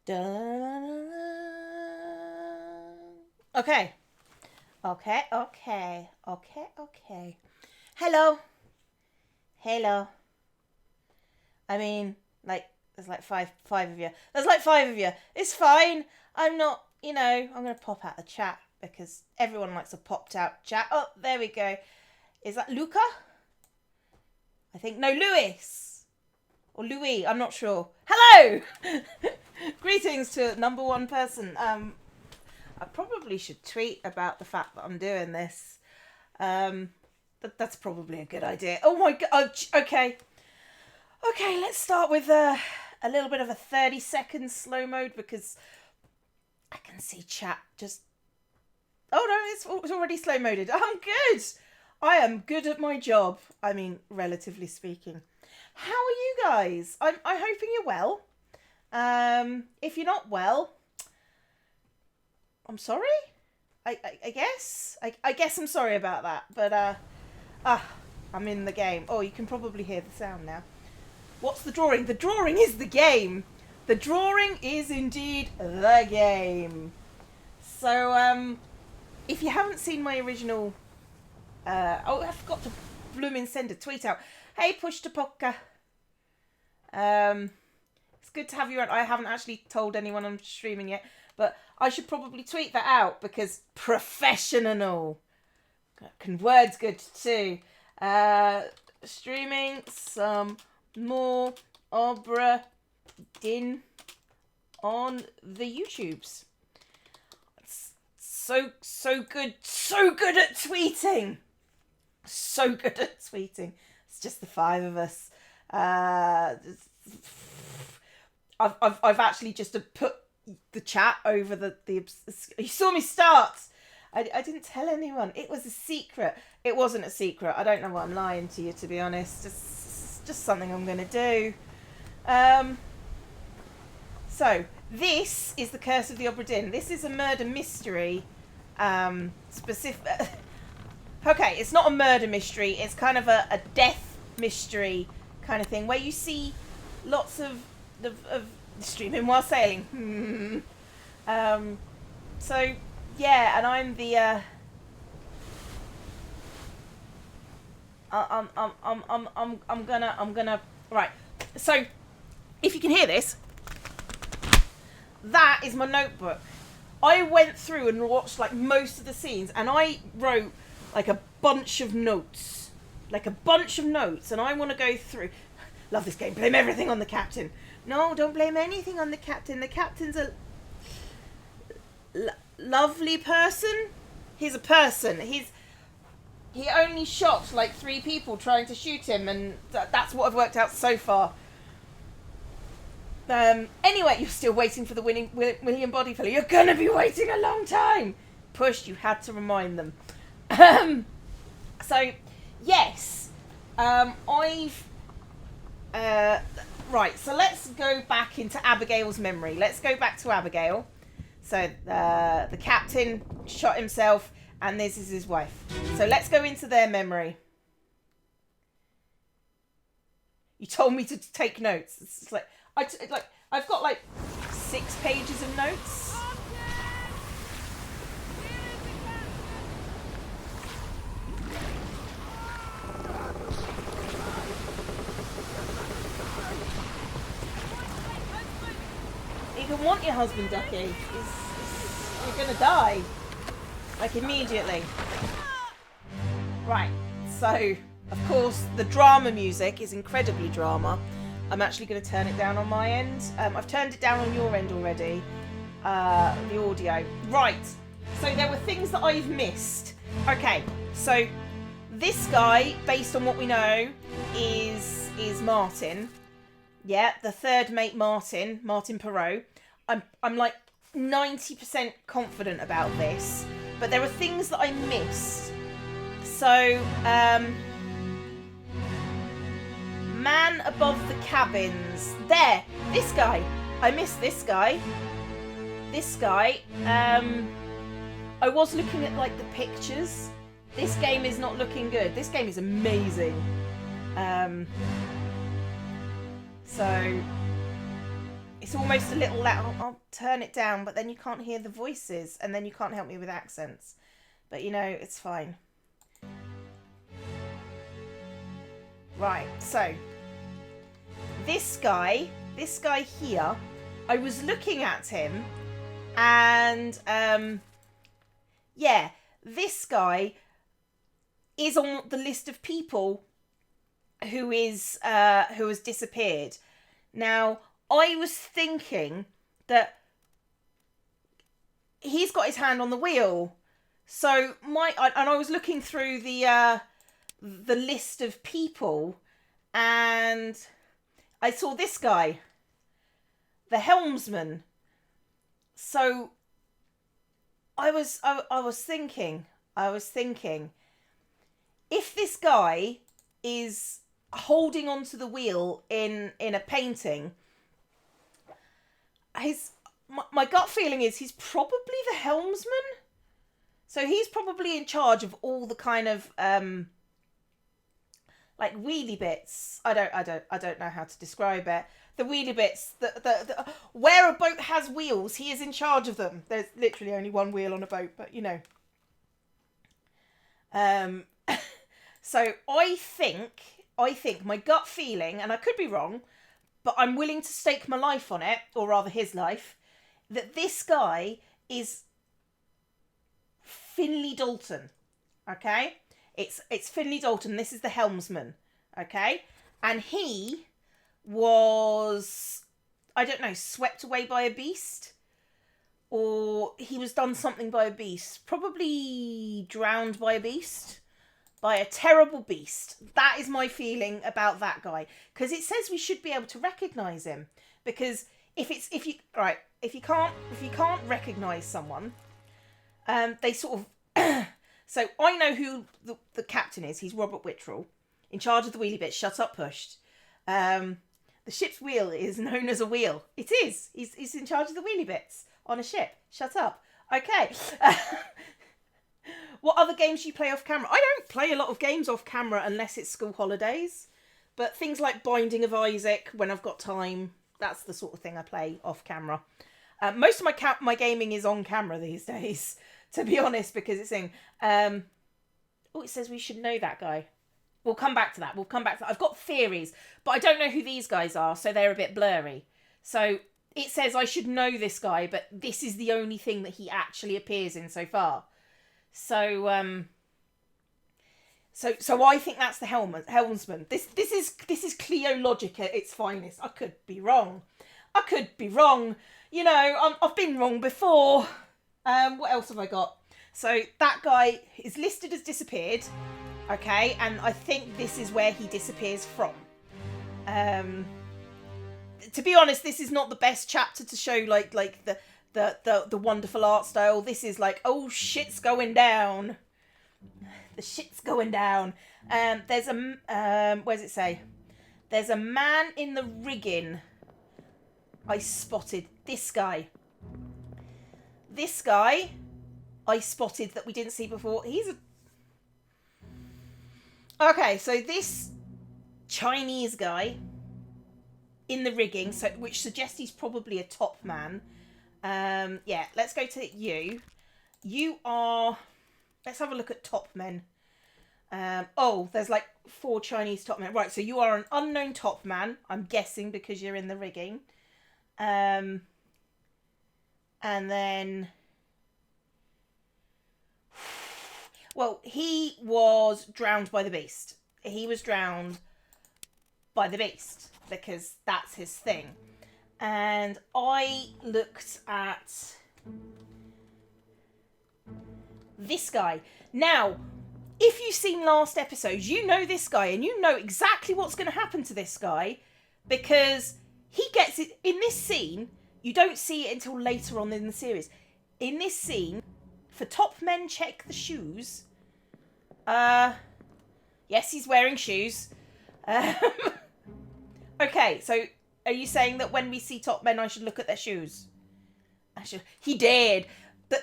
Dun. Okay. Okay. Hello. Hello. I mean, like, there's like five of you. There's like five of you. It's fine. I'm not, I'm going to pop out the chat because everyone likes a popped out chat. Oh, there we go. Is that Luca? I think, no, Lewis. Or Louis, I'm not sure. Hello! Greetings to number one person. I probably should tweet about the fact that I'm doing this. That's probably a good idea. Oh my god. Oh, okay. Okay, let's start with a little bit of a 30-second slow mode because I can see chat just... Oh no, it's already slow moded. I'm good. I am good at my job. I mean, relatively speaking. How are you guys? I'm hoping you're well. If you're not well, I'm sorry. I guess. I guess I'm sorry about that. But I'm in the game. Oh, you can probably hear the sound now. What's the drawing? The drawing is the game. The drawing is indeed the game. So if you haven't seen my original, I forgot to blooming send a tweet out. Hey, Push to Podcast. It's good to have you on. I haven't actually told anyone I'm streaming yet, but I should probably tweet that out because professional. Can words good too. Streaming some more Obra Dinn on the YouTubes. It's so good at tweeting. So good at tweeting. It's just the five of us. I've actually just put the chat over the you saw me start. I didn't tell anyone. It was a secret. It wasn't a secret. I don't know what I'm lying to you, to be honest. It's just something I'm going to do. So, this is The Curse of the Obra Dinn. This is a murder mystery. Specific. Okay, it's not a murder mystery. It's kind of a death mystery kind of thing where you see lots of streaming while sailing. So yeah, and I'm the I'm gonna right. So if you can hear this, that is my notebook. I went through and watched like most of the scenes, and I wrote like a bunch of notes, and I want to go through. Love this game. Blame everything on the captain. No, don't blame anything on the captain. The captain's a lovely person. He's a person. He only shot like 3 people trying to shoot him, and that's what I've worked out so far. Anyway, you're still waiting for the winning William Bodyfellow. You're gonna be waiting a long time. Push. You had to remind them. So, yes, I've. Right, so let's go back into Abigail's memory. Let's go back to Abigail. So the captain shot himself, and this is his wife. So let's go into their memory. You told me to take notes. It's like I've got like 6 pages of notes. You can want your husband, Ducky. You're gonna die. Like, immediately. Right, so, of course, the drama music is incredibly drama. I'm actually going to turn it down on my end. I've turned it down on your end already. The audio. Right, so there were things that I've missed. Okay, so this guy, based on what we know, is Martin. Yeah, the third mate Martin Perot. I'm like 90% confident about this, but there are things that I missed. So, man above the cabins. There, this guy. I missed this guy. I was looking at like the pictures. This game is not looking good. This game is amazing. So It's almost a little loud. I'll turn it down, but then you can't hear the voices, and then you can't help me with accents. But it's fine. Right, so this guy here, I was looking at him, and this guy is on the list of people who has disappeared. Now, I was thinking that he's got his hand on the wheel. So I was looking through the list of people, and I saw this guy, the helmsman. So I was thinking, if this guy is holding onto the wheel in a painting, my gut feeling is he's probably the helmsman. So he's probably in charge of all the kind of like wheelie bits. I don't know how to describe it. The wheelie bits, the where a boat has wheels, he is in charge of them. There's literally only one wheel on a boat, but So I think my gut feeling, and I could be wrong, but I'm willing to stake my life on it, or rather his life, that this guy is Finley Dalton. Okay? It's Finley Dalton. This is the helmsman. Okay? And he was, I don't know, swept away by a beast, or he was done something by a beast. Probably drowned by a beast. By a terrible beast. That is my feeling about that guy. Because it says we should be able to recognise him. Because if you can't recognise someone, they sort of so I know who the captain is. He's Robert Whittrell, in charge of the wheelie bit. Shut up, pushed. The ship's wheel is known as a wheel. It is. He's in charge of the wheelie bits on a ship. Shut up. Okay. What other games do you play off camera? I don't play a lot of games off camera unless it's school holidays. But things like Binding of Isaac, when I've got time, that's the sort of thing I play off camera. Most of my gaming is on camera these days, to be honest, because it's saying, it says we should know that guy. We'll come back to that. I've got theories, but I don't know who these guys are, so they're a bit blurry. So it says I should know this guy, but this is the only thing that he actually appears in so far. So I think that's the helmsman. This is Cleo logic at its finest. I could be wrong. I've been wrong before. What else have I got? So that guy is listed as disappeared. Okay, and I think this is where he disappears from. To be honest, this is not the best chapter to show like the wonderful art style. This is like, oh, shit's going down. The shit's going down. There's a where does it say? There's a man in the rigging. I spotted this guy. This guy I spotted that we didn't see before. Okay, so this Chinese guy in the rigging, which suggests he's probably a top man. Let's go to you. You are... Let's have a look at top men. There's like 4 Chinese top men. Right, so you are an unknown top man, I'm guessing, because you're in the rigging. And then... Well, he was drowned by the beast. He was drowned by the beast, because that's his thing. And I looked at this guy. Now, if you've seen last episodes, you know this guy, and you know exactly what's going to happen to this guy, because he gets it in this scene. You don't see it until later on in the series. In this scene, for top men, check the shoes. Yes, he's wearing shoes. Okay, so are you saying that when we see top men, I should look at their shoes? He dead.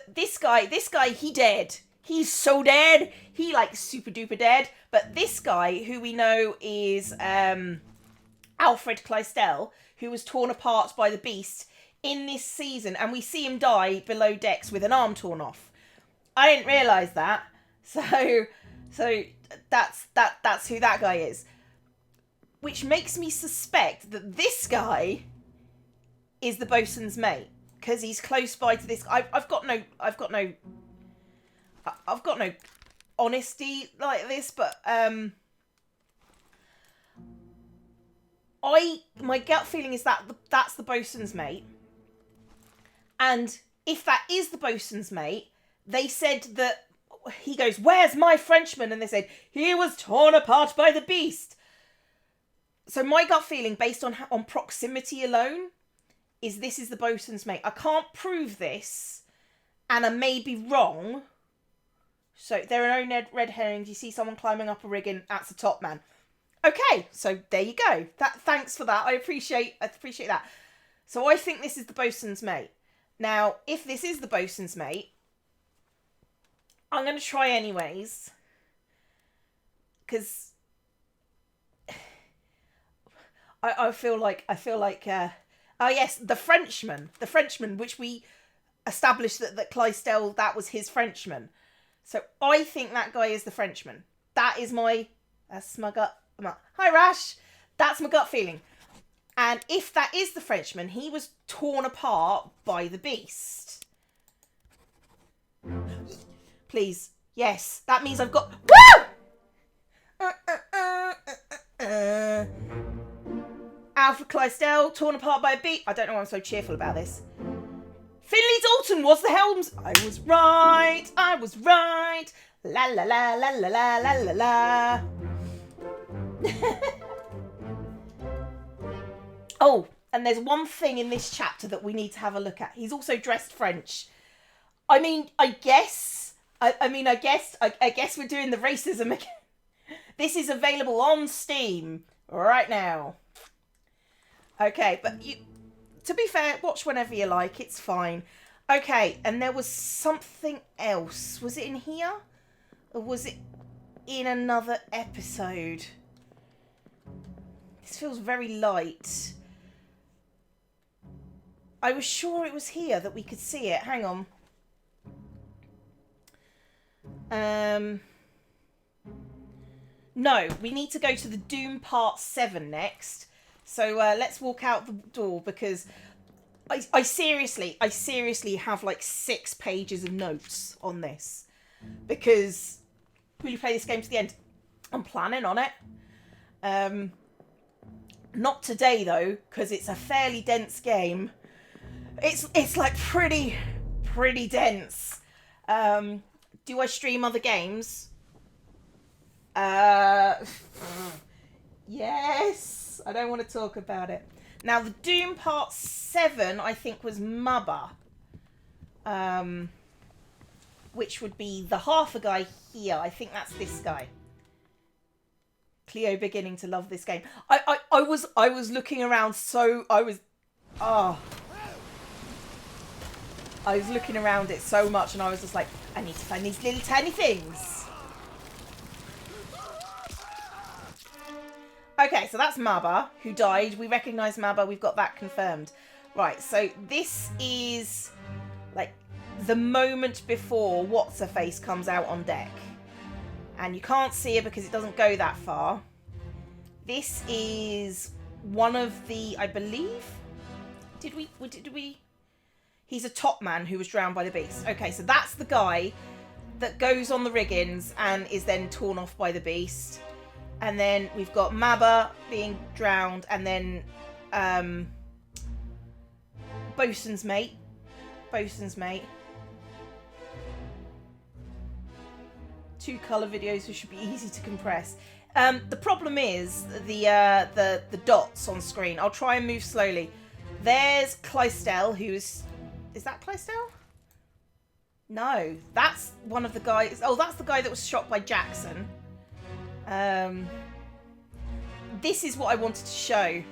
This guy, he dead. He's so dead. He like super duper dead. But this guy, who we know is Alfred Clystell, who was torn apart by the beast in this season, and we see him die below decks with an arm torn off. I didn't realise that. So that's who that guy is. Which makes me suspect that this guy is the bosun's mate, because he's close by to this. I've got no honesty like this, but my gut feeling is that that's the bosun's mate. And if that is the bosun's mate, they said that he goes, "Where's my Frenchman?" And they said he was torn apart by the beast. So my gut feeling, based on proximity alone, is this is the bosun's mate. I can't prove this, and I may be wrong. So there are no red herrings. You see someone climbing up a rigging, that's a top man. Okay, so there you go. Thanks for that. I appreciate that. So I think this is the bosun's mate. Now, if this is the bosun's mate, I'm going to try anyways, because I feel like oh yes, the Frenchman, which we established that Clydesdale, that was his Frenchman. So I think that guy is the Frenchman. That's my gut. Hi Rash, that's my gut feeling. And if that is the Frenchman, he was torn apart by the beast. Please, yes, that means I've got. Woo! Alfred Clydesdale, torn apart by a beast. I don't know why I'm so cheerful about this. Finley Dalton was the helms. I was right. La la la la la la la la la. Oh, and there's one thing in this chapter that we need to have a look at. He's also dressed French. I guess we're doing the racism again. This is available on Steam right now. Okay, but to be fair, watch whenever you like. It's fine. Okay, and there was something else. Was it in here? Or was it in another episode? This feels very light. I was sure it was here that we could see it. Hang on. No, we need to go to the Doom Part 7 next. So let's walk out the door, because I seriously have like 6 pages of notes on this. Because will you play this game to the end? I'm planning on it. Not today though, because it's a fairly dense game. It's like pretty dense. Do I stream other games? Yes. I don't want to talk about it. Now, the Doom Part 7, I think, was Mubba. Which would be the half a guy here. I think that's this guy. Cleo beginning to love this game. I was looking around, so I was looking around it so much, and I was just like, I need to find these little tiny things. Okay, so that's Mabba, who died. We recognise Mabba. We've got that confirmed. Right, so this is like the moment before What's-Her-Face comes out on deck. And you can't see it because it doesn't go that far. This is one of the, I believe... Did we... He's a top man who was drowned by the beast. Okay, so that's the guy that goes on the riggings and is then torn off by the beast. And then we've got Mabba being drowned, and then Bosun's mate. 2 colour videos, which should be easy to compress. The problem is the dots on screen. I'll try and move slowly. There's Clydesdale, who's... Is that Clydesdale? No, that's one of the guys... Oh, that's the guy that was shot by Jackson. This is what I wanted to show.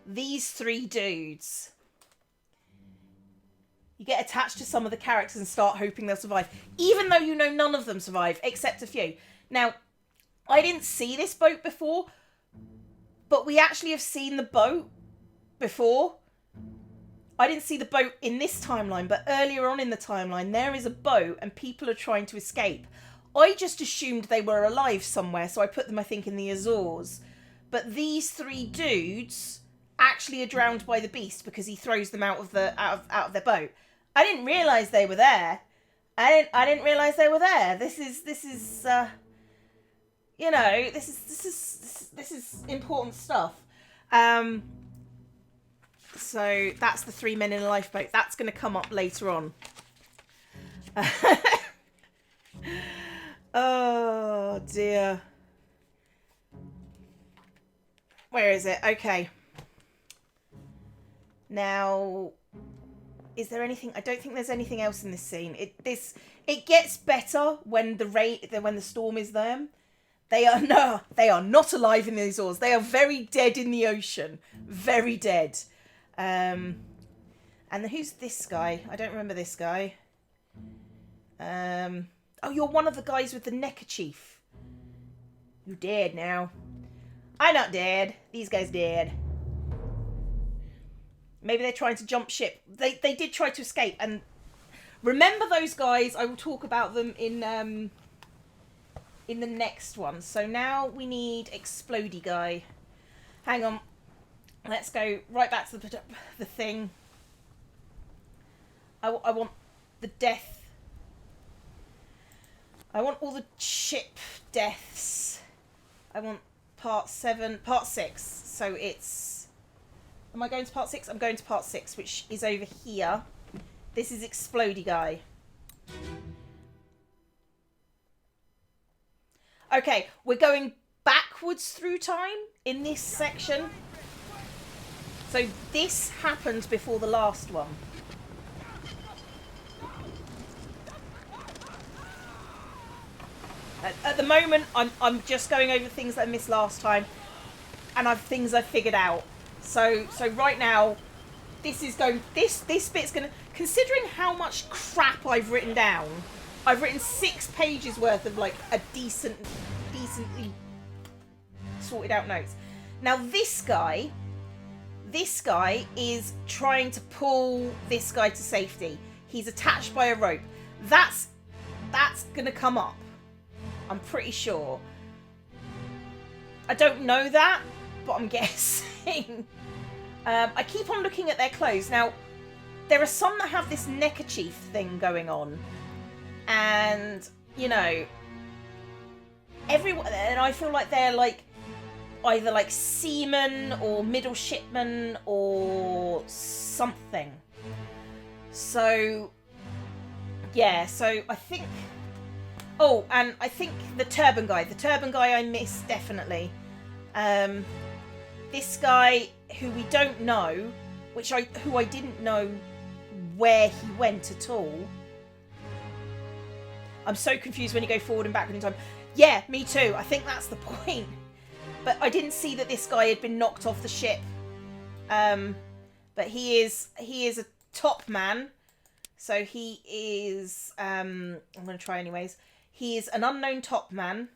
These 3 dudes. You get attached to some of the characters and start hoping they'll survive. Even though you know none of them survive, except a few. Now, I didn't see this boat before, but we actually have seen the boat before. I didn't see the boat in this timeline, but earlier on in the timeline, there is a boat and people are trying to escape. I just assumed they were alive somewhere, so I put them, I think, in the Azores. But these three dudes actually are drowned by the beast because he throws them out of their boat. I didn't realise they were there. I didn't realise they were there. This is you know, this is important stuff. So that's the 3 men in a lifeboat. That's going to come up later on. Oh dear. Where is it? Okay. Now, is there anything? I don't think there's anything else in this scene. It gets better when the storm is there. They are not alive in the Azores. They are very dead in the ocean. Very dead. And who's this guy? I don't remember this guy. Oh, you're one of the guys with the neckerchief. You dead now. I'm not dead. These guys dead. Maybe they're trying to jump ship. They did try to escape. And remember those guys. I will talk about them in the next one. So now we need Explodey guy. Hang on. Let's go right back to the thing. I want the death. I want all the ship deaths. I want part 6. So it's... Am I going to part 6? I'm going to part 6, which is over here. This is Explodey guy. Okay, we're going backwards through time in this section. So this happened before the last one. At the moment, I'm just going over things that I missed last time, and things I've figured out. So right now, this bit's gonna, considering how much crap I've written down, I've written 6 pages worth of like a decently sorted out notes. Now this guy is trying to pull this guy to safety. He's attached by a rope. That's gonna come up. I'm pretty sure. I don't know that, but I'm guessing. I keep on looking at their clothes. Now, there are some that have this neckerchief thing going on. And, you know, everyone, and I feel like they're like either like seamen or middle shipmen or something. So, yeah, so I think... Oh, and I think the turban guy I missed definitely. This guy who we don't know, who I didn't know where he went at all. I'm so confused when you go forward and backward in time. Yeah, me too. I think that's the point. But I didn't see that this guy had been knocked off the ship. But he is a top man. So he is I'm going to try anyways. He is an unknown top man.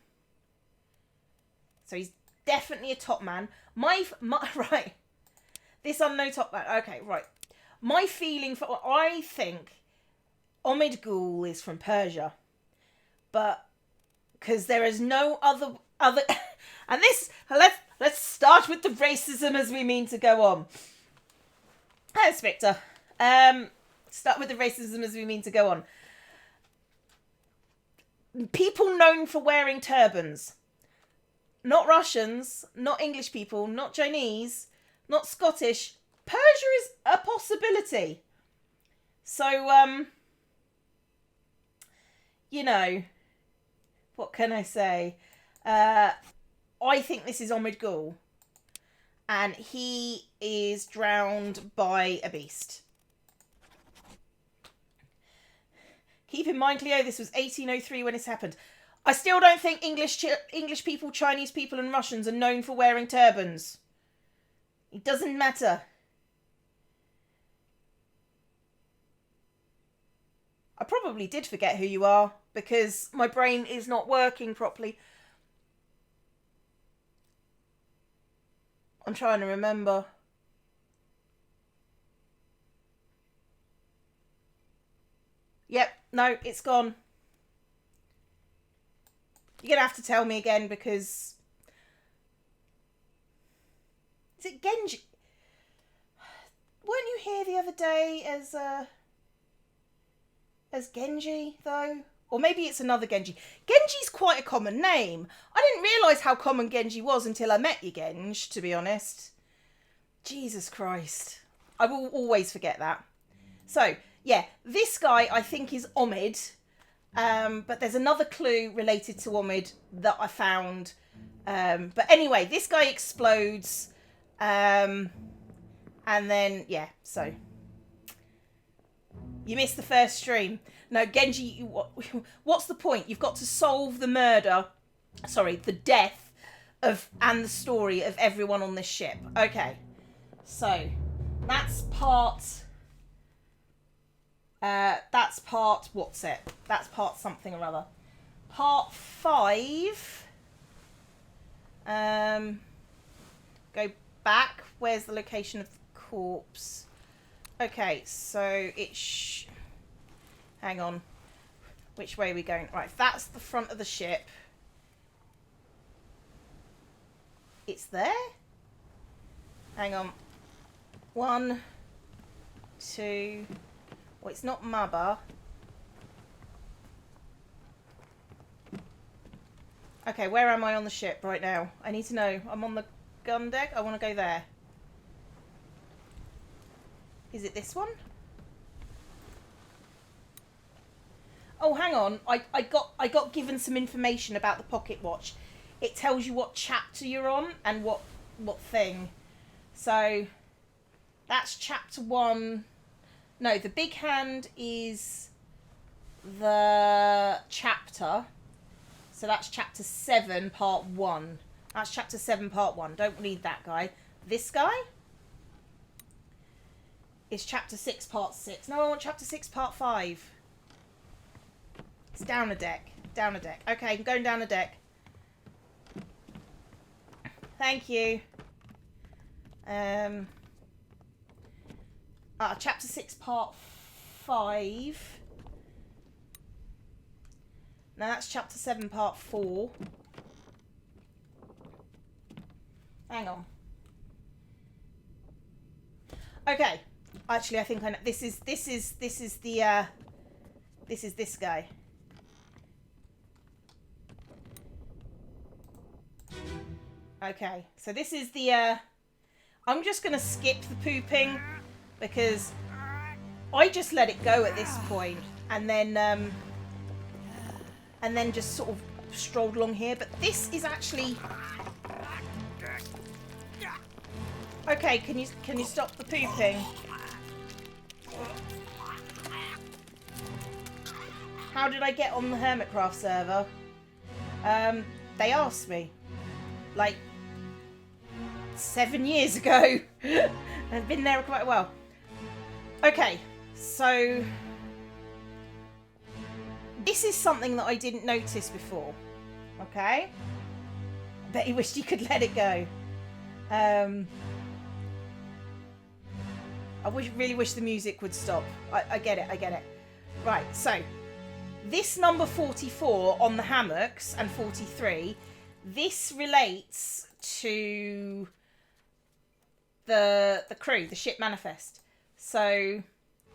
So he's definitely a top man. Right. This unknown top man. Okay, right. My feeling I think Omid Ghoul is from Persia. But because there is no other and this, let's start with the racism as we mean to go on. Hi, Spectre. Start with the racism as we mean to go on. People known for wearing turbans. Not Russians, not English people, not Chinese, not Scottish. Persia is a possibility. So, you know, what can I say? I think this is Omid Ghoul. And he is drowned by a beast. Keep in mind, Cleo, this was 1803 when this happened. I still don't think English people, Chinese people and Russians are known for wearing turbans. It doesn't matter. I probably did forget who you are because my brain is not working properly. I'm trying to remember. Yep, no, it's gone. You're going to have to tell me again because... Is it Genji? Weren't you here the other day as Genji, though? Or maybe it's another Genji. Genji's quite a common name. I didn't realise how common Genji was until I met you, Genji, to be honest. Jesus Christ. I will always forget that. So, yeah, this guy I think is Omid. But there's another clue related to Omid that I found. But anyway, this guy explodes. And then, yeah, so... You missed the first stream. No, Genji, what's the point? You've got to solve the murder, the death of, and the story of everyone on this ship. Okay, so that's part, what's it? That's part something or other. Part 5, go back, where's the location of the corpse? Okay, so it's... Hang on. Which way are we going? Right, that's the front of the ship. It's there? Hang on. 1, 2... Well, it's not Maba. Okay, where am I on the ship right now? I need to know. I'm on the gun deck. I want to go there. Is it this one? Oh, hang on. I got given some information about the pocket watch. It tells you what chapter you're on and what thing. So that's chapter 1. No, the big hand is the chapter. So that's chapter 7, part 1. That's chapter 7, part 1. Don't read that guy. This guy is chapter 6, part 6. No, I want chapter 6, part 5. It's down a deck. Down a deck. Okay, I'm going down a deck. Thank you. Chapter 6, part 5. Now that's chapter 7, part 4. Hang on. Okay. Actually, I think I know. This is this guy. Okay, so this is the, I'm just going to skip the pooping because I just let it go at this point and then just sort of strolled along here. But this is actually... Okay, can you stop the pooping? How did I get on the Hermitcraft server? They asked me. Like 7 years ago. I've been there quite a while. Okay, so this is something that I didn't notice before. Okay? I bet he wished he could let it go. I really wish the music would stop. I get it. Right, so this number 44 on the hammocks and 43, this relates to the crew, the ship manifest. So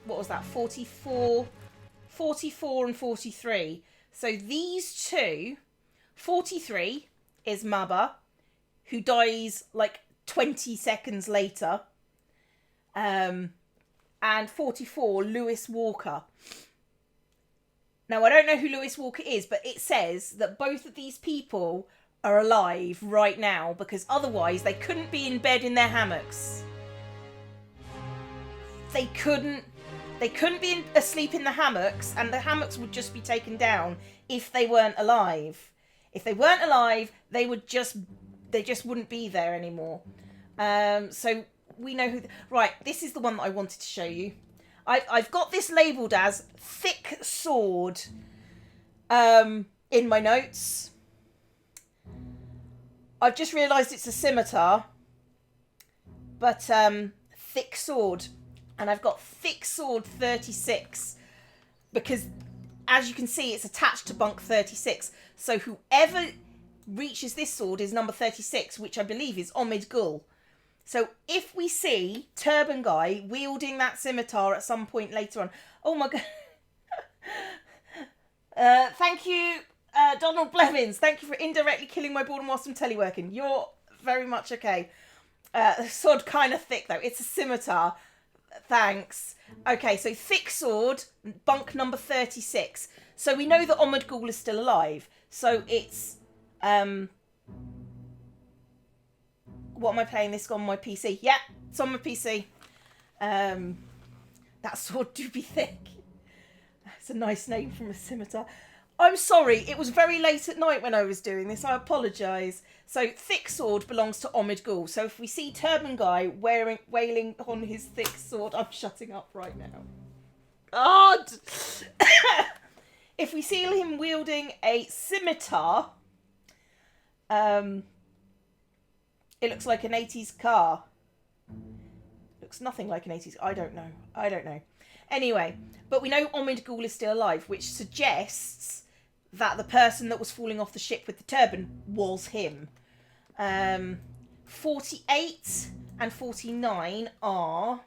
what was that? 44 and 43. So these two, 43 is Maba, who dies like 20 seconds later. And 44, Lewis Walker. Now, I don't know who Lewis Walker is, but it says that both of these people are alive right now because otherwise they couldn't be in bed in their hammocks. They couldn't be asleep in the hammocks, and the hammocks would just be taken down if they weren't alive. If they weren't alive, they just wouldn't be there anymore. So we know who... Right, this is the one that I wanted to show you. I've got this labelled as thick sword in my notes. I've just realised it's a scimitar, but thick sword. And I've got thick sword 36. because as you can see, it's attached to bunk 36. So whoever reaches this sword is number 36, which I believe is Omid Gul. So if we see Turban Guy wielding that scimitar at some point later on... Oh my god. Thank you, Donald Blevins. Thank you for indirectly killing my boredom whilst I'm teleworking. You're very much okay. Sword kind of thick though. It's a scimitar. Thanks. Okay, so thick sword, bunk number 36. So we know that Omid Gul is still alive. So it's... what am I playing this on my PC? Yeah, it's on my PC. That sword do be thick. That's a nice name from a scimitar. I'm sorry, it was very late at night when I was doing this. I apologise. So, thick sword belongs to Omid Gul. So, if we see Turban Guy wailing on his thick sword... I'm shutting up right now. God! If we see him wielding a scimitar... it looks like an 80s car. Looks nothing like an 80s... I don't know. Anyway, but we know Omid Gul is still alive, which suggests that the person that was falling off the ship with the turban was him. 48 and 49 are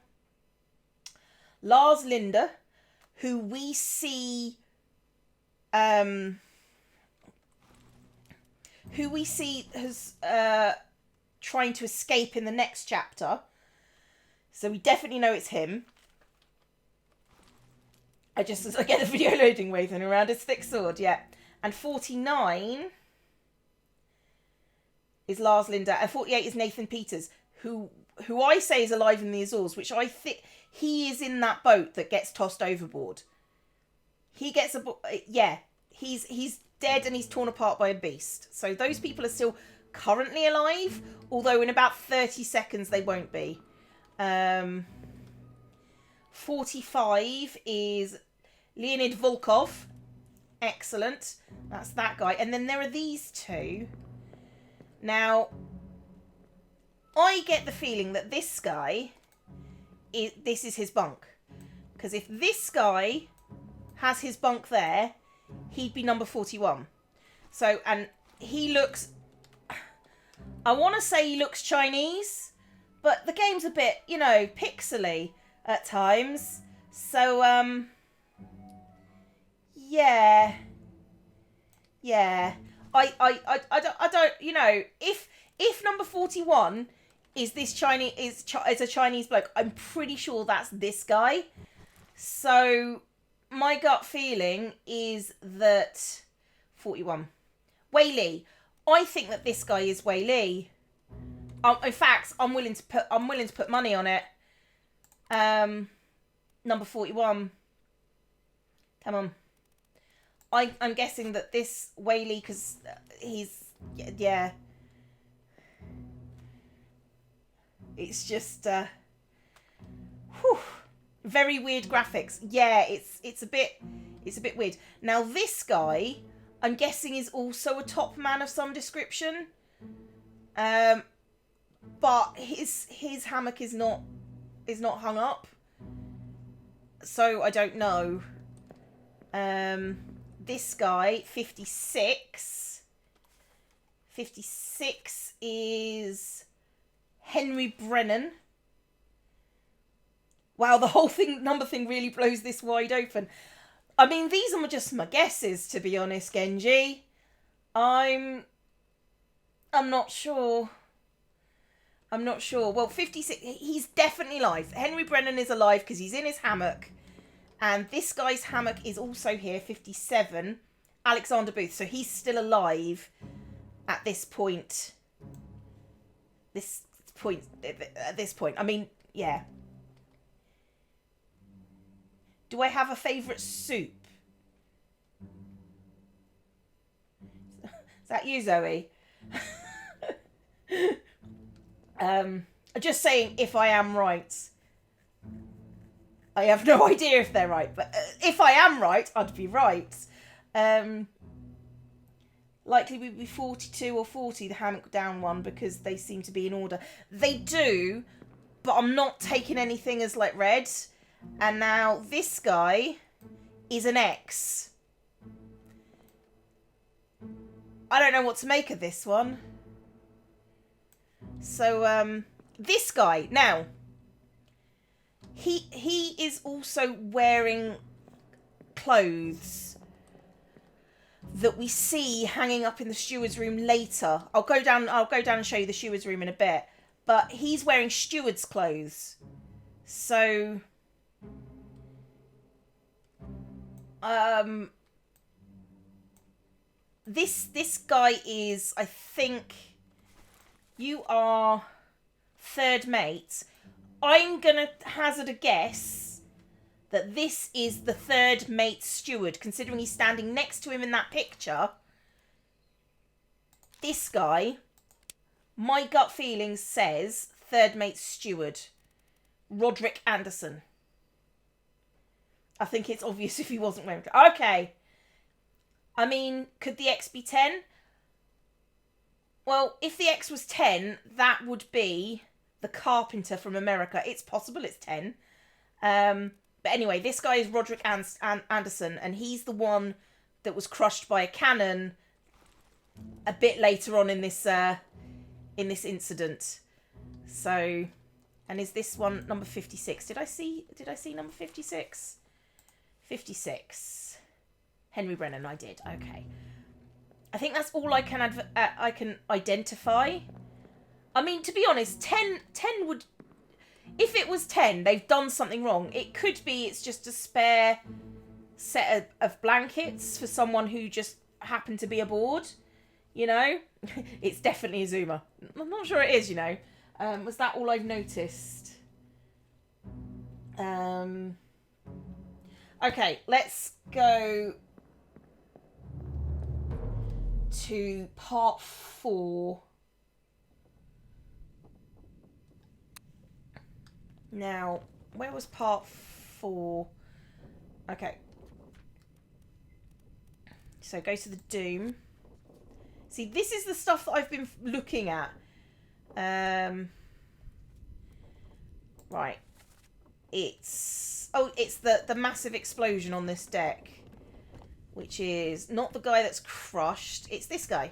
Lars Linder, who we see... has trying to escape in the next chapter. So we definitely know it's him. As I get the video loading waving around his thick sword, yeah. And 49 is Lars Linder, and 48 is Nathan Peters, who I say is alive in the Azores, which I think he is in that boat that gets tossed overboard. He gets he's dead and he's torn apart by a beast. So those people are still currently alive, although in about 30 seconds they won't be. 45 is Leonid Volkov. Excellent. That's that guy. And then there are these two. Now, I get the feeling that this guy, this is his bunk. Because if this guy has his bunk there, he'd be number 41. So, and he looks... I want to say he looks Chinese, but the game's a bit, pixely at times. So, yeah. I don't, if number 41 is this Chinese, is a Chinese bloke, I'm pretty sure that's this guy. So, my gut feeling is that 41. Wei Li. I think that this guy is Wei Li. In fact, I'm willing to put money on it. Number 41. Come on. I'm guessing that this Wei Li, because he's, yeah. It's just, very weird graphics. Yeah, it's a bit weird. Now this guy, I'm guessing, is also a top man of some description. But his hammock is not hung up. So I don't know. This guy, 56. 56 is Henry Brennan. Wow, the whole number thing really blows this wide open. I mean, these are just my guesses, to be honest, Genji. I'm not sure. Well, 56, he's definitely alive. Henry Brennan is alive because he's in his hammock. And this guy's hammock is also here, 57. Alexander Booth. So he's still alive at this point. At this point. I mean, yeah. Do I have a favourite soup? Is that you, Zoe? Just saying, if I am right. I have no idea if they're right, but if I am right, I'd be right. Likely we'd be 42 or 40, the hammock down one, because they seem to be in order. They do, but I'm not taking anything as like red. And now this guy is an X. I don't know what to make of this one. So, this guy, now, he is also wearing clothes that we see hanging up in the steward's room later. I'll go down and show you the steward's room in a bit. But he's wearing steward's clothes. So, this guy is, I think, you are third mate. I'm gonna hazard a guess that this is the third mate steward, considering he's standing next to him in that picture. This guy, my gut feeling says third mate steward, Roderick Anderson. I think it's obvious if he wasn't wearing... Okay. I mean, could the X be 10? Well, if the X was 10, that would be the carpenter from America. It's possible it's 10. But anyway, this guy is Roderick Anderson, and he's the one that was crushed by a cannon a bit later on in this incident. So, and is this one number 56? Did I see number 56? 56. Henry Brennan, I did. Okay. I think that's all I can identify. I mean, to be honest, 10 would... If it was 10, they've done something wrong. It could be it's just a spare set of blankets for someone who just happened to be aboard. You know? It's definitely a Zoomer. I'm not sure it is, you know. Was that all I've noticed? Okay, let's go to part 4. Now, where was part 4? Okay. So go to the Doom. See, this is the stuff that I've been looking at. Right. It's the massive explosion on this deck. Which is not the guy that's crushed. It's this guy.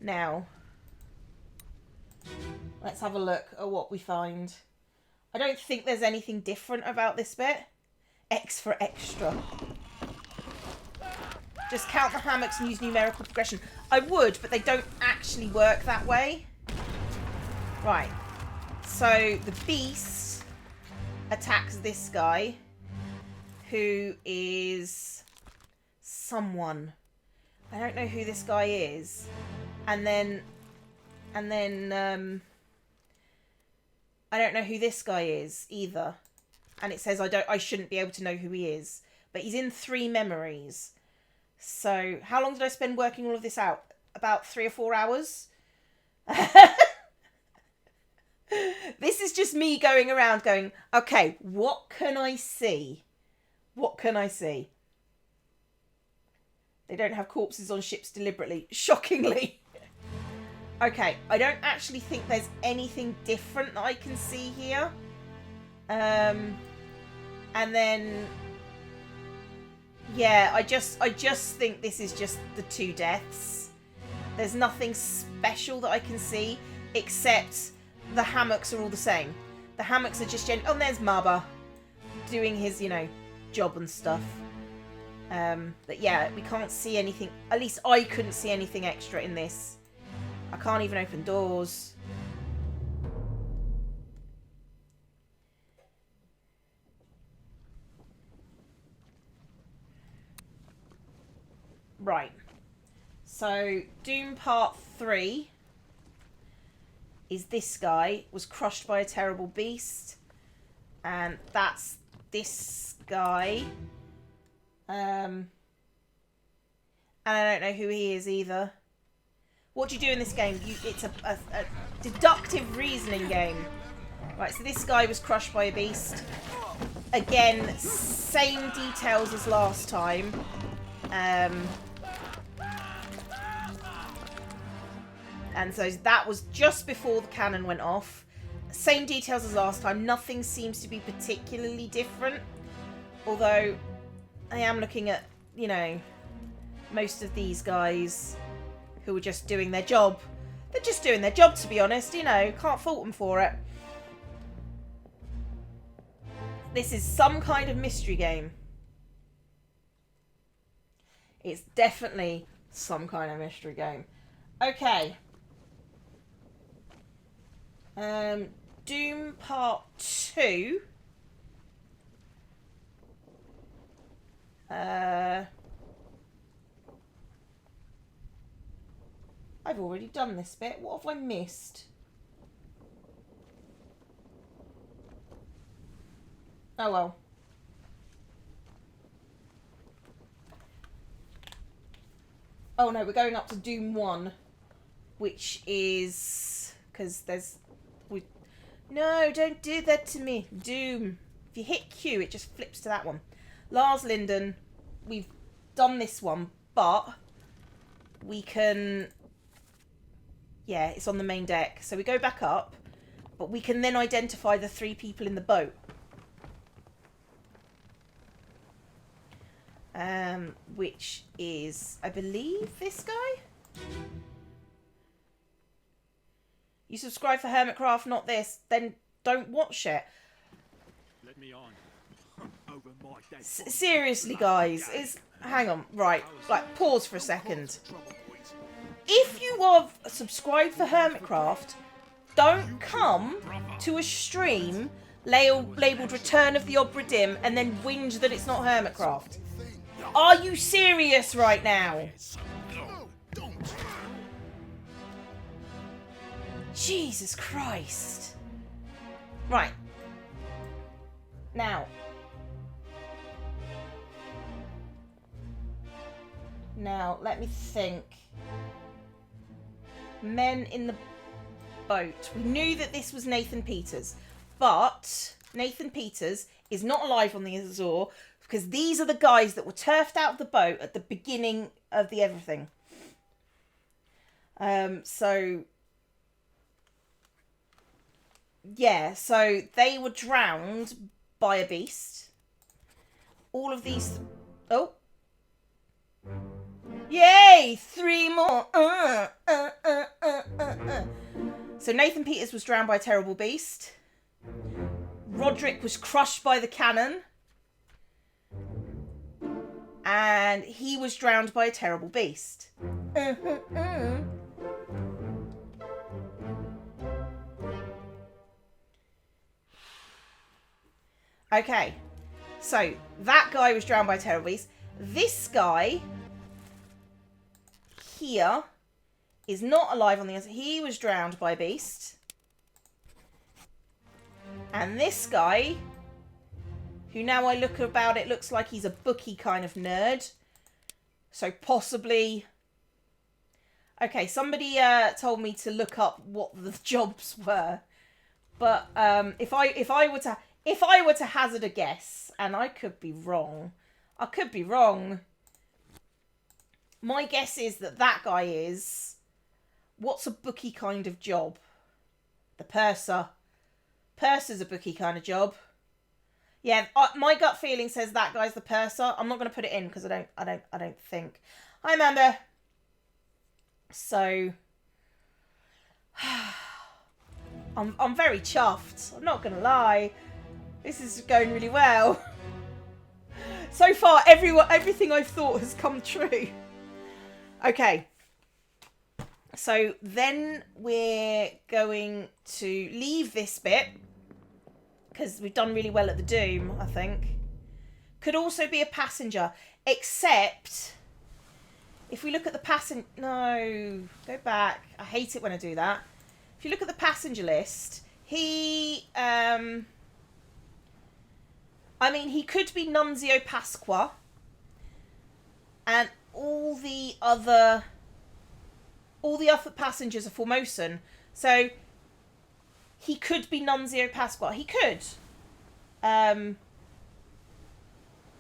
Now, let's have a look at what we find. I don't think there's anything different about this bit. X for extra. Just count the hammocks and use numerical progression. I would, but they don't actually work that way. Right. So the beast attacks this guy, who is someone. I don't know who this guy is. And then I don't know who this guy is either. And it says I shouldn't be able to know who he is. But he's in 3 memories. So how long did I spend working all of this out? About 3 or 4 hours? This is just me going around going, okay, what can I see? What can I see? They don't have corpses on ships deliberately. Shockingly. Okay, I don't actually think there's anything different that I can see here. And then, yeah, I just think this is just the 2 deaths. There's nothing special that I can see, except the hammocks are all the same. The hammocks are just oh, there's Maba doing his, job and stuff. But yeah, we can't see anything. At least I couldn't see anything extra in this. I can't even open doors. Right. So, Doom Part 3 is this guy. Was crushed by a terrible beast. And that's this guy. And I don't know who he is either. What do you do in this game? It's a deductive reasoning game. Right, so this guy was crushed by a beast. Again, same details as last time. And so that was just before the cannon went off. Same details as last time. Nothing seems to be particularly different. Although, I am looking at, you know, most of these guys who are just doing their job. They're just doing their job, to be honest, you know, can't fault them for it. This is some kind of mystery game. It's definitely some kind of mystery game. Okay. Doom Part 2. I've already done this bit. What have I missed? Oh well. Oh no, we're going up to Doom 1, which is... because there's... No, don't do that to me. Doom. If you hit Q, it just flips to that one. Lars Linden, we've done this one, but we can... Yeah, it's on the main deck. So we go back up, but we can then identify the 3 people in the boat. Which is, I believe, this guy? You subscribe for Hermitcraft, not this, then don't watch it. Let me on. Over my dead Seriously, guys, hang on, right, like, pause for a second. If you are subscribed for Hermitcraft, don't come to a stream labelled Return of the Obra Dinn and then whinge that it's not Hermitcraft. Are you serious right now? Jesus Christ. Right. Now, let me think. Men in the boat. We knew that this was Nathan Peters, but Nathan Peters is not alive on the Azor because these are the guys that were turfed out of the boat at the beginning of the everything. So they were drowned by a beast. All of these... Oh. Yay! 3 more. So Nathan Peters was drowned by a terrible beast. Roderick was crushed by the cannon. And he was drowned by a terrible beast. Okay, so that guy was drowned by a terrible beast. This guy here is not alive on the inside. He was drowned by a beast. And this guy, who now I look about it, looks like he's a bookie kind of nerd. So possibly... Okay, somebody told me to look up what the jobs were. But if I were to hazard a guess, and I could be wrong, my guess is that guy is... What's a bookie kind of job? The purser. Purser's a bookie kind of job. Yeah, my gut feeling says that guy's the purser. I'm not going to put it in because I don't think. Hi, Amanda. So, I'm very chuffed. I'm not going to lie. This is going really well. So far, everything I've thought has come true. Okay. So then we're going to leave this bit because we've done really well at the Doom, I think. Could also be a passenger, except if we look at the passenger... No, go back. I hate it when I do that. If you look at the passenger list, he... I mean, he could be Nunzio Pasqua. And all the other passengers are Formosan. So he could be Nunzio Pasqua. He could.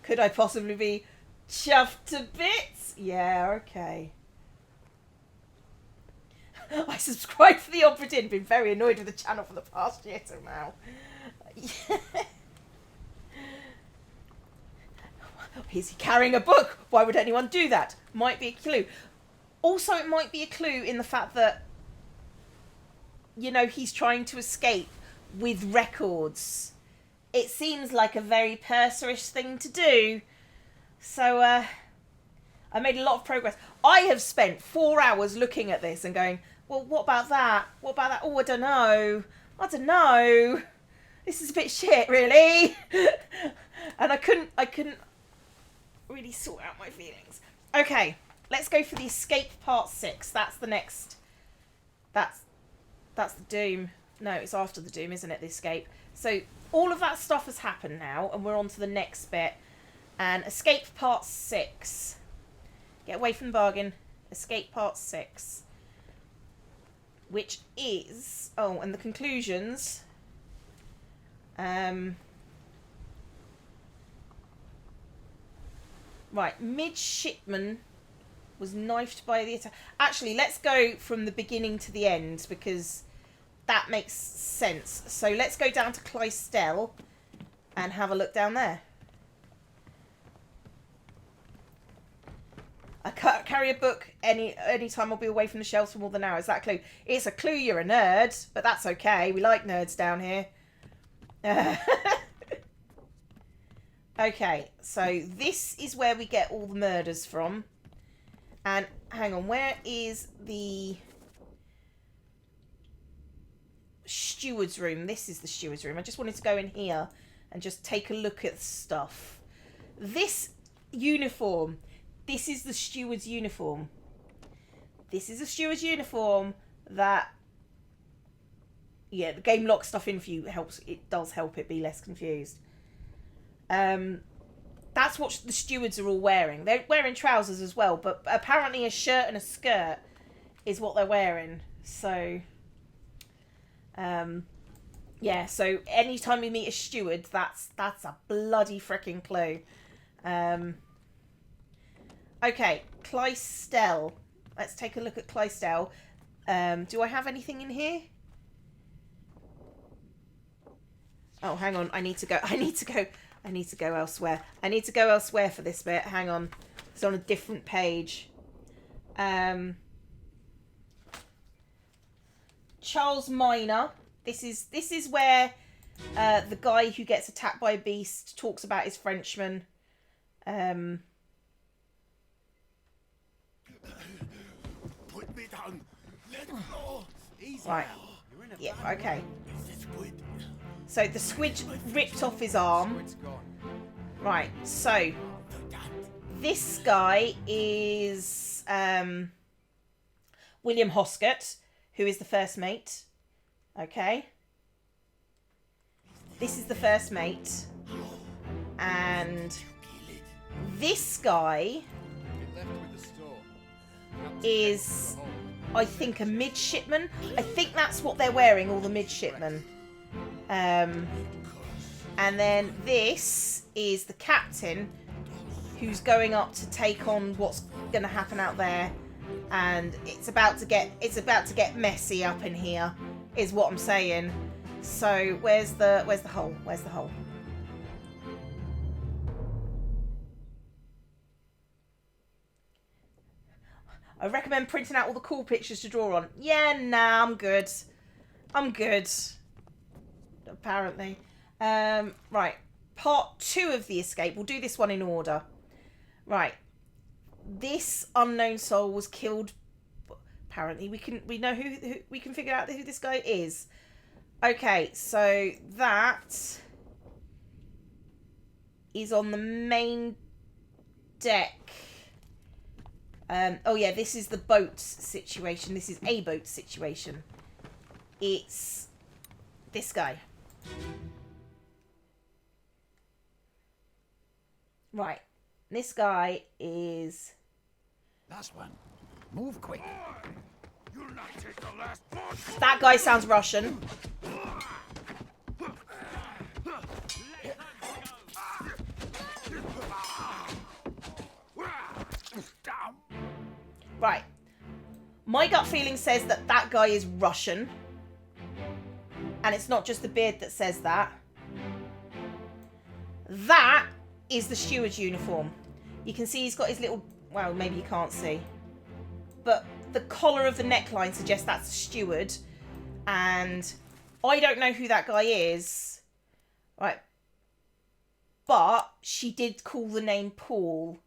Could I possibly be chuffed to bits? Yeah, okay. I subscribed for the Obra Dinn. Been very annoyed with the channel for the past year till now. Is he carrying a book? Why would anyone do that? Might be a clue. Also, it might be a clue in the fact that, you know, he's trying to escape with records. It seems like a very purserish thing to do. So, I made a lot of progress. I have spent 4 hours looking at this and going, well, what about that? What about that? Oh, I don't know. I don't know. This is a bit shit, really. And I couldn't really sort out my feelings. Okay, let's go for the escape part 6. That's the next. That's the doom. No, it's after the doom, isn't it? The escape. So all of that stuff has happened now, and we're on to the next bit. And escape part 6. Get away from the bargain. Escape part 6. Which is... Oh, and the conclusions... Right, midshipman was knifed by the attack. Actually, let's go from the beginning to the end, because that makes sense. So let's go down to Clystell and have a look down there. I can't carry a book any time I'll be away from the shelves for more than an hour. Is that a clue? It's a clue you're a nerd, but that's okay. We like nerds down here. Okay, so this is where we get all the murders from. And hang on, where is the steward's room? This is the steward's room. I just wanted to go in here and just take a look at stuff. This uniform, this is the steward's uniform. This is a steward's uniform that, yeah, the game locks stuff in for you. It does help it be less confused. That's what the stewards are all wearing. They're wearing trousers as well, but apparently a shirt and a skirt is what they're wearing. So, yeah. So anytime you meet a steward, that's a bloody freaking clue. Okay, Clystell. Let's take a look at Clystell. Do I have anything in here? Oh, hang on. I need to go elsewhere. I need to go elsewhere for this bit. Hang on. It's on a different page. Charles Minor. This is where the guy who gets attacked by a beast talks about his Frenchman. Put me down. Let go. Easy. Right. Yeah, okay. So the squid ripped off his arm. Right, so this guy is William Hoskett, who is the first mate. Okay. This is the first mate. And this guy is, I think, a midshipman. I think that's what they're wearing, all the midshipmen. And then this is the captain, who's going up to take on what's going to happen out there, and it's about to get messy up in here, is what I'm saying. So where's the hole? Where's the hole? I recommend printing out all the cool pictures to draw on. Yeah, nah, I'm good. Apparently. Right. Part 2 of the escape. We'll do this one in order. Right. This unknown soul was killed. Apparently, we know who we can figure out who this guy is. Okay, so that is on the main deck. Oh yeah, this is the boat situation. This is a boat situation. It's this guy. Right. This guy is... Last one. Move quick. You'll not take the last one. That guy sounds Russian. Right. My gut feeling says that that guy is Russian. And it's not just the beard that says that. That is the steward's uniform. You can see he's got his little... Well, maybe you can't see. But the collar of the neckline suggests that's a steward. And I don't know who that guy is. Right. But she did call the name Paul.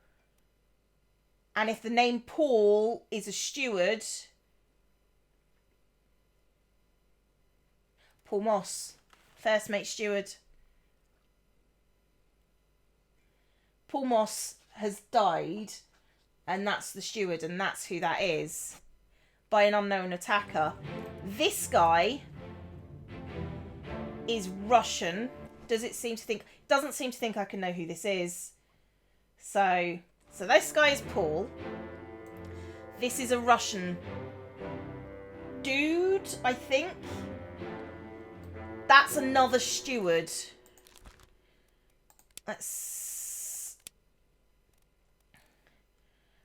And if the name Paul is a steward... Paul Moss. First mate steward. Paul Moss has died. And that's the steward. And that's who that is. By an unknown attacker. This guy is Russian. Doesn't seem to think I can know who this is. So this guy is Paul. This is a Russian dude, I think. That's another steward. Let's...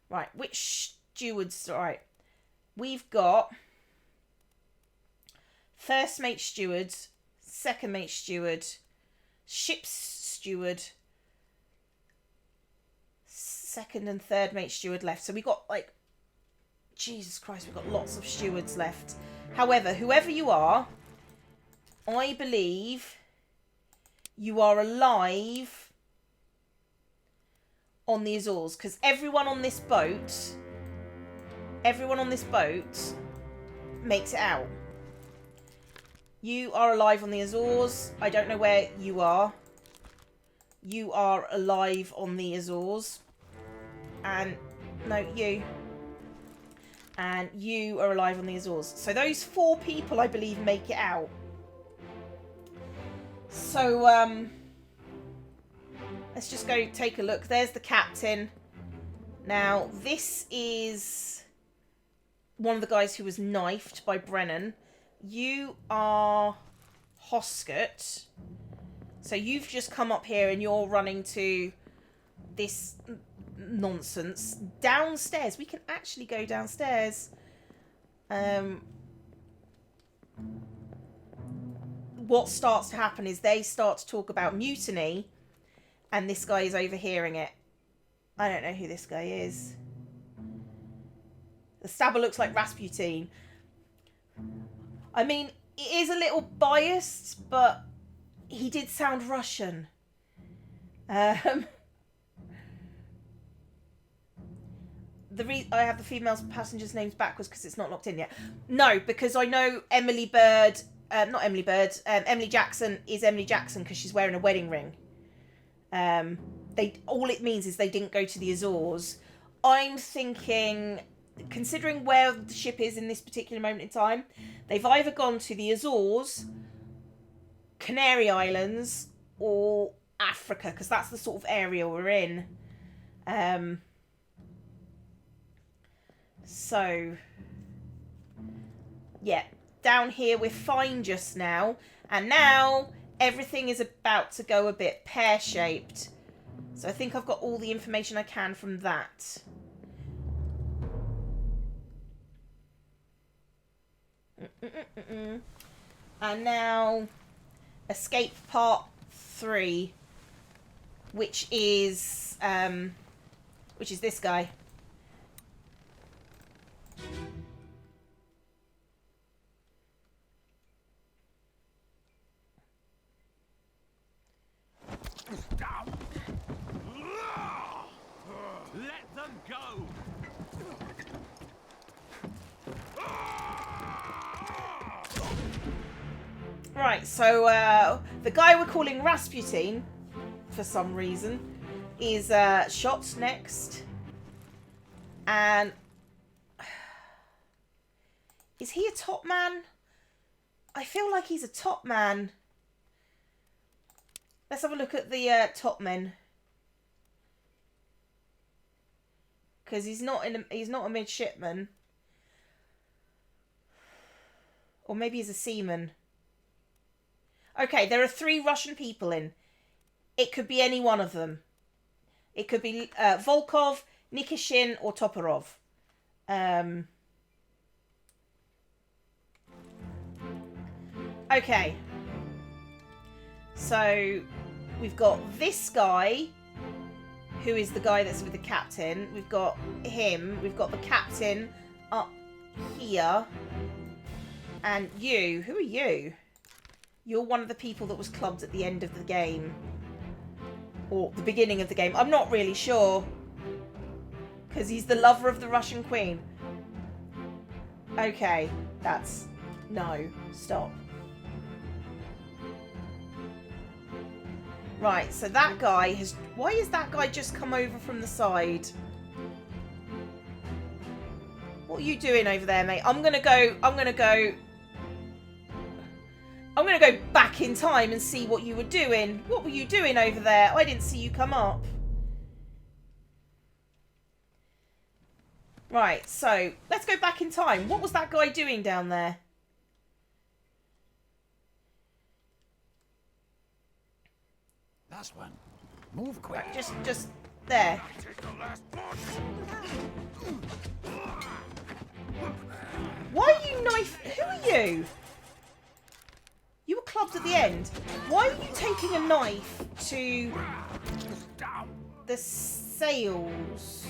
Right, which stewards? Right. We've got first mate steward, second mate steward, ship's steward, second and third mate steward left. So we got like, Jesus Christ, we've got lots of stewards left. However, whoever you are, I believe you are alive on the Azores, because everyone on this boat makes it out. You are alive on the Azores. I don't know where you are. You are alive on the Azores. And, no, you. And you are alive on the Azores. So those 4 people, I believe, make it out. So, let's just go take a look. There's the captain. Now, this is one of the guys who was knifed by Brennan. You are Hoskett. So you've just come up here and you're running to this nonsense. Downstairs. We can actually go downstairs. What starts to happen is they start to talk about mutiny, and this guy is overhearing it. I don't know who this guy is. The stabber looks like Rasputin. I mean, it is a little biased, but he did sound Russian. I have the female passengers' names backwards because it's not locked in yet. No, because I know Emily Jackson is Emily Jackson because she's wearing a wedding ring. All it means is they didn't go to the Azores. I'm thinking, considering where the ship is in this particular moment in time, they've either gone to the Azores, Canary Islands, or Africa, because that's the sort of area we're in. So, yeah, down here we're fine just now, and now everything is about to go a bit pear-shaped. So I think I've got all the information I can from that. And now, escape part 3, which is this guy. Let them go! Right, so the guy we're calling Rasputin, for some reason, is shot next. And is he a top man? I feel like he's a top man. Let's have a look at the top men. Because he's not a midshipman. Or maybe he's a seaman. Okay, there are 3 Russian people in. It could be any one of them. It could be Volkov, Nikishin, or Toporov. Okay. So, we've got this guy, who is the guy that's with the captain. We've got him. We've got the captain up here. And you. Who are you? You're one of the people that was clubbed at the end of the game. Or the beginning of the game. I'm not really sure. Because he's the lover of the Russian queen. Okay. That's... No. Stop. Right, so that guy has... Why has that guy just come over from the side? What are you doing over there, mate? I'm gonna go back in time and see what you were doing. What were you doing over there? I didn't see you come up. Right, so let's go back in time. What was that guy doing down there? Last one. Move quick. Right, just there. Why are you Who are you? You were clubbed at the end. Why are you taking a knife to the sails?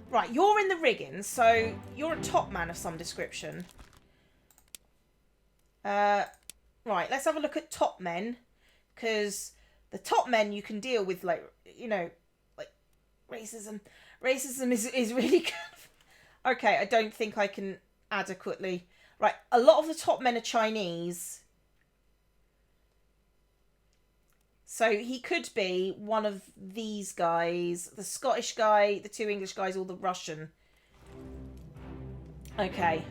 Right, you're in the rigging, so you're a top man of some description. Right, let's have a look at top men. Because the top men you can deal with, like, you know, like, racism. Racism is really good. Okay, I don't think I can adequately... Right, a lot of the top men are Chinese. So he could be one of these guys. The Scottish guy, the 2 English guys, or the Russian. Okay.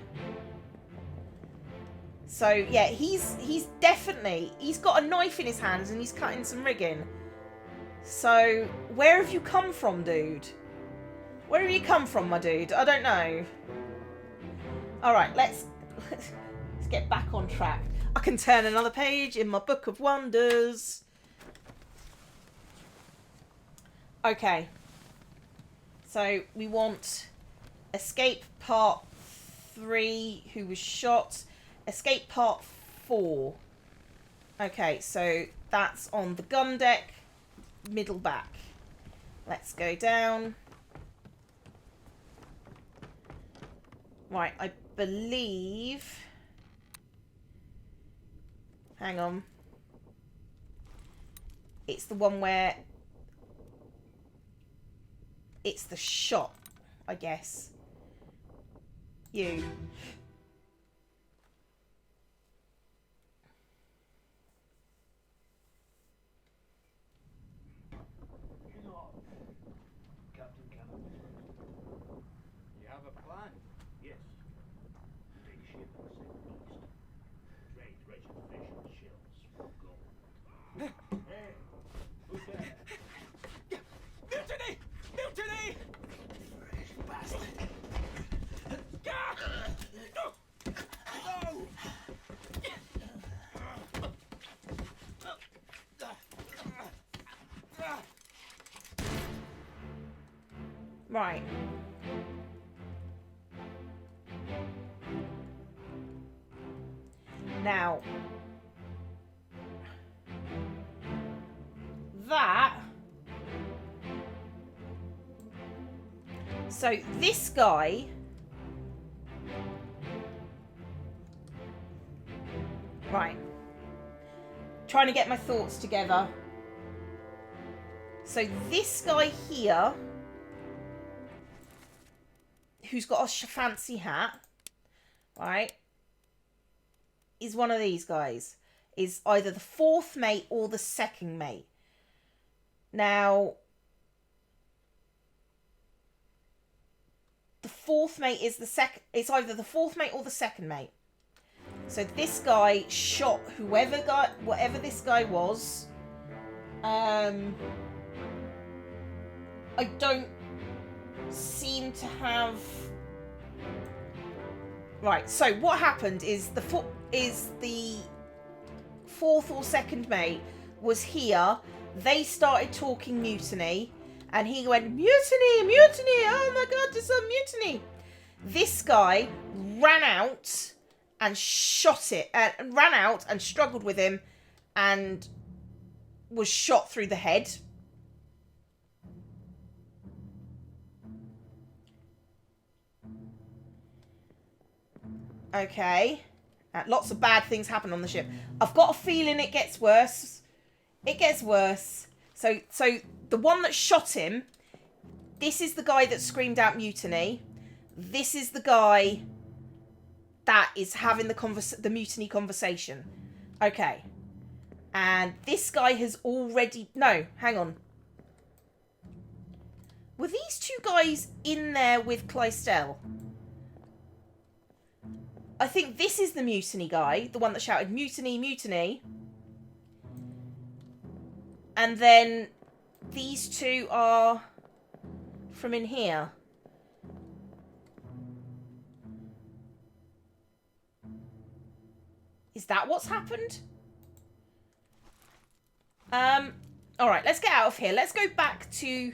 So, yeah, he's definitely... He's got a knife in his hands and he's cutting some rigging. So, where have you come from, dude? Where have you come from, my dude? I don't know. Alright, let's get back on track. I can turn another page in my book of wonders. Okay. So, we want escape part 3, who was shot. Escape part 4. Okay, so that's on the gun deck, middle back. Let's go down. Right, I believe... Hang on. It's the one where... It's the shot, I guess. You. Right. Now, that... So, this guy... Right. Trying to get my thoughts together. So, this guy here... who's got a fancy hat, right, is one of these guys. Is either the 4th mate or the 2nd mate. Now, the 4th mate is the second... It's either the 4th mate or the 2nd mate. So this guy shot whatever this guy was. I don't seem to have... Right, so what happened is the 4th or 2nd mate was here. They started talking mutiny, and he went, mutiny, mutiny, oh my god, there's a mutiny. This guy ran out and shot it, and ran out and struggled with him and was shot through the head. Okay. Lots of bad things happen on the ship. I've got a feeling it gets worse. It gets worse. So the one that shot him, this is the guy that screamed out mutiny. This is the guy that is having the mutiny conversation. Okay. And this guy has already... No, hang on. Were these two guys in there with Clystel? I think this is the mutiny guy. The one that shouted, mutiny, mutiny. And then these two are from in here. Is that what's happened? Alright, let's get out of here. Let's go back to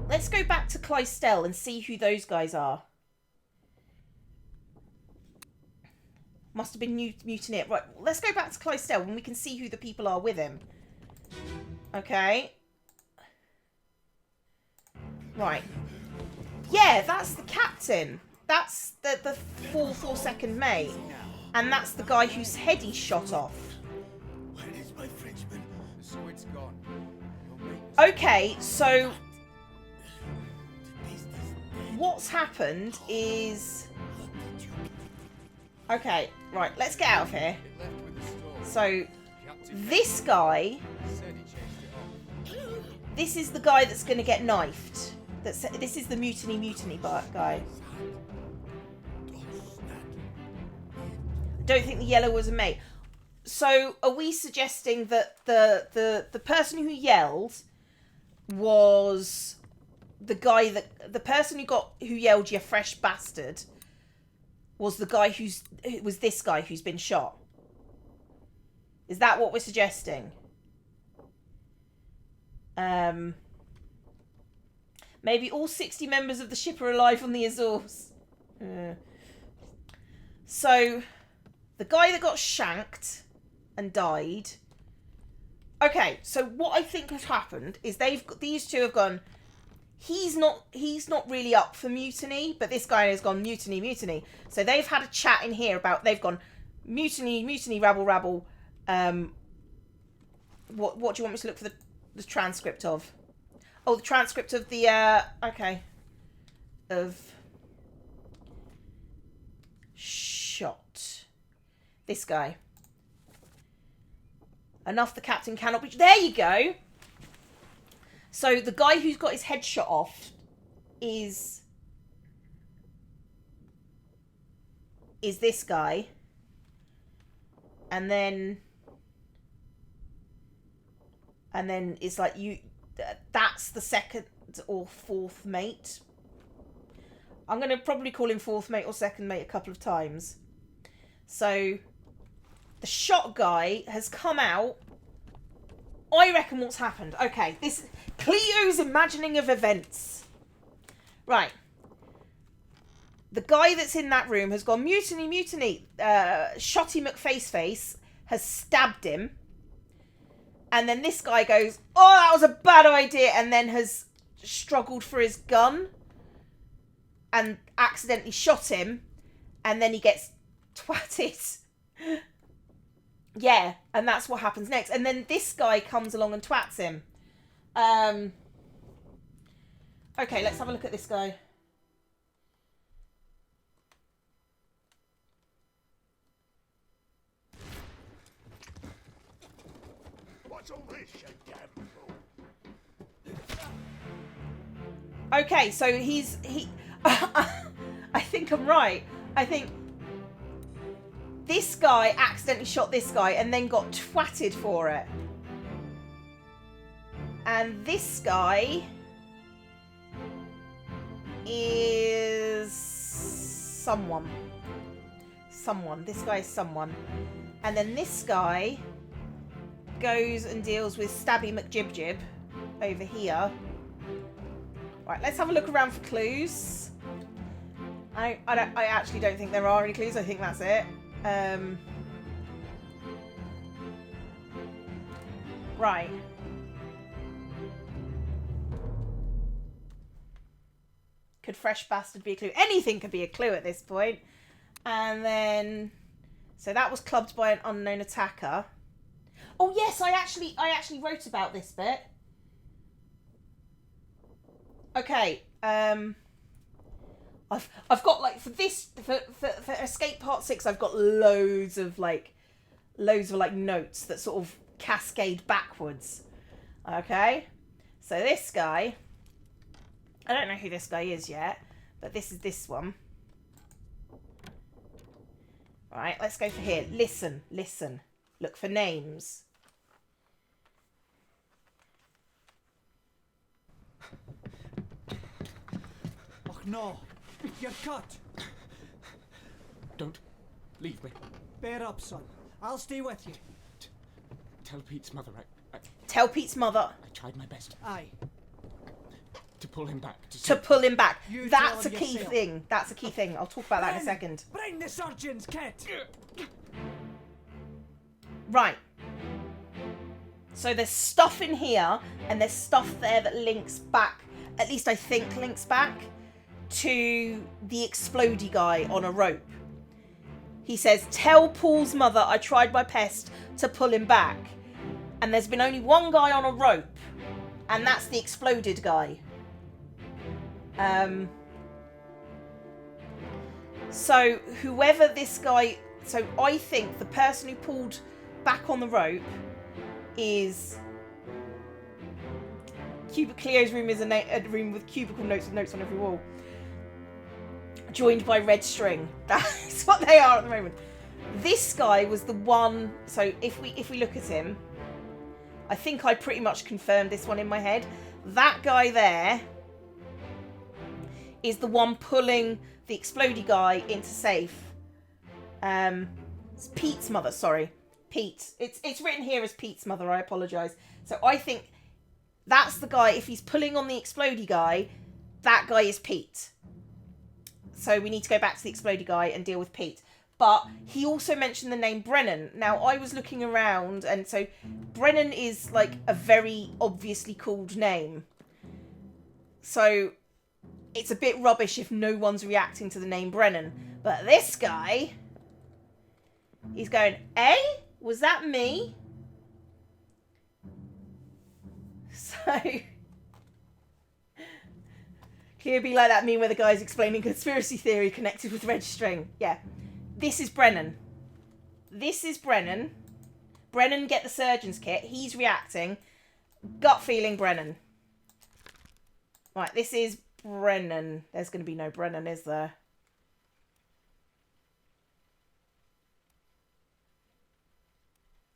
Clystel and see who those guys are. Must have been mutineer. Right, let's go back to Clystel and we can see who the people are with him. Okay. Right. Yeah, that's the captain. That's the fourth or second mate. And that's the guy whose head he shot off. Where is my Frenchman? The squid's gone. Okay, so what's happened is... Okay, right, let's get out of here. It left with the store. So, Captain this guy... said he changed it off. This is the guy that's going to get knifed. This is the mutiny guy. Don't think the yellow was a mate. So, are we suggesting that the person who yelled was the guy that... The person who yelled, "You fresh bastard," was the guy was this guy who's been shot? Is that what we're suggesting? Maybe all 60 members of the ship are alive on the Azores. So, the guy that got shanked and died. Okay, so what I think has happened is these two have gone... He's not really up for mutiny, but this guy has gone mutiny, mutiny. So they've had a chat in here about... They've gone mutiny, mutiny, rabble, rabble. What do you want me to look for the transcript of? Oh, the transcript of the... Okay. Of... Shot. This guy. Enough the captain cannot be... There you go! So the guy who's got his head shot off is this guy. And then it's like that's the second or fourth mate. I'm going to probably call him fourth mate or second mate a couple of times. So the shot guy has come out. I reckon what's happened. Okay, this Cleo's imagining of events. Right. The guy that's in that room has gone mutiny, mutiny. Shotty McFaceface has stabbed him. And then this guy goes, "Oh, that was a bad idea," and then has struggled for his gun and accidentally shot him. And then he gets twatted. Yeah, and that's what happens next. And then this guy comes along and twats him. Okay, let's have a look at this guy. What's all this, you damn fool? Okay, so he I think I'm right. I think this guy accidentally shot this guy and then got twatted for it. And this guy is someone. This guy is someone. And then this guy goes and deals with Stabby McJibjib over here. Right, let's have a look around for clues. I actually don't think there are any clues. I think that's it. Right. Could fresh bastard be a clue? Anything could be a clue at this point. And then, so that was clubbed by an unknown attacker. Oh yes, I actually wrote about this bit. Okay, I've got like for Escape Part 6, I've got loads of notes that sort of cascade backwards. Okay, so this guy, I don't know who this guy is yet, but this is this one. Right, let's go for here. Listen. Look for names. Oh no, you're cut. Don't leave me. Bear up, son. I'll stay with you. Tell Pete's mother Tell Pete's mother. I tried my best Aye. to pull him back. To pull him back. You That's a tell key yourself. thing. That's a key thing. I'll talk about that in a second. Bring the surgeon's kit. Right. So there's stuff in here, and there's stuff there that links back, at least I think links back, to the explodey guy on a rope. He says, tell Paul's mother I tried my best to pull him back. And there's been only one guy on a rope, and that's the exploded guy. So whoever this guy... So I think the person who pulled back on the rope is... Cleo's room is a room with cubicle notes with notes on every wall. Joined by red string. That's what they are at the moment. This guy was the one... So if we look at him... I think I pretty much confirmed this one in my head. That guy there is the one pulling the explodey guy into safe. It's Pete's mother, sorry. Pete. It's written here as Pete's mother, I apologise. So I think that's the guy, if he's pulling on the explodey guy, that guy is Pete. So we need to go back to the explodey guy and deal with Pete. But he also mentioned the name Brennan. Now, I was looking around, and so Brennan is like a very obviously called name. So it's a bit rubbish if no one's reacting to the name Brennan. But this guy, he's going, eh? Was that me? So Cleo be like that meme where the guy's explaining conspiracy theory connected with red string. Yeah. This is Brennan. This is Brennan. Brennan, get the surgeon's kit. He's reacting. Gut feeling Brennan. Right, this is Brennan. There's going to be no Brennan, is there?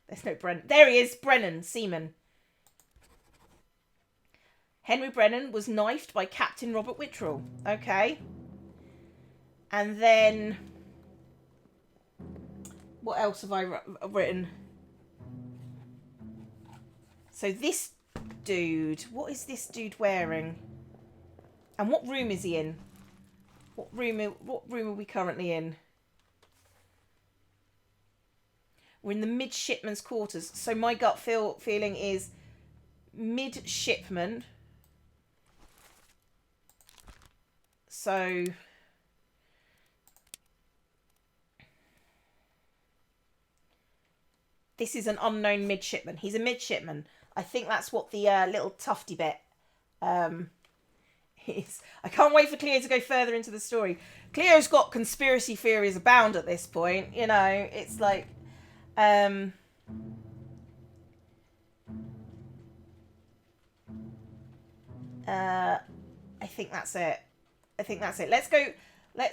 There's no Brennan. There he is, Brennan, seaman. Henry Brennan was knifed by Captain Robert Whittrell. Okay. And then... What else have I written? So this dude, what is this dude wearing? And what room is he in? What room are we currently in? We're in the midshipman's quarters. So my gut feeling is midshipman. So this is an unknown midshipman. He's a midshipman. I think that's what the little tufty bit is. I can't wait for Cleo to go further into the story. Cleo's got conspiracy theories abound at this point. You know, it's like... I think that's it. I think that's it. Let's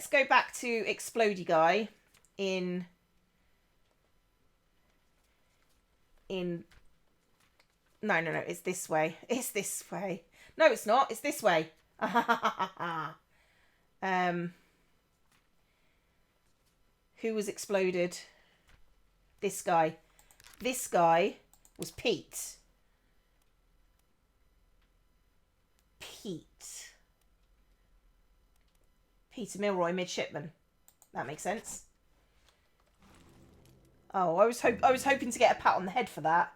go back to Explodey Guy in no, it's this way. It's this way. No, it's not. It's this way. Who was exploded? This guy. This guy was Pete. Peter Milroy, midshipman. That makes sense. Oh, I was hoping to get a pat on the head for that.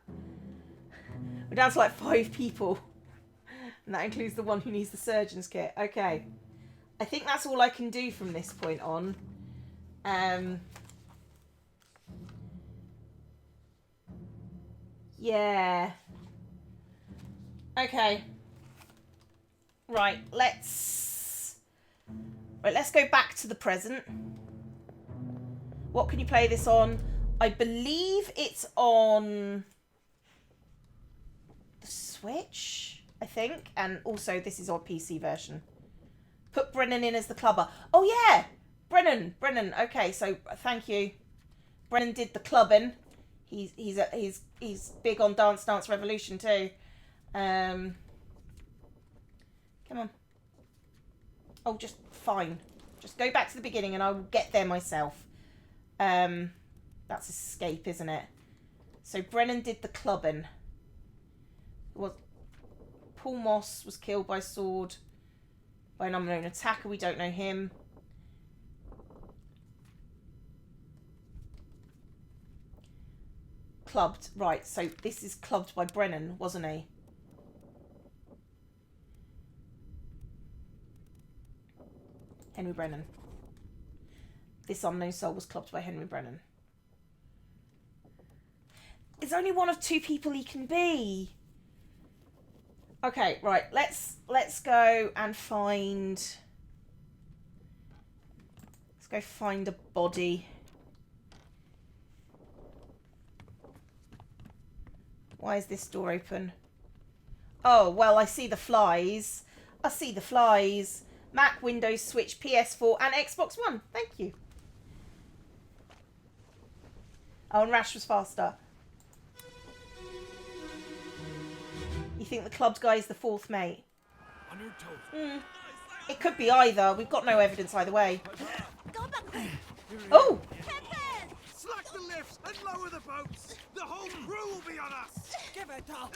We're down to like 5 people. And that includes the one who needs the surgeon's kit. Okay. I think that's all I can do from this point on. Yeah. Okay. Right, let's go back to the present. What can you play this on? I believe it's on the Switch, I think. And also this is our PC version. Put Brennan in as the clubber. Oh yeah! Brennan. Okay, so thank you. Brennan did the clubbing. He's big on Dance Revolution too. Come on. Oh, just fine. Just go back to the beginning and I will get there myself. That's escape, isn't it? So Brennan did the clubbing. Paul Moss was killed by sword by an unknown attacker. We don't know him. Clubbed. Right, so this is clubbed by Brennan, wasn't he? Henry Brennan. This unknown soul was clubbed by Henry Brennan. It's only one of two people he can be. Okay, right. Let's go and find. Let's go find a body. Why is this door open? Oh, well, I see the flies. I see the flies. Mac, Windows, Switch, PS4 and Xbox One. Thank you. Oh, and Rash was faster. You think the clubbed guy is the fourth mate? On your toes. It could be either. We've got no evidence either way. Oh! Slack the lifts and lower the boats. The whole crew will be on us. Give it up.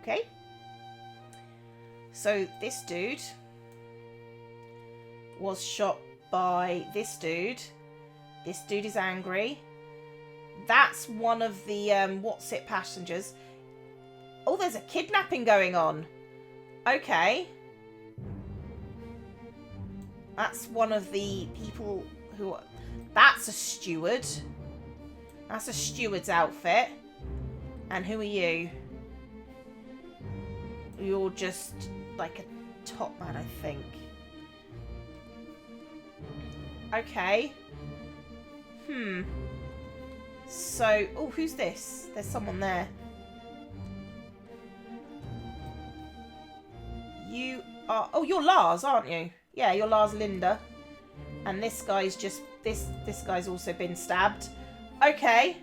Okay. So this dude was shot by this dude. This dude is angry. That's one of the what's it passengers. Oh, there's a kidnapping going on. Okay. That's one of the people who... That's a steward. That's a steward's outfit. And who are you? You're just like a top man, I think. Okay. So, oh, who's this? There's someone there. You are... Oh, you're Lars, aren't you? Yeah, you're Lars Linda. And this guy's just... This guy's also been stabbed. Okay.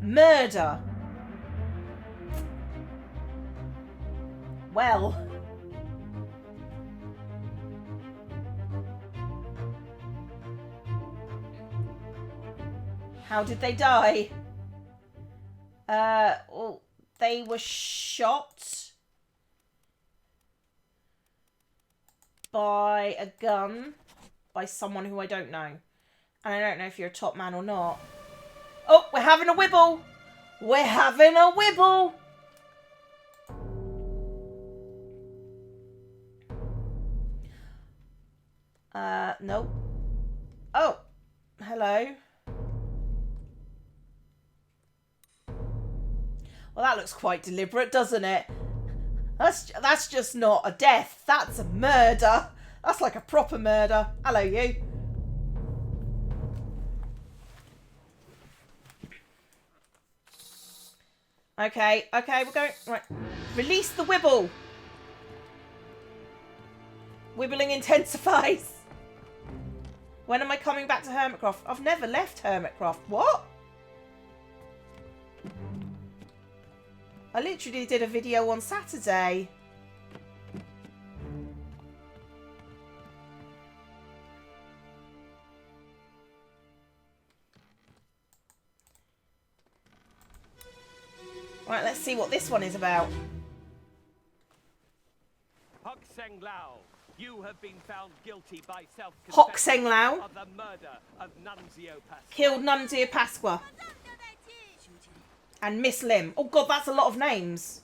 Murder. Well. How did they die? Well, they were shot by a gun by someone who I don't know. And I don't know if you're a top man or not. Oh, we're having a wibble. We're having a wibble. No. Oh, hello. Well, that looks quite deliberate, doesn't it? That's just not a death. That's a murder. That's like a proper murder. Hello, you. Okay, we're going... Right. Release the wibble. Wibbling intensifies. When am I coming back to Hermitcroft? I've never left Hermitcroft. What? I literally did a video on Saturday. Right, let's see what this one is about. Huck's Seng Lao, you have been found guilty by Hock self-confession Seng Lao of the murder of Nunzio Pasqua. killed Nunzio Pasqua. And Miss Lim. Oh god, that's a lot of names.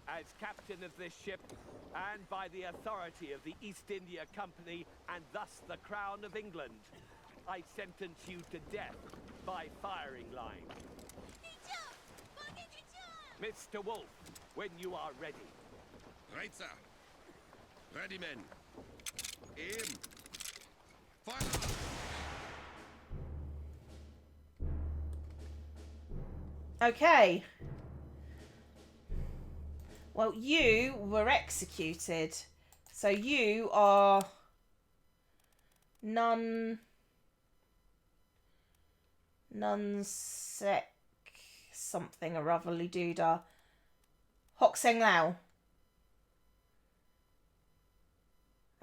As captain of this ship, and by the authority of the East India Company, and thus the Crown of England, I sentence you to death by firing line. Mr. Wolf, when you are ready. Right, sir. Ready, men. Aim. Fire! Okay. Well, you were executed. So you are Nunsec something or otherly doodah. Hock Seng Lao.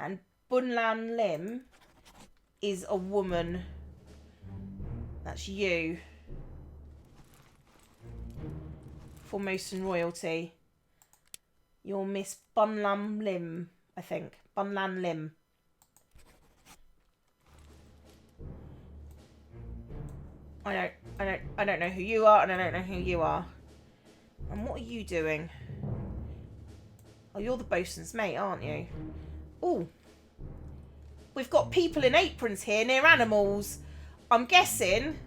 And Bunlan Lim is a woman. That's you. Formosan royalty. You're Miss Bunlan Lim, I think. Bunlan Lim. I don't know who you are, and I don't know who you are. And what are you doing? Oh, you're the bosun's mate, aren't you? Oh, we've got people in aprons here near animals. I'm guessing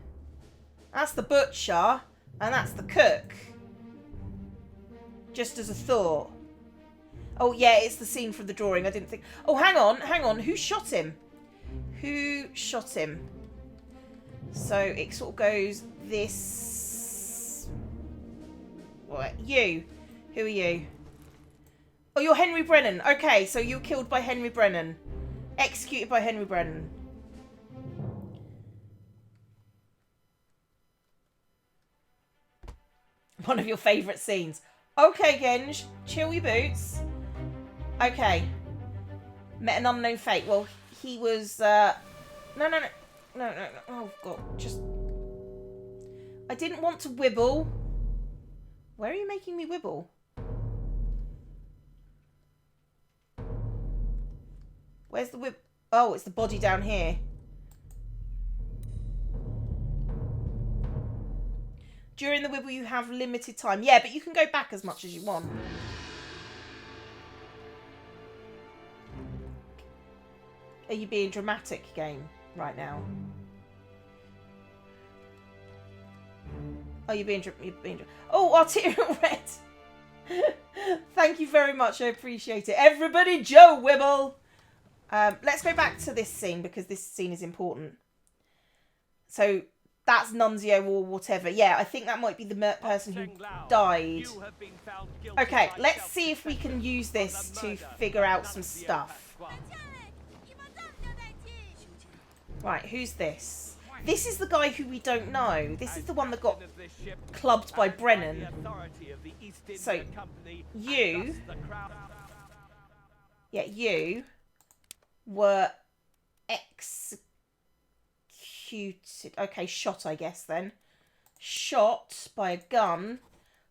that's the butcher and that's the cook. Just as a thought. Oh yeah, it's the scene from the drawing. I didn't think. Oh, hang on. Who shot him? Who shot him? So it sort of goes this. What? You. Who are you? Oh, you're Henry Brennan. Okay, so you were killed by Henry Brennan. Executed by Henry Brennan. One of your favourite scenes. Okay, Genj. Chill your boots. Okay. Met an unknown fate. Well, he was... No. Oh, God. Just... I didn't want to wibble. Where are you making me wibble? Where's the whip? Oh, it's the body down here. During the wibble, you have limited time. Yeah, but you can go back as much as you want. Are you being dramatic, game, right now? Oh, you're being oh, arterial red. Thank you very much. I appreciate it. Everybody, Joe Wibble. Let's go back to this scene because this scene is important. So that's Nunzio or whatever. Yeah, I think that might be the person who died. Okay, let's see if we can use this to figure out some stuff. Right, who's this? This is the guy who we don't know. This is the one that got clubbed by Brennan. So, you... Yeah, you... were executed. Okay, shot, I guess, then. Shot by a gun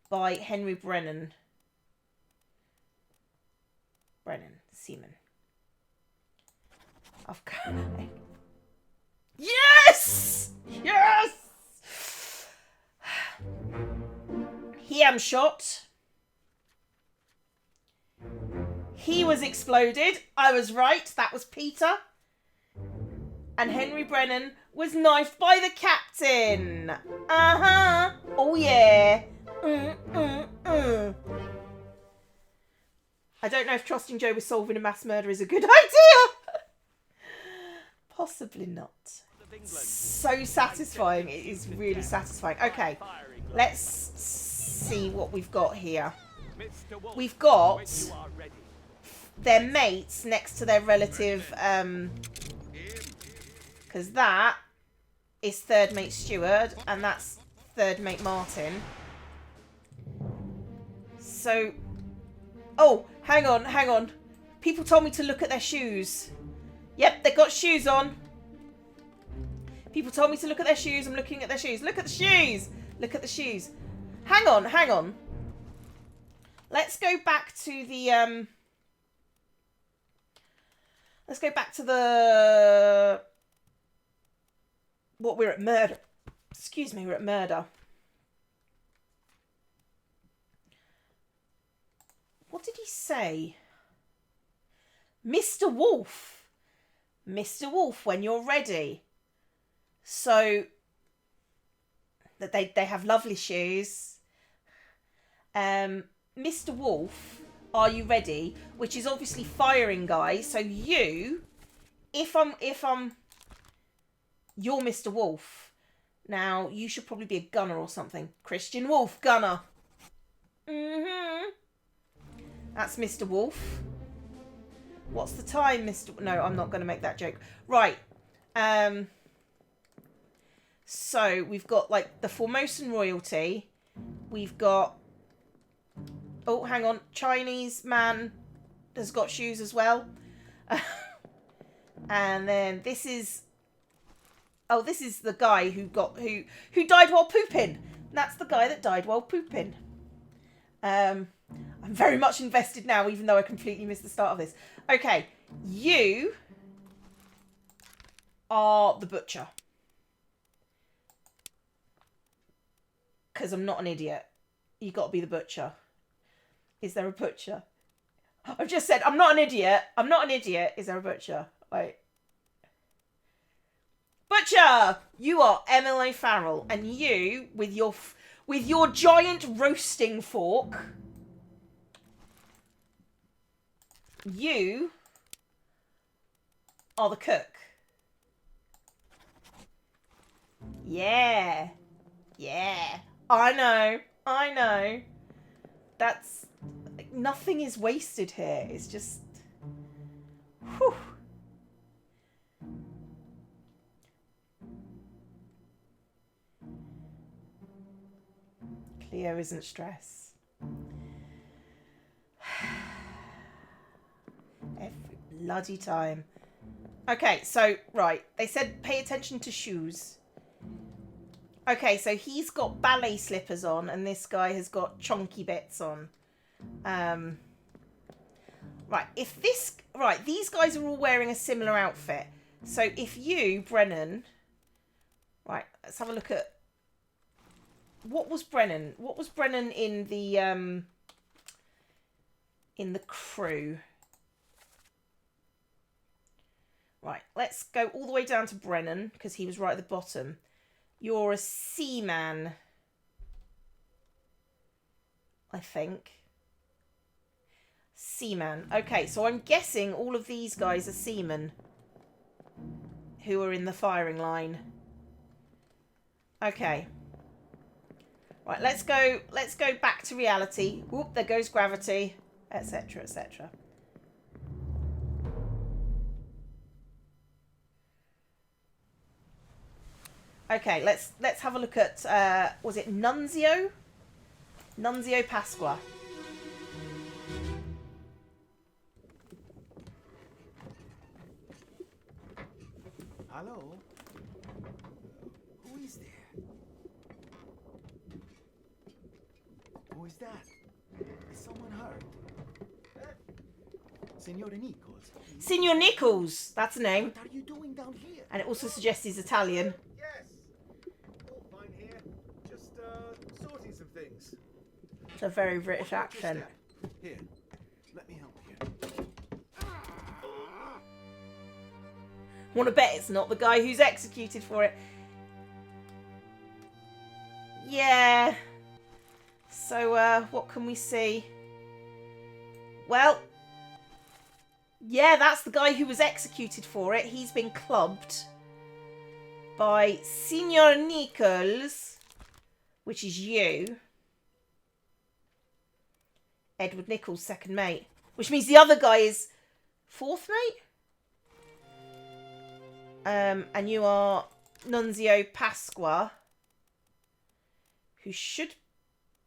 by Henry Brennan. Seaman. Okay. Yes! Yes! He am shot. He was exploded. I was right. That was Peter. And Henry Brennan was knifed by the captain. Uh-huh. Oh, yeah. I don't know if trusting Joe with solving a mass murder is a good idea. Possibly not. So satisfying. It is really satisfying. Okay. Let's see what we've got here. We've got... their mates next to their relative, because that is third mate Stewart, and that's third mate Martin. So, oh, hang on. People told me to look at their shoes. Yep, they got shoes on. People told me to look at their shoes. I'm looking at their shoes. Look at the shoes. Look at the shoes. Hang on. Let's go back to the, Let's go back to the... What, we're at murder. Excuse me, we're at murder. What did he say? Mr. Wolf. Mr. Wolf, when you're ready. So, that they have lovely shoes. Mr. Wolf, are you ready? Which is obviously firing, guys. So you, if I'm, you're Mr. Wolf. Now, you should probably be a gunner or something. Christian Wolf, gunner. That's Mr. Wolf. What's the time, Mr. No, I'm not going to make that joke. Right. So, we've got, like, the Formosan royalty. We've got... Oh, hang on. Chinese man has got shoes as well. And then this is... Oh, this is the guy who died while pooping. That's the guy that died while pooping. I'm very much invested now, even though I completely missed the start of this. Okay, you are the butcher. Because I'm not an idiot. You got to be the butcher. Is there a butcher? I've just said, I'm not an idiot. I'm not an idiot. Is there a butcher? Wait. Butcher! You are Emily Farrell. And you, with your giant roasting fork... You are the cook. Yeah. Yeah. I know. That's... Nothing is wasted here. It's just... Whew. Cleo isn't stressed. Every bloody time. Okay, so, right. They said pay attention to shoes. Okay, so he's got ballet slippers on, and this guy has got chonky bits on. Right, these guys are all wearing a similar outfit. So if you, Brennan... Right, let's have a look at... What was Brennan? What was Brennan in the crew? Right, let's go all the way down to Brennan, because he was right at the bottom. You're a seaman, I think. Seaman. Okay, so I'm guessing all of these guys are seamen who are in the firing line. Okay. Right, let's go back to reality. Whoop, there goes gravity, etc., etc. Okay, let's have a look at was it Nunzio? Nunzio Pasqua. Hello? Who is there? Who is that? Is someone hurt? Signore Nichols. Signor Nichols, that's a name. What are you doing down here? And it also suggests he's Italian. Yes. All fine here. Just sorting some things. It's a very British accent. Here. Let me help you. Want to bet it's not the guy who's executed for it. Yeah. So, what can we see? Well, yeah, that's the guy who was executed for it. He's been clubbed by Signor Nichols, which is you. Edward Nichols, second mate. Which means the other guy is fourth mate? And you are Nunzio Pasqua, who should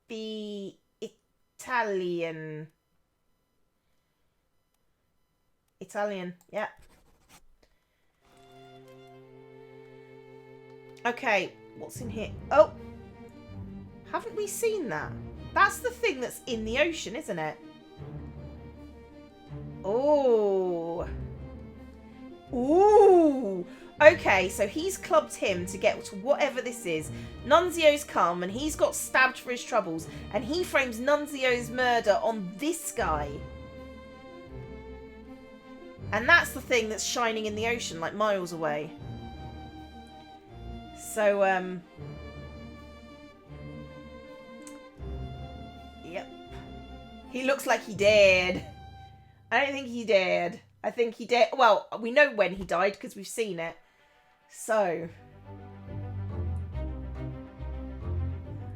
be Italian. Italian, yeah. Okay, what's in here? Oh! Haven't we seen that? That's the thing that's in the ocean, isn't it? Oh! Ooh. Okay, so he's clubbed him to get to whatever this is. Nunzio's come and he's got stabbed for his troubles. And he frames Nunzio's murder on this guy. And that's the thing that's shining in the ocean, like miles away. So, yep. He looks like he did. I don't think he did. I think he did. Well, we know when he died because we've seen it. So.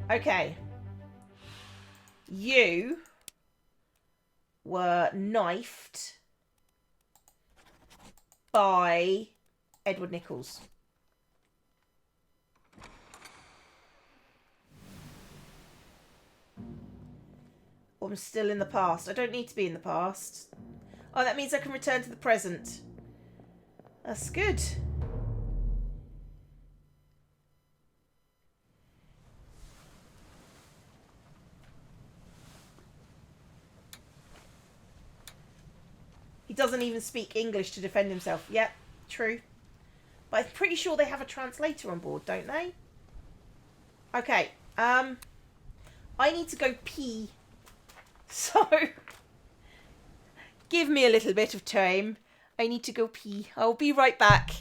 Okay. You were knifed by Edward Nichols. I'm still in the past. I don't need to be in the past. Oh, that means I can return to the present. That's good. He doesn't even speak English to defend himself. Yep, true. But I'm pretty sure they have a translator on board, don't they? Okay. I need to go pee. So, give me a little bit of time. I need to go pee. I'll be right back.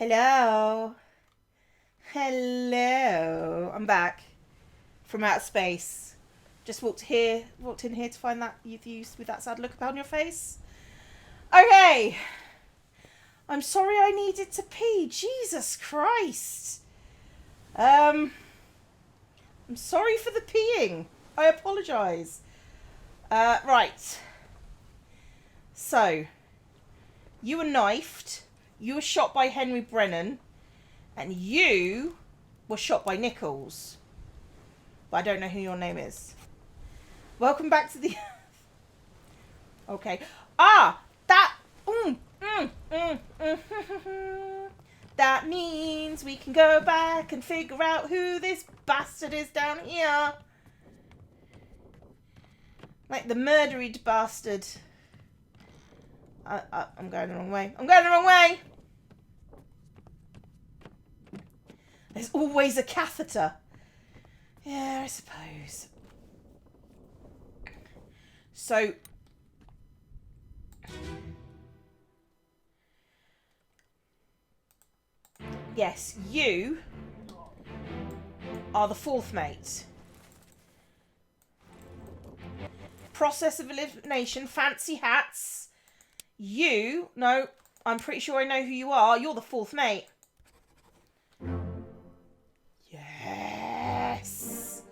Hello. Hello. I'm back from outer space. Just walked in here to find that you've used with that sad look upon your face. Okay. I'm sorry I needed to pee. Jesus Christ. I'm sorry for the peeing. I apologise. Right. So, you were knifed, you were shot by Henry Brennan, and you were shot by Nichols. But I don't know who your name is. Welcome back to the... Okay. Ah! That... That means we can go back and figure out who this bastard is down here. Like the murderied bastard. I'm going the wrong way. I'm going the wrong way! There's always a catheter. Yeah, I suppose. So... Yes, you are the fourth mate. Process of elimination, fancy hats. You, no, I'm pretty sure I know who you are. You're the fourth mate. Yes.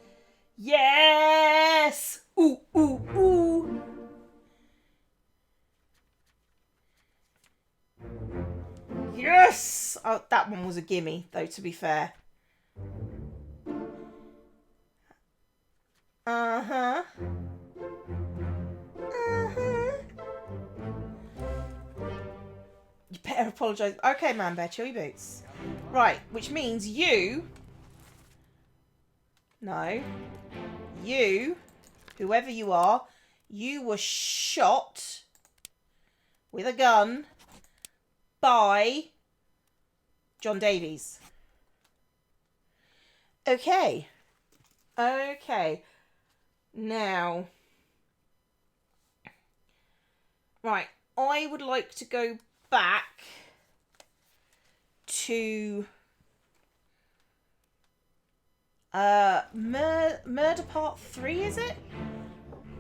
Yes. Ooh, ooh, ooh. Yes! Oh, that one was a gimme, though, to be fair. Uh-huh. Uh-huh. You better apologise. Okay, man, bear, chill your boots. Right, which means you... No. You, whoever you are, you were shot with a gun by John Davies. Okay. Okay. Now. Right. I would like to go back to Murder Part 3, is it?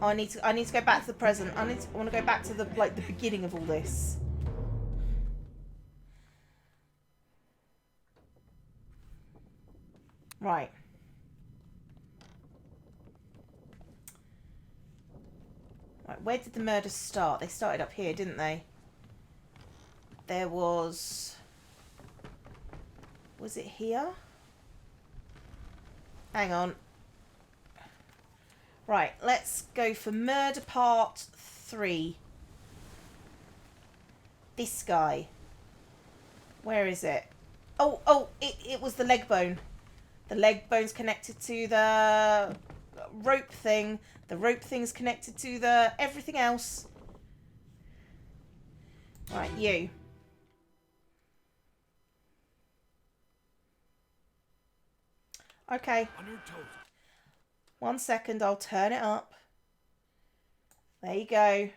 Oh, I need to go back to the present. I want to go back to the beginning of all this. Right. Right, where did the murders start? They started up here, didn't they? There was... Was it here? Hang on. Right, let's go for Murder Part 3. This guy. Where is it? Oh, it was the leg bone. The leg bone's connected to the rope thing. The rope thing's connected to the everything else. Right, you. Okay. 1 second, I'll turn it up. There you go.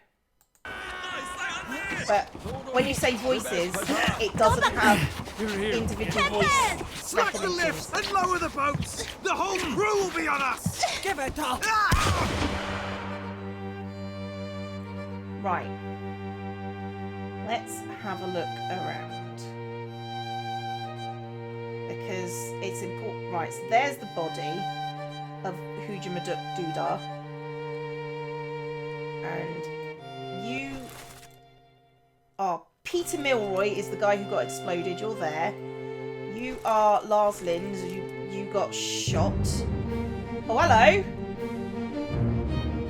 But when you say voices, it doesn't have individual voice. Slack the lifts and lower the boats! The whole crew will be on us! Give it up! Right. Let's have a look around. Because it's important. Right, so there's the body of Hooja Maduk Doodah. And you are Peter Milroy is the guy who got exploded. You're there. You are Lars Lind. You got shot. Oh, hello.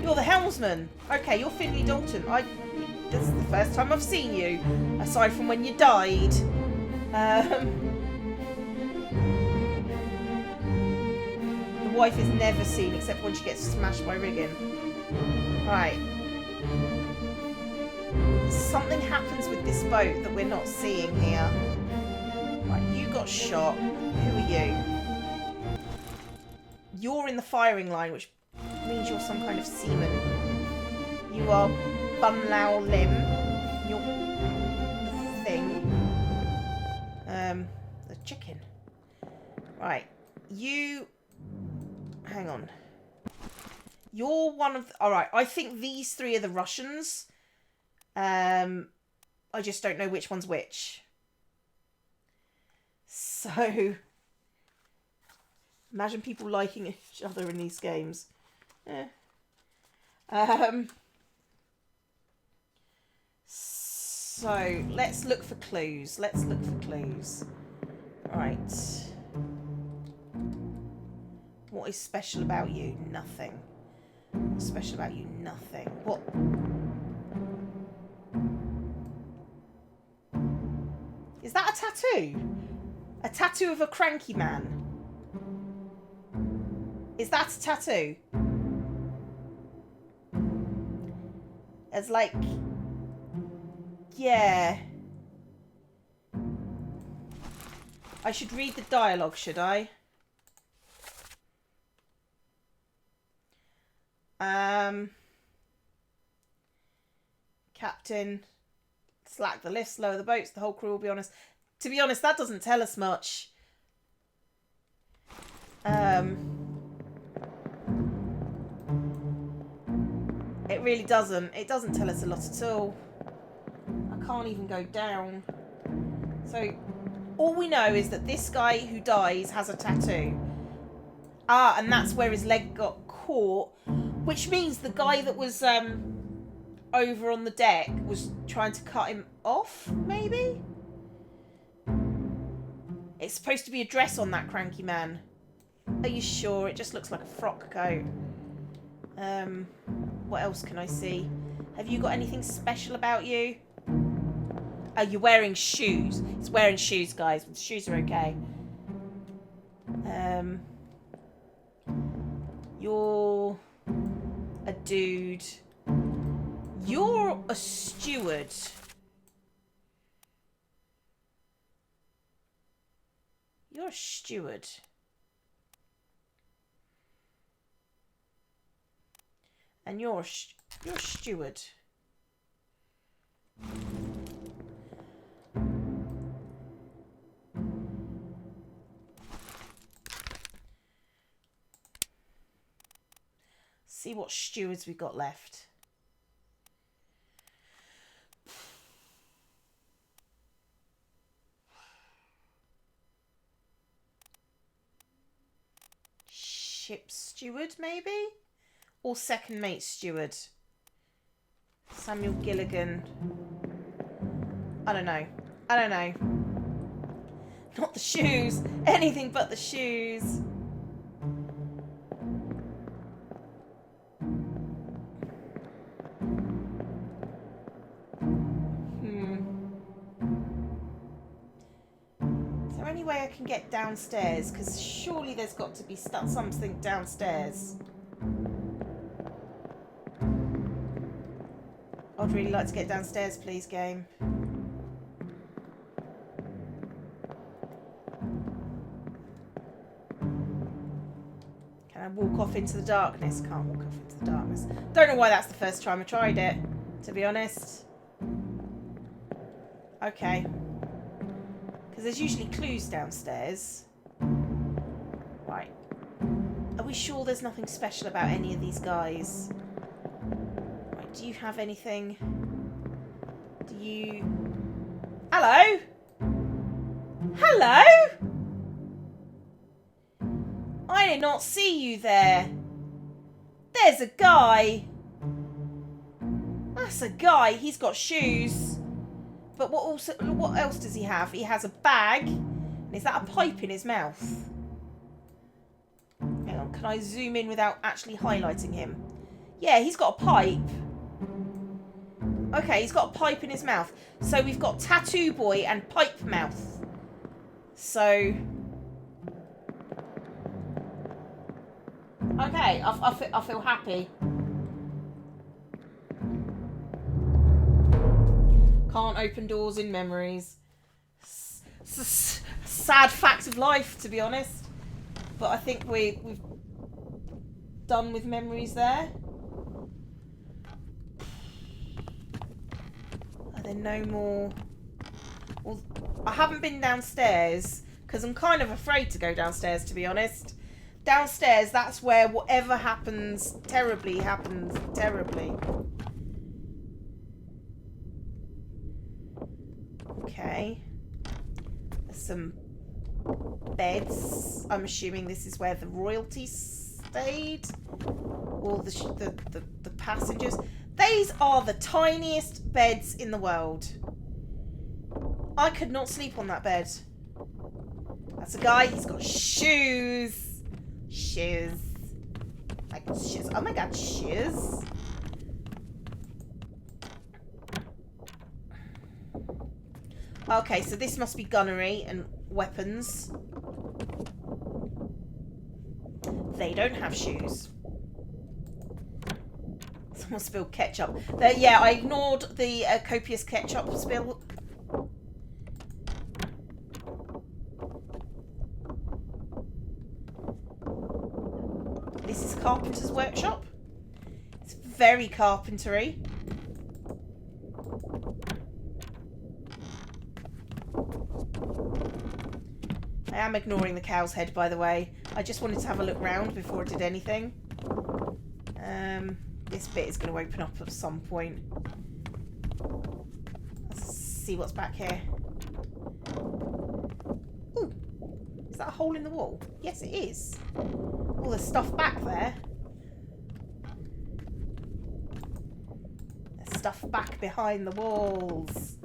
You're the helmsman. Okay, you're Finley Dalton. This is the first time I've seen you, aside from when you died. The wife is never seen except when she gets smashed by rigging. Right. Something happens with this boat that we're not seeing here. Right, you got shot. Who are you? You're in the firing line, which means you're some kind of seaman. You are Bun Lao Lim. You're the thing. The chicken. Right. You... Hang on. You're one of... Alright, I think these three are the Russians. I just don't know which one's which. So... Imagine people liking each other in these games. So, let's look for clues. Let's look for clues. Right. What is special about you? Nothing. What's special about you? Nothing. What? Is that a tattoo? A tattoo of a cranky man? Is that a tattoo? It's like... Yeah. I should read the dialogue, should I? Captain, slack the lifts, lower the boats, the whole crew will be honest. To be honest, that doesn't tell us much. It really doesn't. It doesn't tell us a lot at all. I can't even go down. So, all we know is that this guy who dies has a tattoo. Ah, and that's where his leg got caught. Which means the guy that was over on the deck was trying to cut him off, maybe? It's supposed to be a dress on that cranky man. Are you sure? It just looks like a frock coat. What else can I see? Have you got anything special about you? Oh, you're wearing shoes. It's wearing shoes, guys. The shoes are okay. You're a dude. You're a steward. You're a steward. And you're a steward. See what stewards we got left. Ship steward, maybe? Or second mate steward? Samuel Gilligan. I don't know. I don't know. Not the shoes. Anything but the shoes. Is there any way I can get downstairs? Because surely there's got to be something downstairs. I'd really like to get downstairs, please, game. Can I walk off into the darkness? Can't walk off into the darkness. Don't know why that's the first time I tried it, to be honest. Okay. Because there's usually clues downstairs. Right. Are we sure there's nothing special about any of these guys? Do you have anything? Do you... Hello? Hello? I did not see you there. There's a guy. That's a guy. He's got shoes. But what else does he have? He has a bag. And is that a pipe in his mouth? Hang on, can I zoom in without actually highlighting him? Yeah, he's got a pipe. Okay, he's got a pipe in his mouth. So we've got Tattoo Boy and Pipe Mouth. So... Okay, I feel happy. Can't open doors in memories. Sad fact of life, to be honest. But I think we've done with memories there. Are there no more? Well, I haven't been downstairs because I'm kind of afraid to go downstairs, to be honest. Downstairs, that's where whatever happens terribly happens terribly. Okay. There's some beds. I'm assuming this is where the royalty stayed. Or the passengers. These are the tiniest beds in the world. I could not sleep on that bed. That's a guy. He's got shoes. Shoes. Like shoes. Oh my god, shoes. Okay, so this must be gunnery and weapons. They don't have shoes. Someone spilled ketchup. Yeah, I ignored the copious ketchup spill. This is Carpenter's workshop. It's very carpentery. I am ignoring the cow's head, by the way. I just wanted to have a look round before I did anything. This bit is going to open up at some point. Let's see what's back here. Ooh, is that a hole in the wall? Yes, it is. All the stuff back there. There's stuff back behind the walls.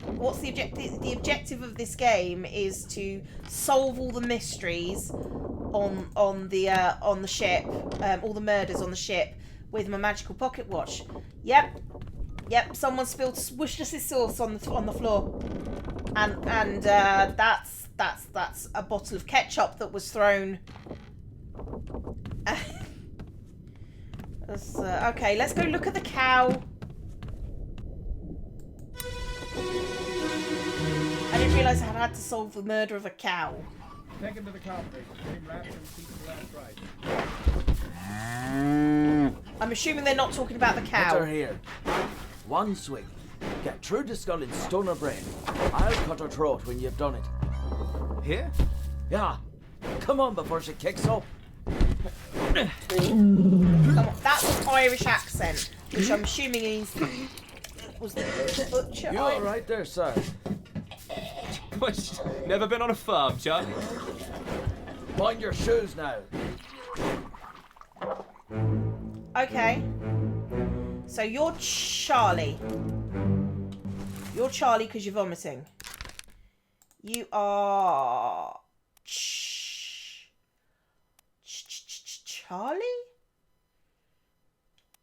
What's the objective? The objective of this game is to solve all the mysteries on the ship, all the murders on the ship with my magical pocket watch. Yep. Someone spilled Worcestershire sauce on the floor, and that's a bottle of ketchup that was thrown. Okay, let's go look at the cow. I didn't realise I had to solve the murder of a cow. Take him to the cockpit. Get him wrapped and keep him last right. I'm assuming they're not talking about the cow. Put her here. One swing. Get through the skull and stone her brain. I'll cut her throat when you've done it. Here? Yeah. Come on before she kicks up. Come on, that's an Irish accent, which I'm assuming is was the butcher. You all right there, sir? Never been on a farm, Chuck? Mind your shoes now. Okay. So you're Charlie. You're Charlie because you're vomiting. You are Charlie?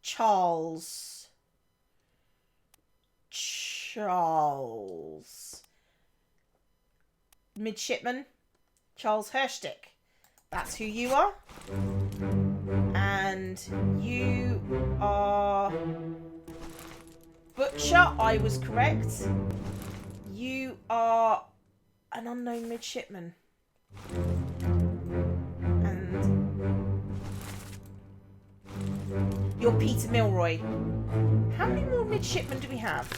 Charles. Midshipman Charles Herstick. That's who you are. And you are Butcher. I was correct. You are an unknown midshipman. And you're Peter Milroy. How many more midshipmen do we have?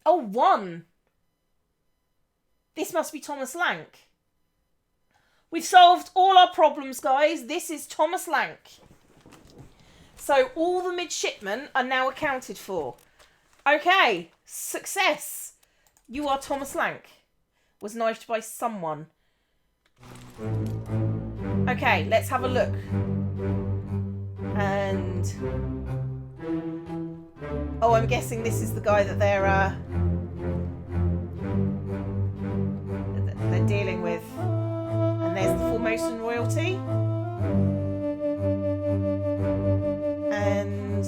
Oh, one. This must be Thomas Lank. We've solved all our problems, guys. This is Thomas Lank. So all the midshipmen are now accounted for. Okay, success. You are Thomas Lank. Was knifed by someone. Okay, let's have a look. And oh, I'm guessing this is the guy that they're dealing with. And there's the Formosan royalty. And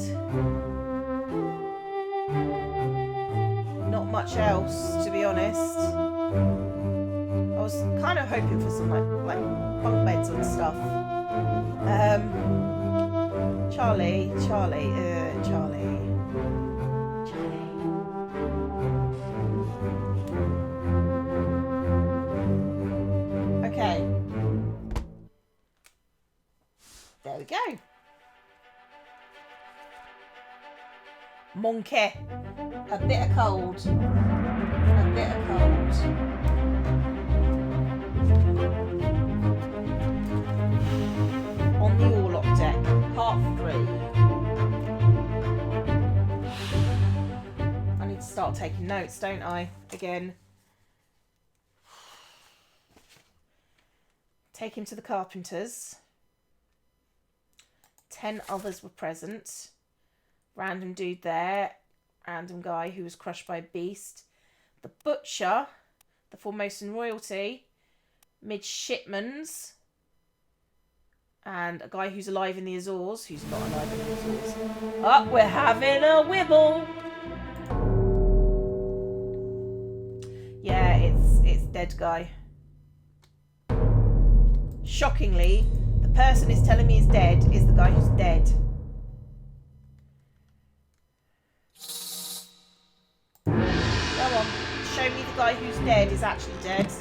not much else, to be honest. I was kind of hoping for some like bunk beds and stuff. Charlie. Okay. There we go. Monkey. A bit of cold. A bit of cold. On the Orlop deck, part 3. I need to start taking notes, don't I? Again. Take him to the carpenters. 10 others were present. Random dude there. Random guy who was crushed by a beast. The butcher. The foremost in royalty. Midshipmans. And a guy who's alive in the Azores. Who's not alive in the Azores. Oh, we're having a wibble. Yeah, it's dead guy. Shockingly, the person who's telling me is dead is the guy who's dead. Go on, show me the guy who's dead is actually dead.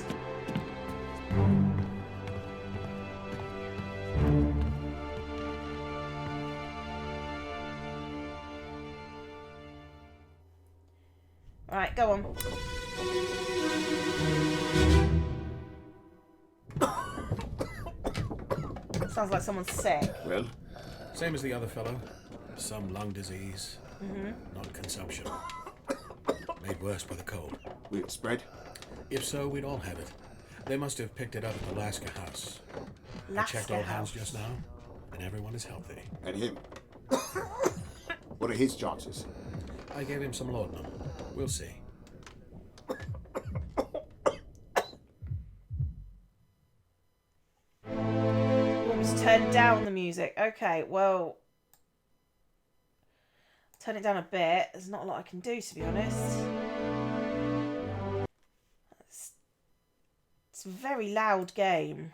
Alright, go on. Sounds like someone's sick. Well? Same as the other fellow. Some lung disease. Not consumption. Made worse by the cold. Will it spread? If so, we'd all have it. They must have picked it up at the Lasker house. I checked all hands just now, and everyone is healthy. And him? What are his chances? I gave him some laudanum. We'll see. Turn down the music. Okay, well, turn it down a bit. There's not a lot I can do, to be honest. It's a very loud game.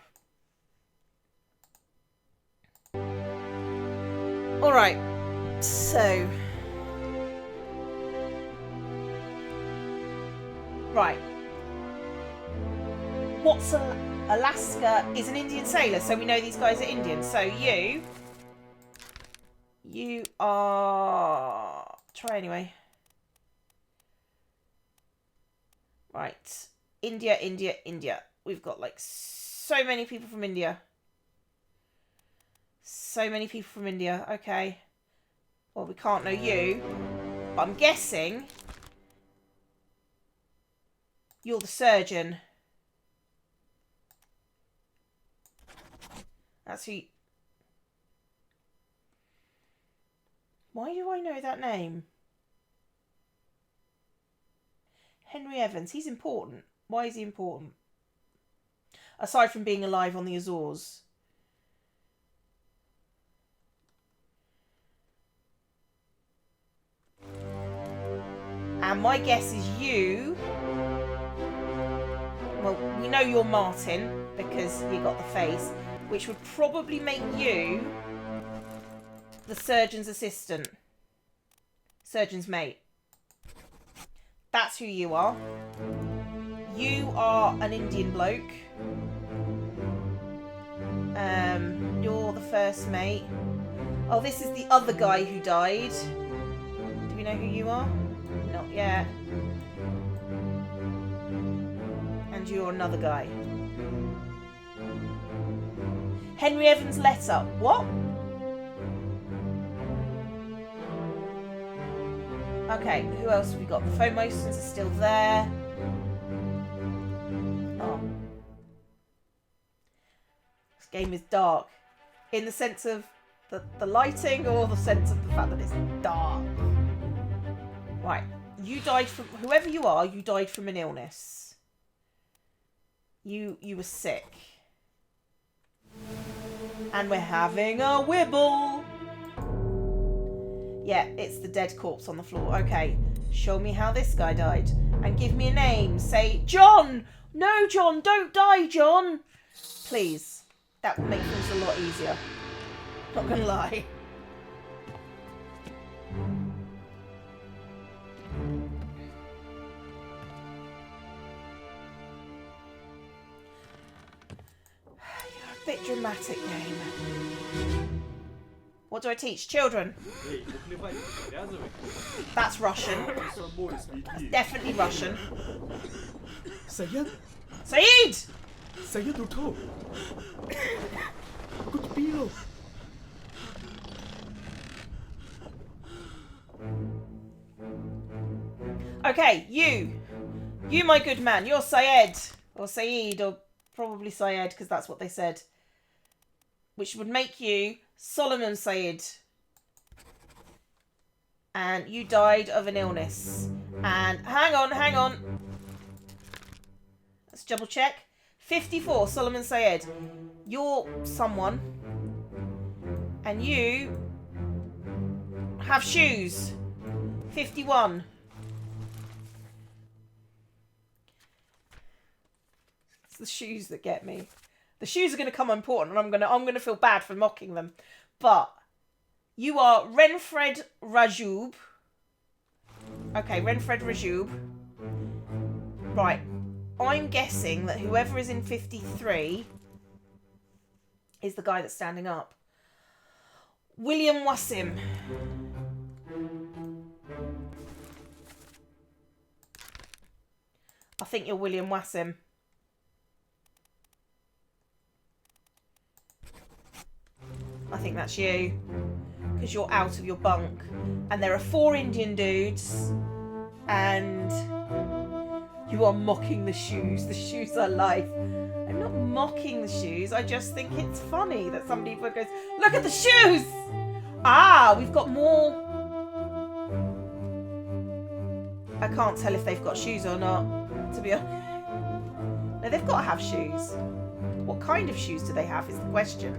Alright, so... Right. What's Alaska is an Indian sailor, so we know these guys are Indian. So you are... Try anyway. Right. India, India, India. We've got like so many people from India. So many people from India. Okay. Well, we can't know you. But I'm guessing you're the surgeon. That's who... Why do I know that name? Henry Evans. He's important. Why is he important? Aside from being alive on the Azores. And my guess is you... Well, we know you're Martin because you got the face, which would probably make you the surgeon's assistant. Surgeon's mate. That's who you are. You are an Indian bloke. You're the first mate. Oh, this is the other guy who died. Do we know who you are? Not yet. And you're another guy. Henry Evans' letter. What? Okay, who else have we got? The Fomosans are still there. Oh. This game is dark. In the sense of the lighting or the sense of the fact that it's dark? Right. You died from... Whoever you are, you died from an illness. You were sick. And we're having a wibble. Yeah, it's the dead corpse on the floor. Okay, show me how this guy died. And give me a name. Say, John! No, John, don't die, John! Please. That would make things a lot easier. Not gonna lie. You're a bit dramatic, game. What do I teach? Children. That's Russian. That's definitely Russian. Sayed? Saeed! Sayed Utho. Good Pilo. Okay, you my good man, you're Syed, or Saeed, or probably Syed, because that's what they said. Which would make you Solomon Sayed. And you died of an illness. And hang on. Let's double check. 54, Solomon Sayed. You're someone. And you have shoes. 51. It's the shoes that get me. The shoes are going to come important, and I'm going to feel bad for mocking them. But you are Renfred Rajoub. Okay, Renfred Rajoub. Right. I'm guessing that whoever is in 53 is the guy that's standing up. William Wassim. I think you're William Wassim. I think that's you. Because you're out of your bunk. And there are 4 Indian dudes. And you are mocking the shoes. The shoes are life. I'm not mocking the shoes. I just think it's funny that somebody goes, look at the shoes! Ah, we've got more. I can't tell if they've got shoes or not, to be honest. No, they've got to have shoes. What kind of shoes do they have is the question.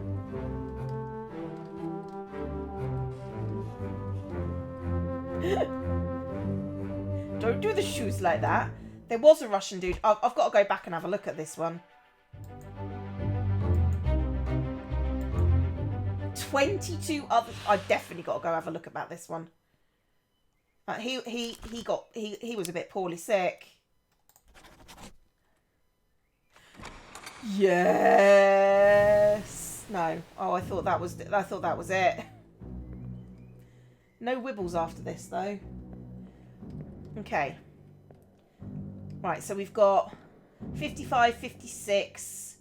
Don't do the shoes like that. There was a Russian dude. I've got to go back and have a look at this one. 22 others. I've definitely got to go have a look about this one. He was a bit poorly sick. Yes. No. Oh, I thought that was it. No wibbles after this though. Okay. Right, so we've got 55, 56,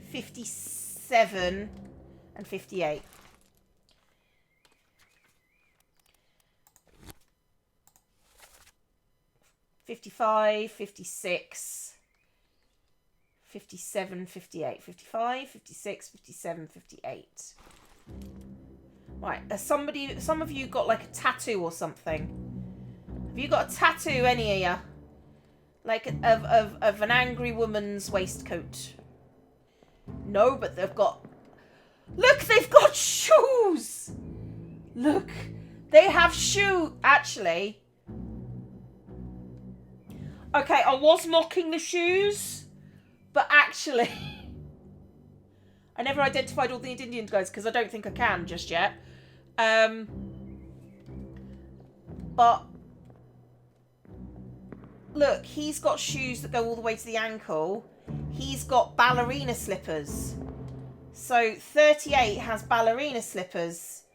57 and 58. $55, $56, $57, $58. $55, $56, $57, $58. Right, some of you got like a tattoo or something. Have you got a tattoo, any of you? Like of an angry woman's waistcoat? No, but they've got... Look, they've got shoes! Look, they have shoe... Actually... Okay, I was mocking the shoes, but actually... I never identified all the Indian guys because I don't think I can just yet. But... Look, he's got shoes that go all the way to the ankle. He's got ballerina slippers. So 38 has ballerina slippers.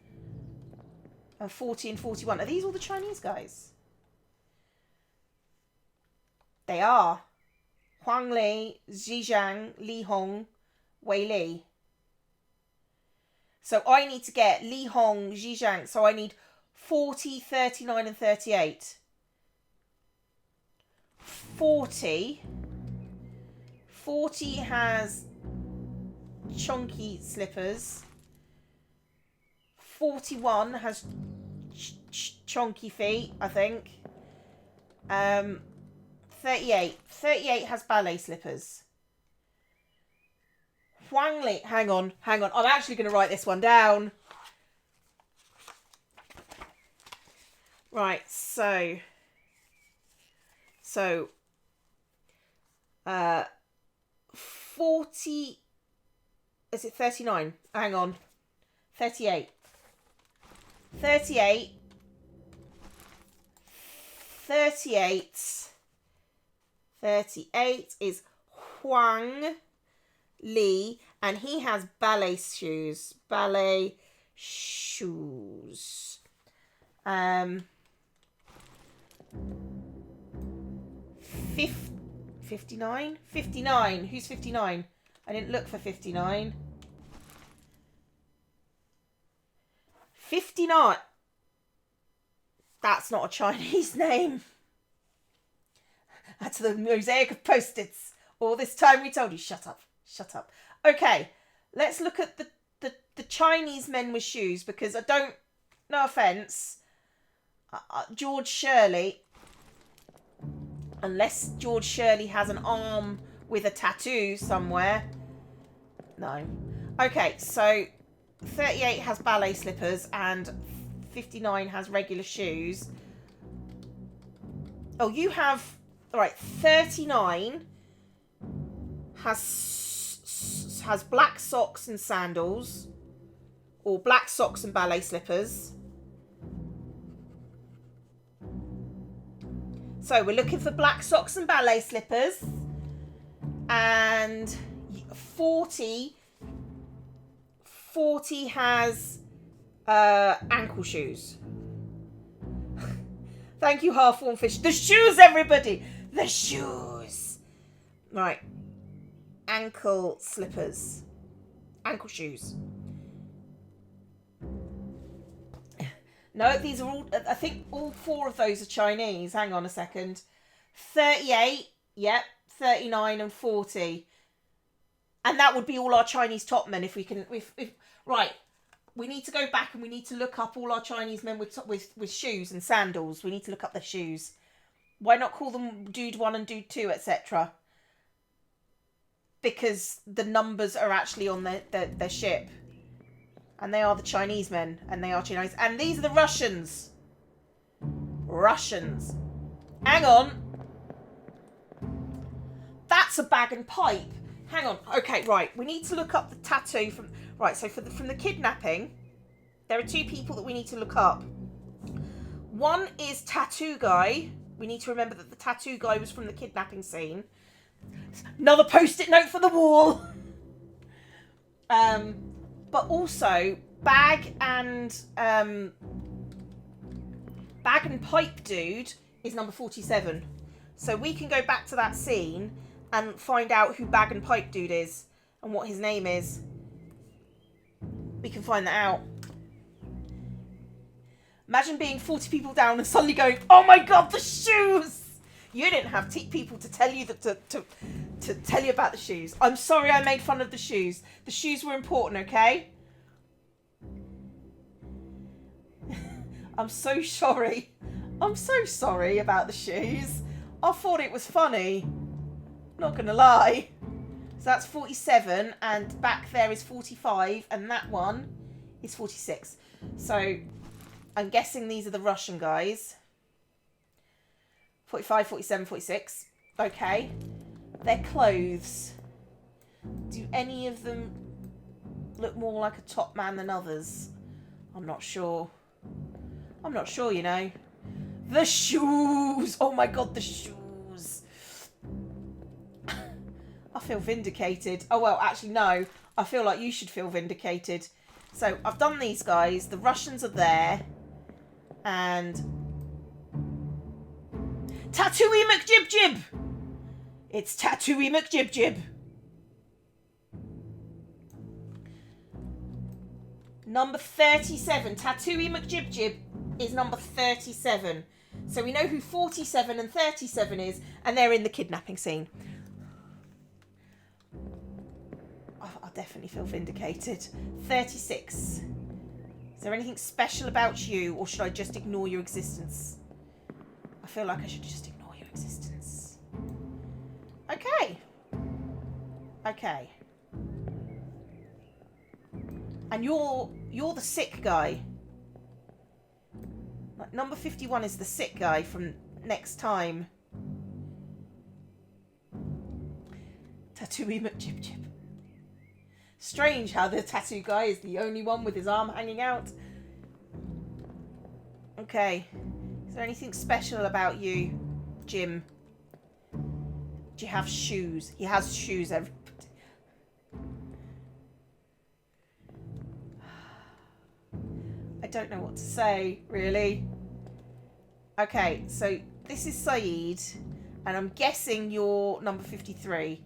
And 40 and 41. Are these all the Chinese guys? They are. Huang Li, Zhejiang, Li Hong, Wei Li. So I need to get Li Hong, Zhejiang. So I need 40, 39 and 38. 40 has chunky slippers. 41 has chunky feet, I think. 38 has ballet slippers. Huang Li, hang on. I'm actually going to write this one down. Right, so 40, is it 39? Hang on. 38 is Huang Li, and he has ballet shoes. 59? Who's 59? I didn't look for 59. 59. That's not a Chinese name. That's the mosaic of Post-its. All this time we told you, shut up. Okay, let's look at the the Chinese men with shoes, because I don't, no offence, George Shirley, unless George Shirley has an arm with a tattoo somewhere. No. Okay, so 38 has ballet slippers and 59 has regular shoes. Oh, you have... Alright, 39 has black socks and sandals. Or black socks and ballet slippers. So we're looking for black socks and ballet slippers. And 40 has ankle shoes. Thank you, half-worn fish. The shoes, everybody! The shoes! Right. Ankle slippers. Ankle shoes. No, these are all... I think all 4 of those are Chinese. Hang on a second. 38. Yep. 39 and 40. And that would be all our Chinese top men if we can... Right. We need to go back and we need to look up all our Chinese men with shoes and sandals. We need to look up their shoes. Why not call them dude 1 and dude 2, etc.? Because the numbers are actually on their ship. And they are the Chinese men. And they are Chinese. And these are the Russians. Russians. Hang on. That's a bag and pipe. Hang on. Okay, right. We need to look up the tattoo from... Right, so from the kidnapping, there are 2 people that we need to look up. One is Tattoo Guy. We need to remember that the Tattoo Guy was from the kidnapping scene. Another post-it note for the wall. But also, Bag and Pipe Dude is number 47. So we can go back to that scene and find out who Bag and Pipe Dude is and what his name is. We can find that out. Imagine being 40 people down and suddenly going, oh my god, the shoes! You didn't have people to tell you to tell you about the shoes. I'm sorry I made fun of the shoes. The shoes were important, okay? I'm so sorry. I'm so sorry about the shoes. I thought it was funny. Not gonna lie. So that's 47, and back there is 45, and that one is 46. So I'm guessing these are the Russian guys. 45, 47, 46. Okay. Their clothes. Do any of them look more like a top man than others? I'm not sure. I'm not sure, you know. The shoes! Oh my god, the shoes! I feel vindicated. Oh, well, actually, no. I feel like you should feel vindicated. So, I've done these guys. The Russians are there. And... Tattooey McJibjib! It's Tattooey McJibjib. Number 37. Tattooey McJibjib is number 37. So we know who 47 and 37 is, and they're in the kidnapping scene. I definitely feel vindicated. 36. Is there anything special about you, or should I just ignore your existence? I feel like I should just ignore your existence. Okay. Okay. And you're the sick guy. Like, number 51 is the sick guy from next time. Tattooey McJibjib. Strange how the tattoo guy is the only one with his arm hanging out. Okay. Is there anything special about you, Jim? Do you have shoes? He has shoes, everybody. I don't know what to say, really. Okay, so this is Saeed, and I'm guessing you're number 53.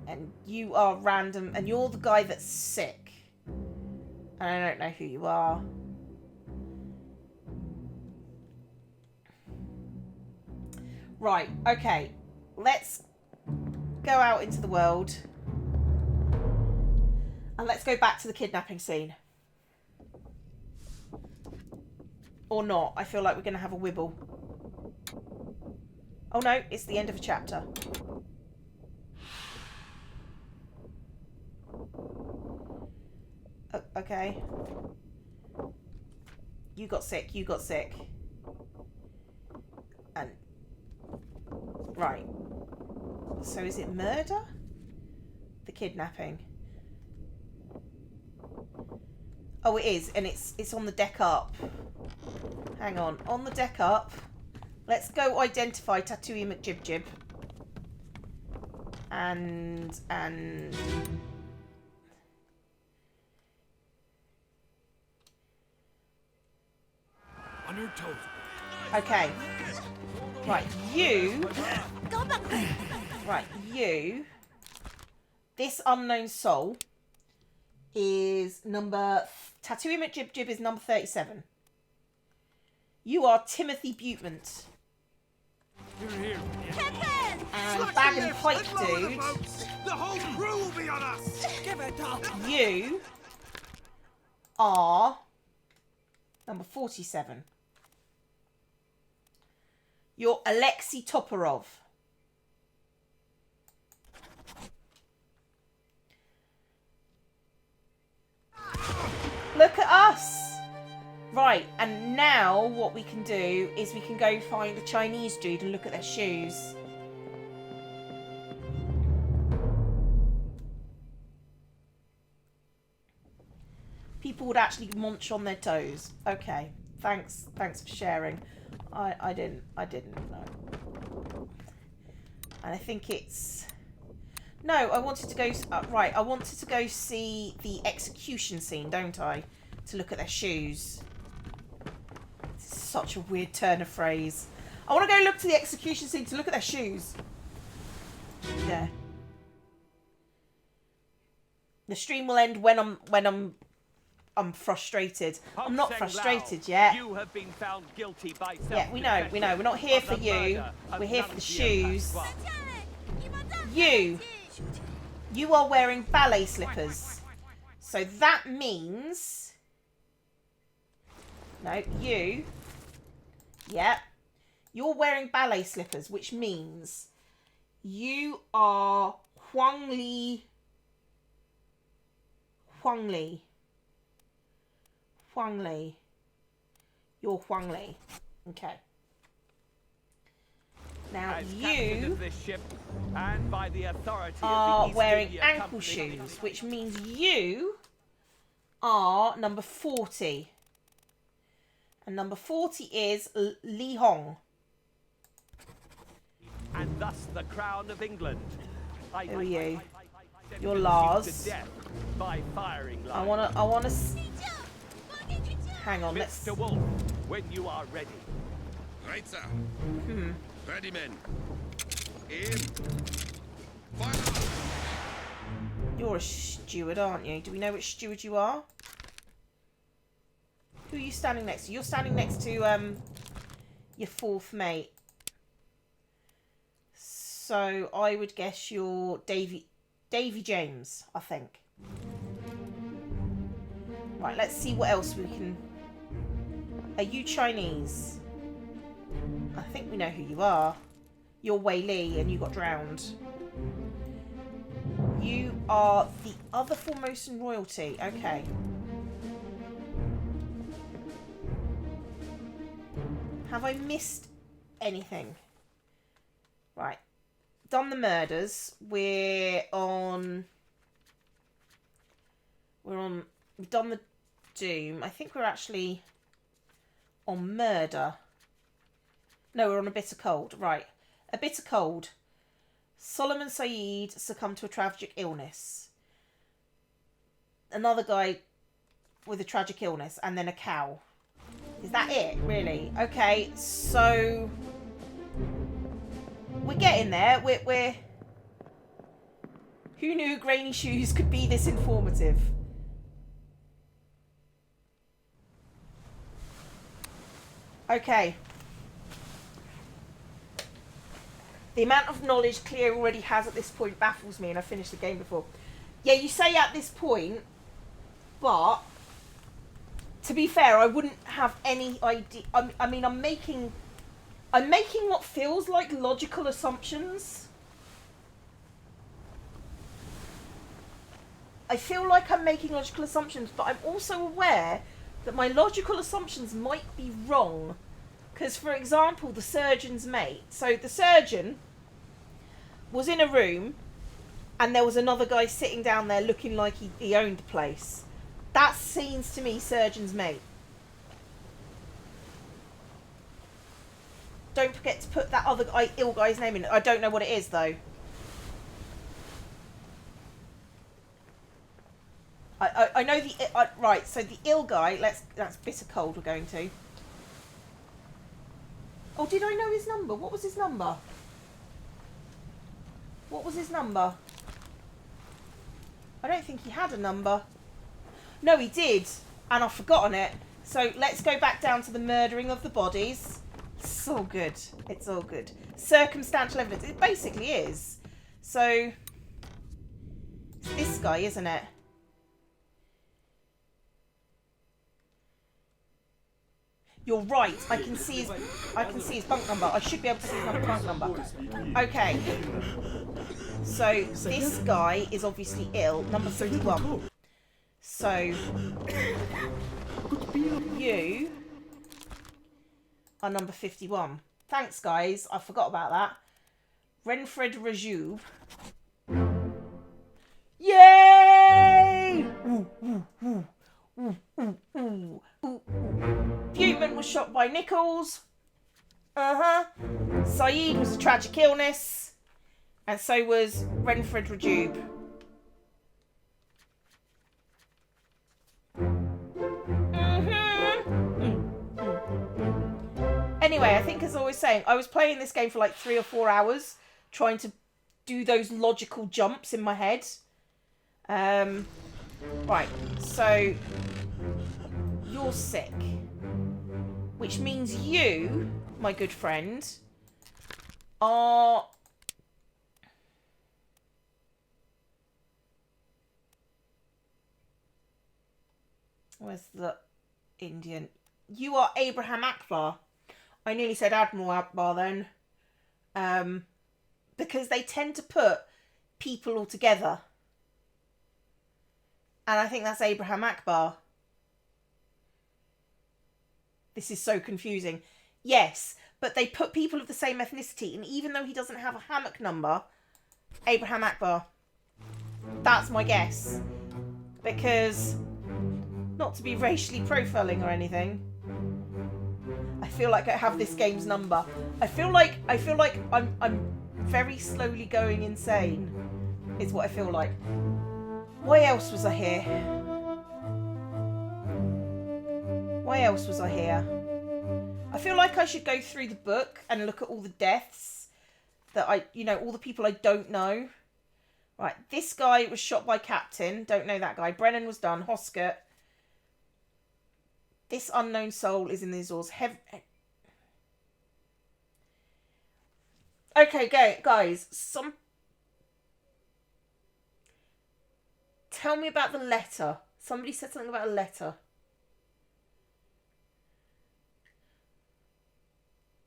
And you are random, and you're the guy that's sick. And I don't know who you are. Right, okay. Let's go out into the world. And let's go back to the kidnapping scene. Or not. I feel like we're going to have a wibble. Oh no, it's the end of a chapter. Okay. You got sick, you got sick. And... Right. So is it murder? The kidnapping. Oh, it is, and it's on the deck up. Hang on the deck up. Let's go identify Tattooey McJibjib. And... On your toes. Okay. Right, you... Right, you... This unknown soul is number... Tattooey McJibjib is number 37. You are Timothy Butement. You're here. And Bag and Pipe Dude, The whole crew will be on us. Give it up! you are number 47. You're Alexei Toporov. Look at us! Right, and now what we can do is we can go find the Chinese dude and look at their shoes. People would actually munch on their toes. Okay, thanks for sharing. I didn't know. And I think it's... No, I wanted to go... right, I wanted to go see the execution scene, don't I? To look at their shoes. It's such a weird turn of phrase. I want to go look to the execution scene to look at their shoes. Yeah. The stream will end when I'm frustrated. I'm not frustrated yet. You have been found guilty by Yeah, we know. We're not here for you. We're here for the shoes. You are wearing ballet slippers. So that means... No, you... Yeah. You're wearing ballet slippers, which means you are Huang Li. You're Huang Li. Okay. Now you are wearing ankle shoes, which means you are number 40. And number 40 is Li Hong. And thus the crown of England. Who are you? You're Lars. By firing line. I wanna hang on, let's... Mr. Wolf, when you are ready. Right, sir. Ready, men. Aim. Fire. You're a steward, aren't you? Do we know which steward you are? Who are you standing next to? You're standing next to your fourth mate. So I would guess you're Davy James, I think. Right, let's see what else we can... Are you Chinese? I think we know who you are. You're Wei Li and you got drowned. You are the other Formosan royalty. Okay. Have I missed anything? Right. Done the murders. We've done the doom. I think we're actually on murder. No, we're on a bitter cold. Right. A bitter cold. Solomon Saeed succumbed to a tragic illness. Another guy with a tragic illness. And then a cow. Is that it? Really? Okay, so... We're getting there. We're... Who knew Grainy Shoes could be this informative? Okay. The amount of knowledge Cleo already has at this point baffles me, and I finished the game before. Yeah, you say at this point, but to be fair, I wouldn't have any idea. I mean, I'm making what feels like logical assumptions. I feel like I'm making logical assumptions, but I'm also aware that my logical assumptions might be wrong. Because, for example, the surgeon's mate. So the surgeon was in a room and there was another guy sitting down there looking like he owned the place. That seems to me surgeon's mate. Don't forget to put that other guy, ill guy's name in. I don't know what it is, though. I know the... right, so the ill guy... That's bitter cold we're going to. Oh, did I know his number? What was his number? What was his number? I don't think he had a number. No, he did. And I've forgotten it. So let's go back down to the murdering of the bodies. It's all good. It's all good. Circumstantial evidence. It basically is. So... it's this guy, isn't it? You're right. I can see his bunk number. I should be able to see his bunk number. Okay. So this guy is obviously ill. Number 51. So you are number 51. Thanks, guys. I forgot about that. Renfred Raju. Yay! Buteman was shot by Nichols. Saeed was a tragic illness. And so was Renfred Rajub. Anyway, I think as I was saying, I was playing this game for like 3 or 4 hours, trying to do those logical jumps in my head. Right, so you're sick. Which means you, my good friend, are... where's the Indian? You are Abraham Akbar. I nearly said Admiral Akbar then. Because they tend to put people all together. And I think that's Abraham Akbar. This is so confusing. Yes, but they put people of the same ethnicity. And even though he doesn't have a hammock number, Abraham Akbar. That's my guess. Because, not to be racially profiling or anything, I feel like I have this game's number. I feel like I'm very slowly going insane. Is what I feel like. Why else was I here? Why else was I here? I feel like I should go through the book and look at all the deaths that all the people I don't know. Right, this guy was shot by Captain. Don't know that guy. Brennan was done. Hoskett. This unknown soul is in the Azores. Okay, guys. Tell me about the letter. Somebody said something about a letter.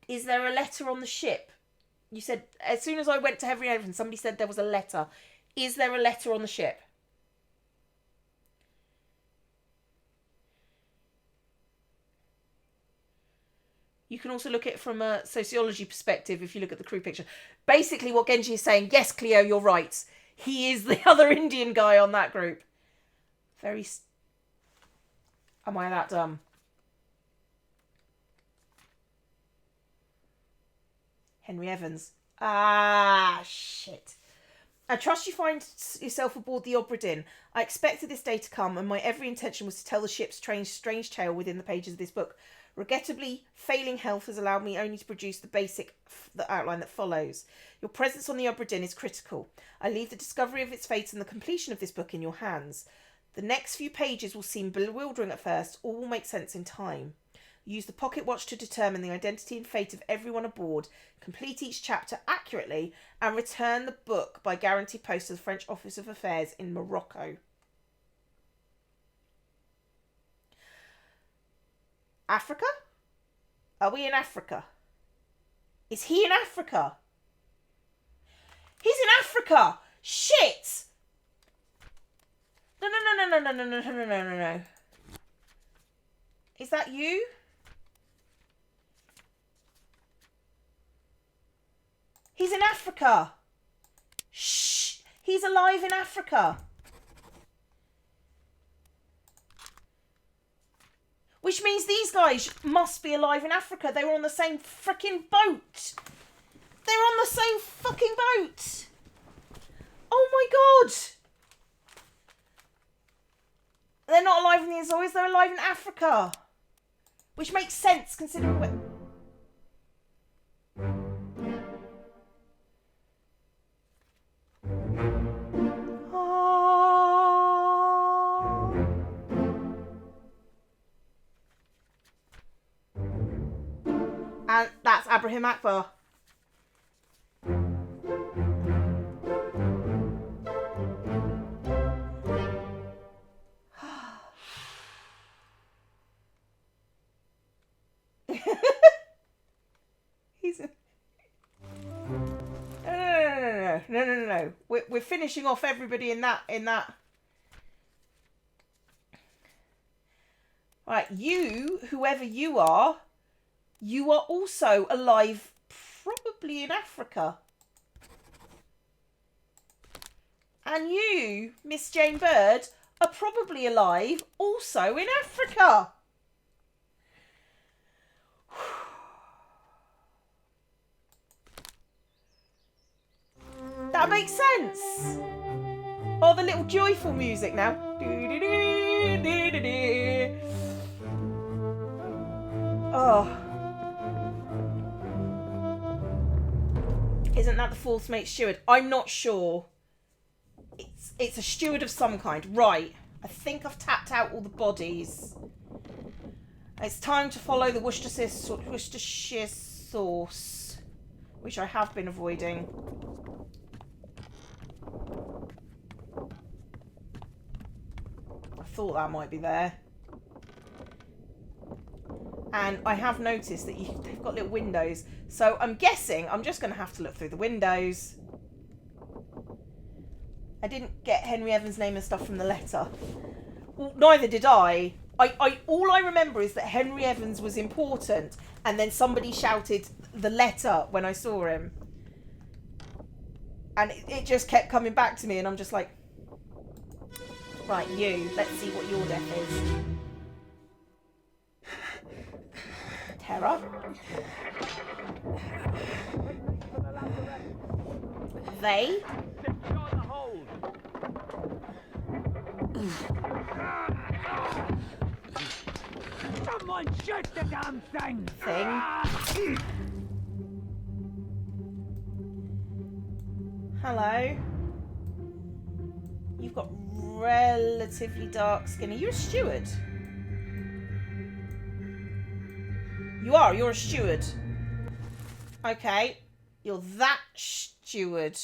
Is there a letter on the ship? You said, as soon as I went to Heavy Haven, somebody said there was a letter. Is there a letter on the ship? You can also look at it from a sociology perspective if you look at the crew picture. Basically what Genji is saying, yes, Cleo, you're right. He is the other Indian guy on that group. Am I that dumb? Henry Evans. Ah, shit. I trust you find yourself aboard the Obra Dinn. I expected this day to come, and my every intention was to tell the ship's strange tale within the pages of this book. Regrettably, failing health has allowed me only to produce the outline that follows. Your presence on the Obra Dinn is critical. I leave the discovery of its fate and the completion of this book in your hands. The next few pages will seem bewildering at first, all will make sense in time. Use the pocket watch to determine the identity and fate of everyone aboard. Complete each chapter accurately and return the book by guarantee post to the French Office of Affairs in Morocco. Africa? Are we in Africa? Is he in Africa? He's in Africa! Shit! No. Is that you? He's in Africa. Shh! He's alive in Africa. Which means these guys must be alive in Africa. They were on the same freaking boat. They were on the same fucking boat. Oh my god. They're not alive in the Azores, they're alive in Africa. Which makes sense considering where... And that's Abraham Akbar. He's a... No. We're finishing off everybody in that. Right, you, whoever you are also alive, probably in Africa. And you, Miss Jane Bird, are probably alive, also in Africa. That makes sense. Oh, the little joyful music now. Oh. Isn't that the fourth mate steward? I'm not sure. It's a steward of some kind. Right. I think I've tapped out all the bodies. It's time to follow the Worcestershire sauce, which I have been avoiding. I thought that might be there. And I have noticed that they've got little windows. So I'm guessing I'm just going to have to look through the windows. I didn't get Henry Evans' name and stuff from the letter. Well, neither did I. All I remember is that Henry Evans was important. And then somebody shouted the letter when I saw him. And it just kept coming back to me. And I'm just like... Right, you. Let's see what your death is. Terror. They. Someone shoot the damn thing! Hello. You've got relatively dark skin. Are you a steward? You're a steward. Okay. You're that steward.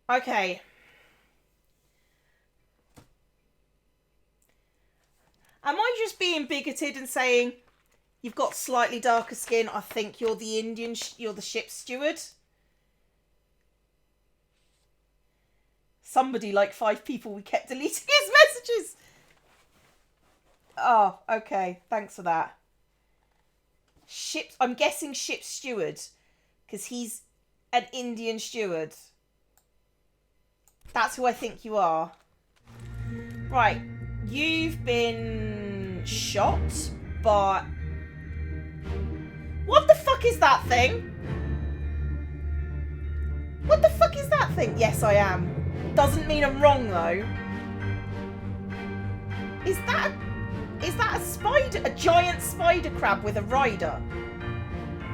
Okay. Am I just being bigoted and saying you've got slightly darker skin? I think you're the you're the ship's steward. Somebody, like 5 people, we kept deleting his messages. Oh, okay. Thanks for that. I'm guessing ship's steward. Because he's an Indian steward. That's who I think you are. Right. You've been shot by... What the fuck is that thing? What the fuck is that thing? Yes, I am. Doesn't mean I'm wrong, though. Is that a spider? A giant spider crab with a rider?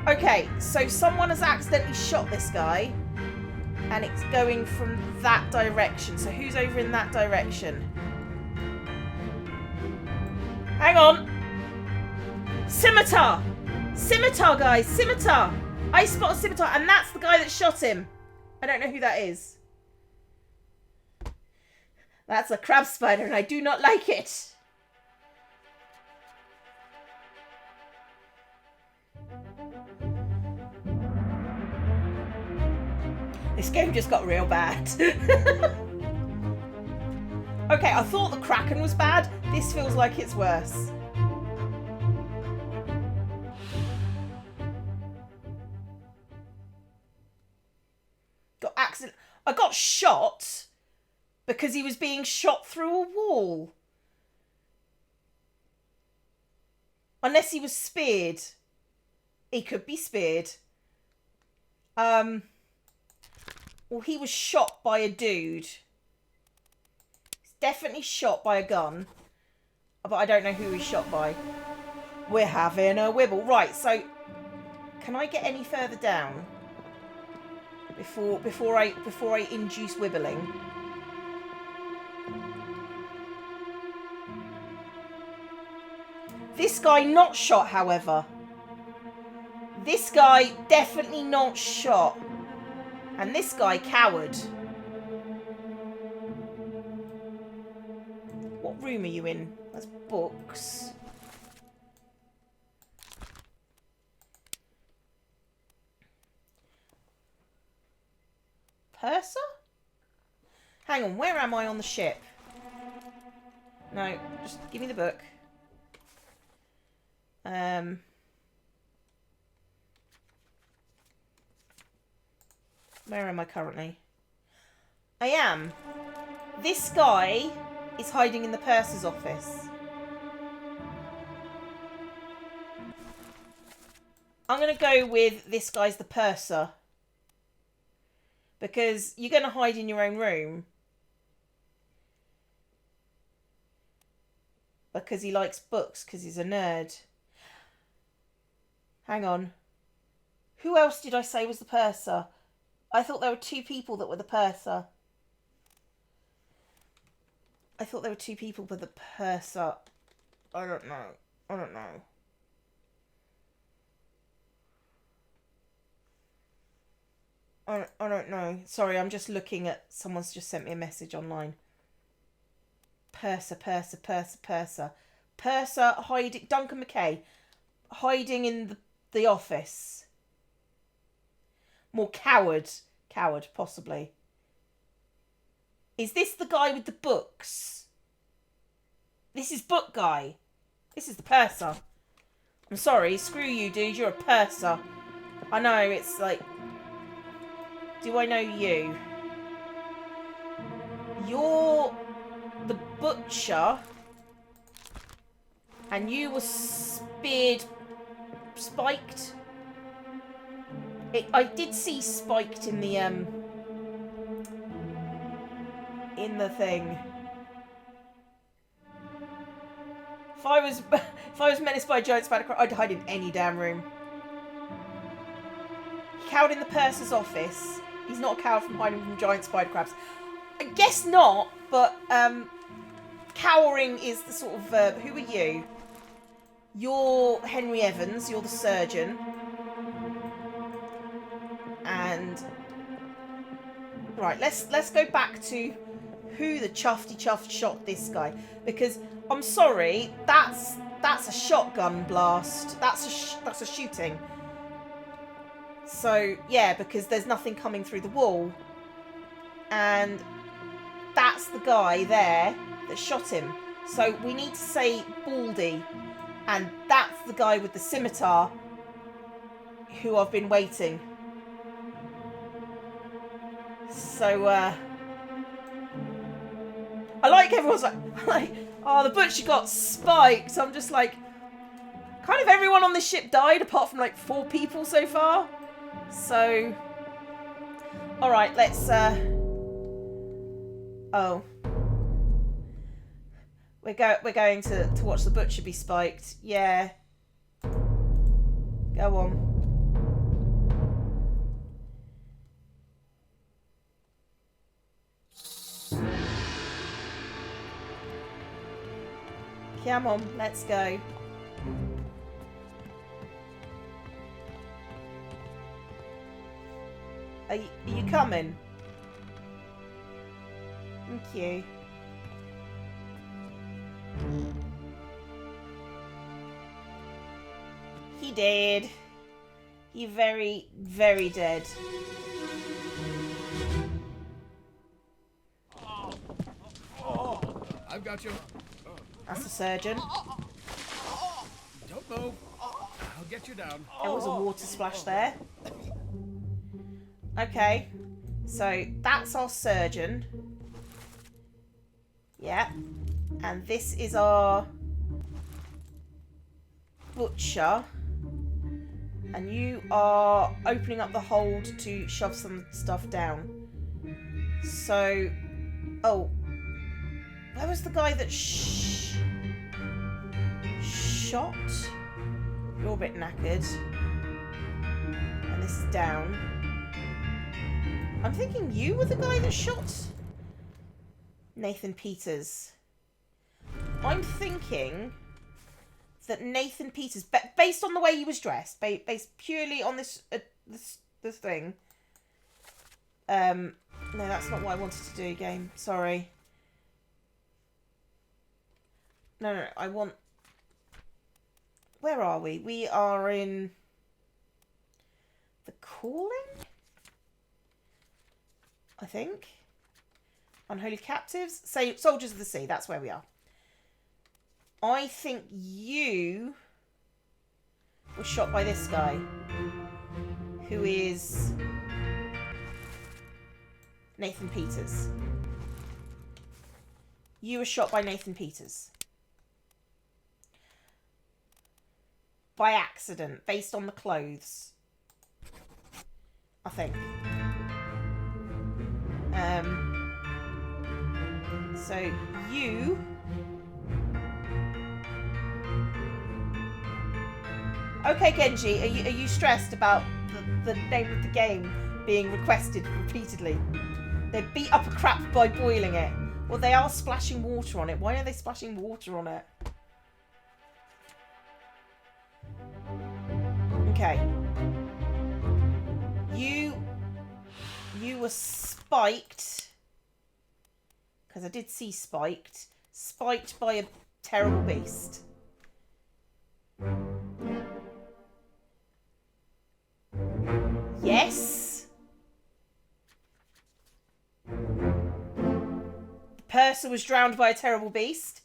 Okay, so someone has accidentally shot this guy. And it's going from that direction. So who's over in that direction? Hang on. Scimitar. Scimitar, guys. Scimitar. I spot a scimitar. And that's the guy that shot him. I don't know who that is. That's a crab spider and I do not like it. This game just got real bad. Okay, I thought the Kraken was bad. This feels like it's worse. Got accident. I got shot because he was being shot through a wall. Unless he was speared. He could be speared. Well, he was shot by a dude. He's definitely shot by a gun. But I don't know who he's shot by. We're having a wibble. Right, so can I get any further down before I induce wibbling? This guy not shot, however. This guy definitely not shot. And this guy coward. What room are you in? That's books. Purser? Hang on, where am I on the ship? No, just give me the book. Where am I currently? I am. This guy is hiding in the purser's office. I'm going to go with this guy's the purser. Because you're going to hide in your own room. Because he likes books, because he's a nerd. Hang on. Who else did I say was the purser? I thought there were two people that were the purser. I thought there were two people with the purser. I don't know. I don't know. I don't know. Sorry, I'm just looking at... Someone's just sent me a message online. Purser. Purser hiding... Duncan McKay. Hiding in the office. More coward. Coward, possibly. Is this the guy with the books? This is book guy. This is the purser. I'm sorry. Screw you, dude. You're a purser. I know, it's like... Do I know you? You're the butcher. And you were speared... Spiked? I did see spiked in the thing. If I was menaced by a giant spider crab, I'd hide in any damn room. He cowered in the purser's office. He's not a coward from hiding from giant spider crabs. I guess not, but cowering is the sort of who are you? You're Henry Evans. You're the surgeon. And right, let's go back to who the chuffed shot this guy, because I'm sorry, that's a shotgun blast. That's a shooting. So yeah, because there's nothing coming through the wall, and that's the guy there that shot him. So we need to say Baldy, and that's the guy with the scimitar who I've been waiting. So, I like everyone's like, oh, the butcher got spiked. I'm just like, kind of everyone on this ship died apart from like 4 people so far. So, alright, let's, oh. We're going to watch the butcher be spiked. Yeah. Go on. Come on, let's go. Are you coming? Thank you. He did. He very, very dead. I've got you. That's the surgeon. Don't move. I'll get you down. There was a water splash there. Okay. So that's our surgeon. Yeah. And this is our butcher. And you are opening up the hold to shove some stuff down. So, oh, where was the guy that shot? You're a bit knackered. And this is down. I'm thinking you were the guy that shot Nathan Peters. I'm thinking that Nathan Peters, based on the way he was dressed, based purely on this thing. No, that's not what I wanted to do, game. Sorry. No, I want... Where are we? We are in... The Calling? I think. Unholy Captives? Say, Soldiers of the Sea, that's where we are. I think you were shot by this guy, who is Nathan Peters. You were shot by Nathan Peters. By accident, based on the clothes. I think. So you... Okay, Genji, are you stressed about the name of the game being requested repeatedly? They beat up a crap by boiling it. Well, they are splashing water on it. Why are they splashing water on it? Okay. You were spiked. Because I did see spiked. Spiked by a terrible beast. Yes. The purser was drowned by a terrible beast.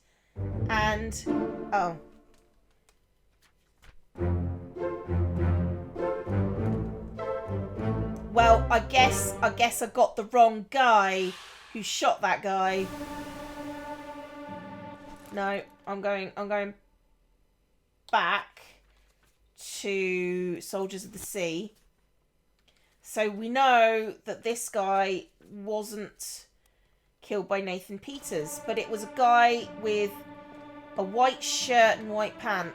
And... oh. Well, I guess I got the wrong guy who shot that guy. No, I'm going back to Soldiers of the Sea. So we know that this guy wasn't killed by Nathan Peters, but it was a guy with a white shirt and white pants.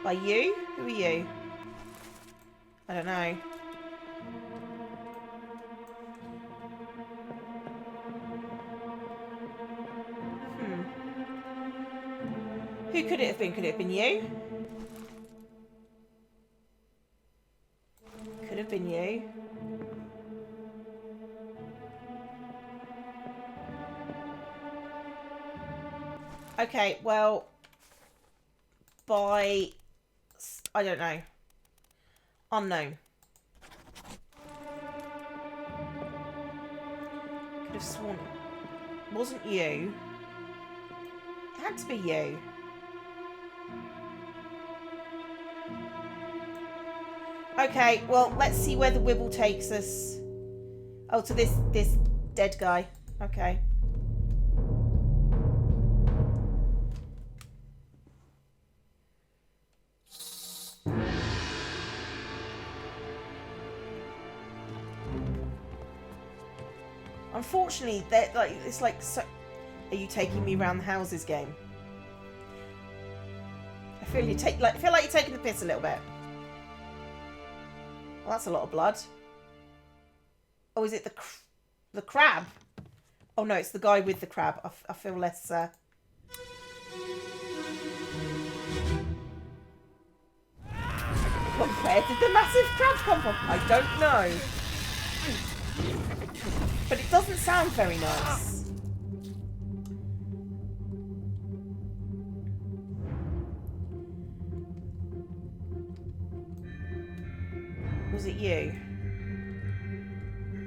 By you? Who are you? I don't know. Who could it have been? Could it have been you? Could have been you. Okay, well, by... I don't know. Unknown. Could have sworn it wasn't you. It had to be you. Okay, well, let's see where the Wibble takes us. Oh, to this dead guy. Okay. Unfortunately, it's like so. Are you taking me around the houses game? I feel like you're taking the piss a little bit. Well, that's a lot of blood. Oh, is it the crab? Oh no, it's the guy with the crab. I feel less... Where did the massive crab come from? I don't know. But it doesn't sound very nice. Was it you?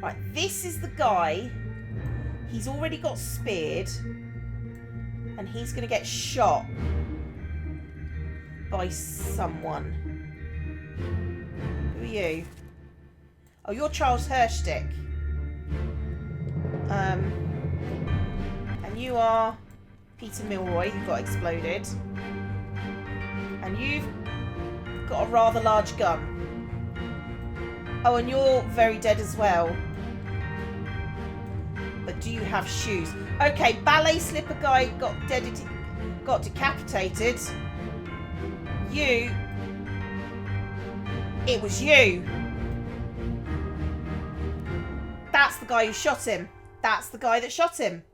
Right, this is the guy. He's already got speared. And he's going to get shot by someone. Who are you? Oh, you're Charles Herstick. And you are Peter Milroy, who got exploded. And you've got a rather large gun. Oh, and you're very dead as well. But do you have shoes? Okay, ballet slipper guy got decapitated. You. It was you. That's the guy who shot him. That's the guy that shot him.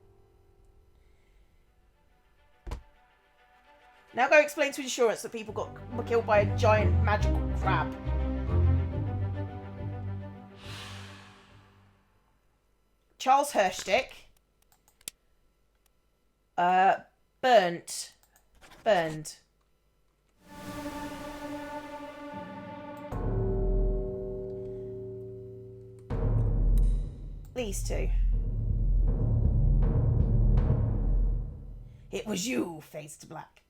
Now go explain to insurance that people were killed by a giant magical crab. Charles Herstick. Burned. These two. It was you, Face to Black.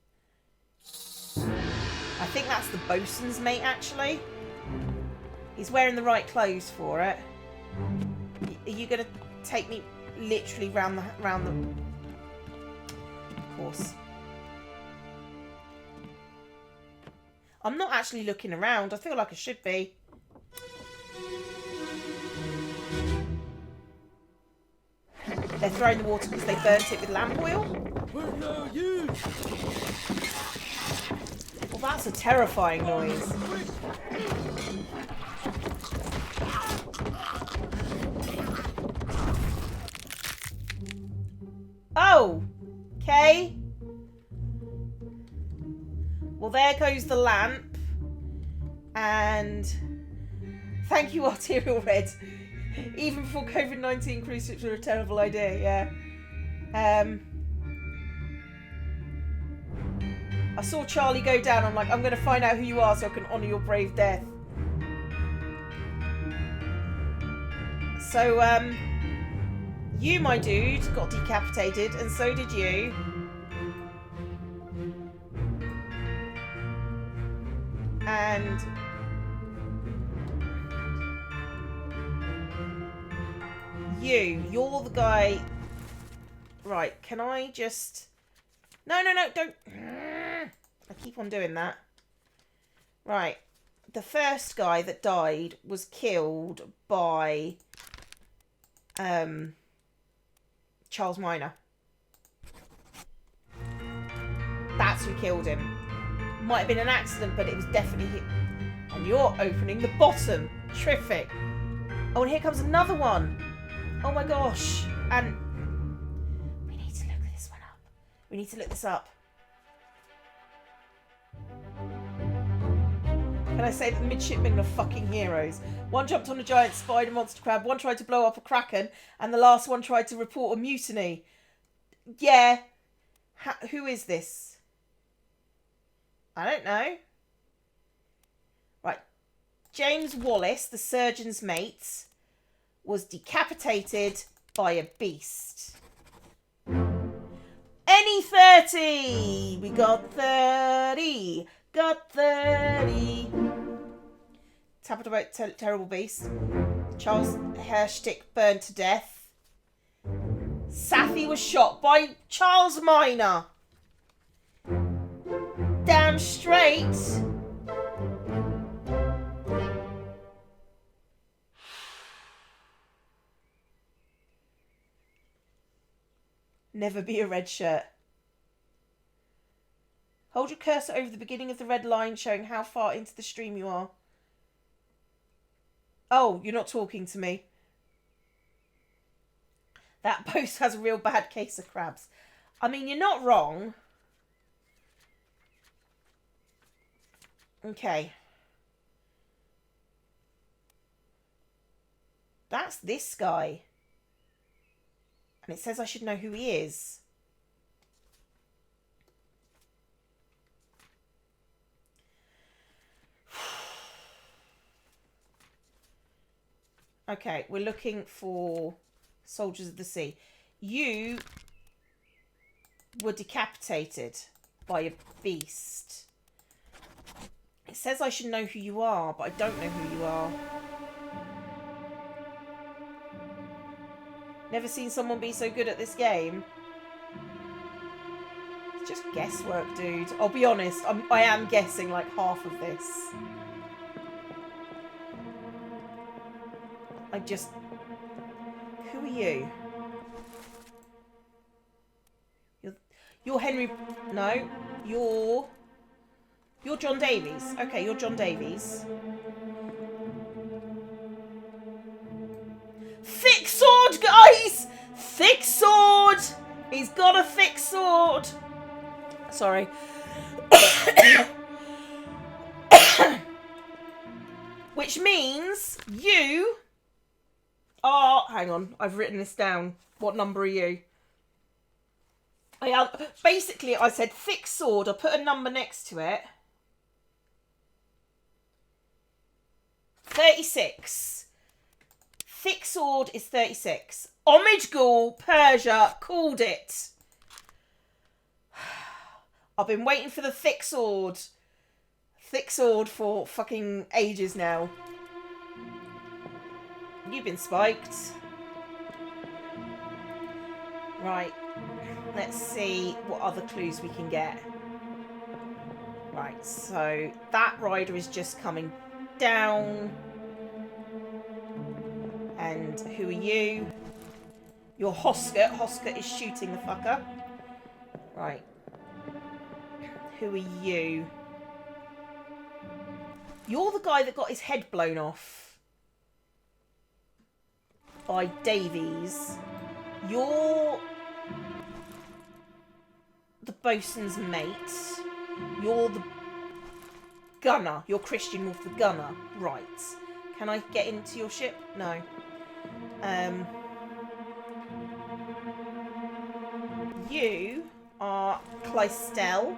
I think that's the bosun's mate, actually. He's wearing the right clothes for it. Are you going to take me literally round the... Of course. I'm not actually looking around. I feel like I should be. They're throwing the water because they burnt it with lamp oil? We're no use. Well, that's a terrifying noise. Oh! Okay. Well, there goes the lamp. And thank you, Arterial Red. Even before COVID-19, cruise ships were a terrible idea, yeah. I saw Charlie go down. I'm like, I'm going to find out who you are so I can honour your brave death. So, you, my dude, got decapitated, and so did you. And... You're the guy... Right, can I just... No, don't... I keep on doing that. Right. The first guy that died was killed by... Charles Minor. That's who killed him. Might have been an accident, but it was definitely him. And you're opening the bottom. Terrific. Oh, and here comes another one. Oh my gosh. And we need to look this one up. We need to look this up. Can I say that the midshipmen are fucking heroes? One jumped on a giant spider monster crab, one tried to blow up a kraken, and the last one tried to report a mutiny. Yeah. Who is this? I don't know. Right. James Wallace, the surgeon's mate, was decapitated by a beast. Any 30! We got 30! Got 30! Tap about terrible beast. Charles Herstick burned to death. Sathi was shot by Charles Minor. Damn straight. Never be a red shirt. Hold your cursor over the beginning of the red line showing how far into the stream you are. Oh, you're not talking to me. That post has a real bad case of crabs. I mean, you're not wrong. Okay. That's this guy. And it says I should know who he is. Okay, we're looking for Soldiers of the Sea. You were decapitated by a beast. It says I should know who you are, but I don't know who you are. Never seen someone be so good at this game. It's just guesswork, dude. I'll be honest, I am guessing like half of this. Who are you? You're Henry... No. You're John Davies. Okay, you're John Davies. Thick sword, guys! Thick sword! He's got a thick sword! Sorry. Which means you are... Hang on, I've written this down. What number are you? Basically, I said thick sword. I put a number next to it. 36. Thick sword is 36. Homage Ghoul, Persia, called it. I've been waiting for the thick sword. Thick sword for fucking ages now. You've been spiked. Right. Let's see what other clues we can get. Right, so that rider is just coming down. And who are you? You're Hosker. Hosker is shooting the fucker. Right. Who are you? You're the guy that got his head blown off by Davies. You're the bosun's mate. You're the gunner. You're Christian Wolf the gunner. Right. Can I get into your ship? No. You are Clystel.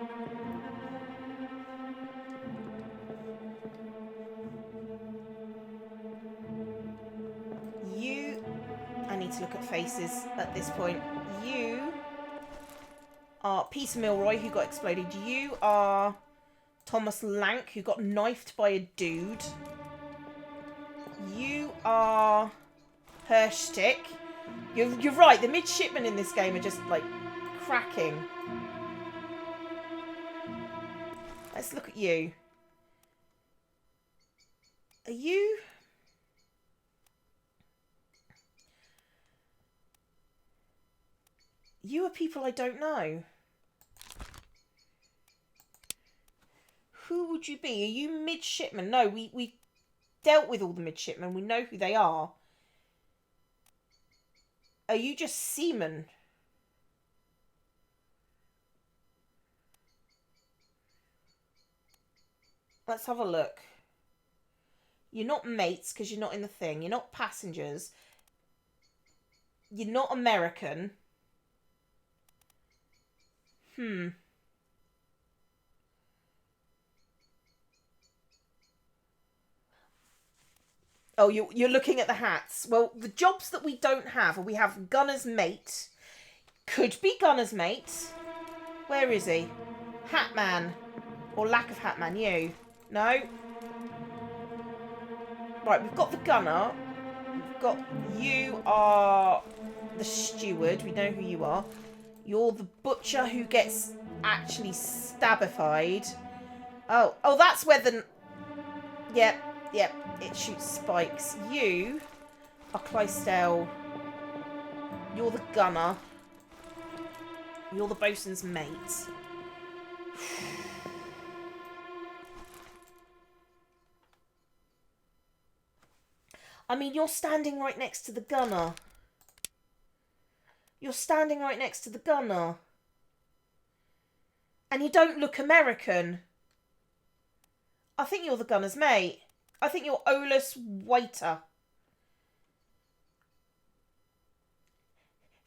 I need to look at faces at this point. You are Peter Milroy, who got exploded. You are Thomas Lank, who got knifed by a dude. You are Hirschstick. You're right, the midshipmen in this game are just, like, cracking. Let's look at you. Are you... You are people I don't know. Who would you be? Are you midshipmen? No, we dealt with all the midshipmen. We know who they are. Are you just seamen? Let's have a look. You're not mates because you're not in the thing. You're not passengers. You're not American. Oh, you're looking at the hats. Well, the jobs that we don't have, we have gunner's mate. Could be gunner's mate. Where is he? Hatman. Or lack of hatman. You. No. Right, we've got the gunner. We've got... You are the steward. We know who you are. You're the butcher who gets actually stabified. Oh, that's where the... Yep, it shoots spikes. You are Clystel. You're the gunner. You're the bosun's mate. I mean, you're standing right next to the gunner. You're standing right next to the gunner. And you don't look American. I think you're the gunner's mate. I think you're Ola's waiter.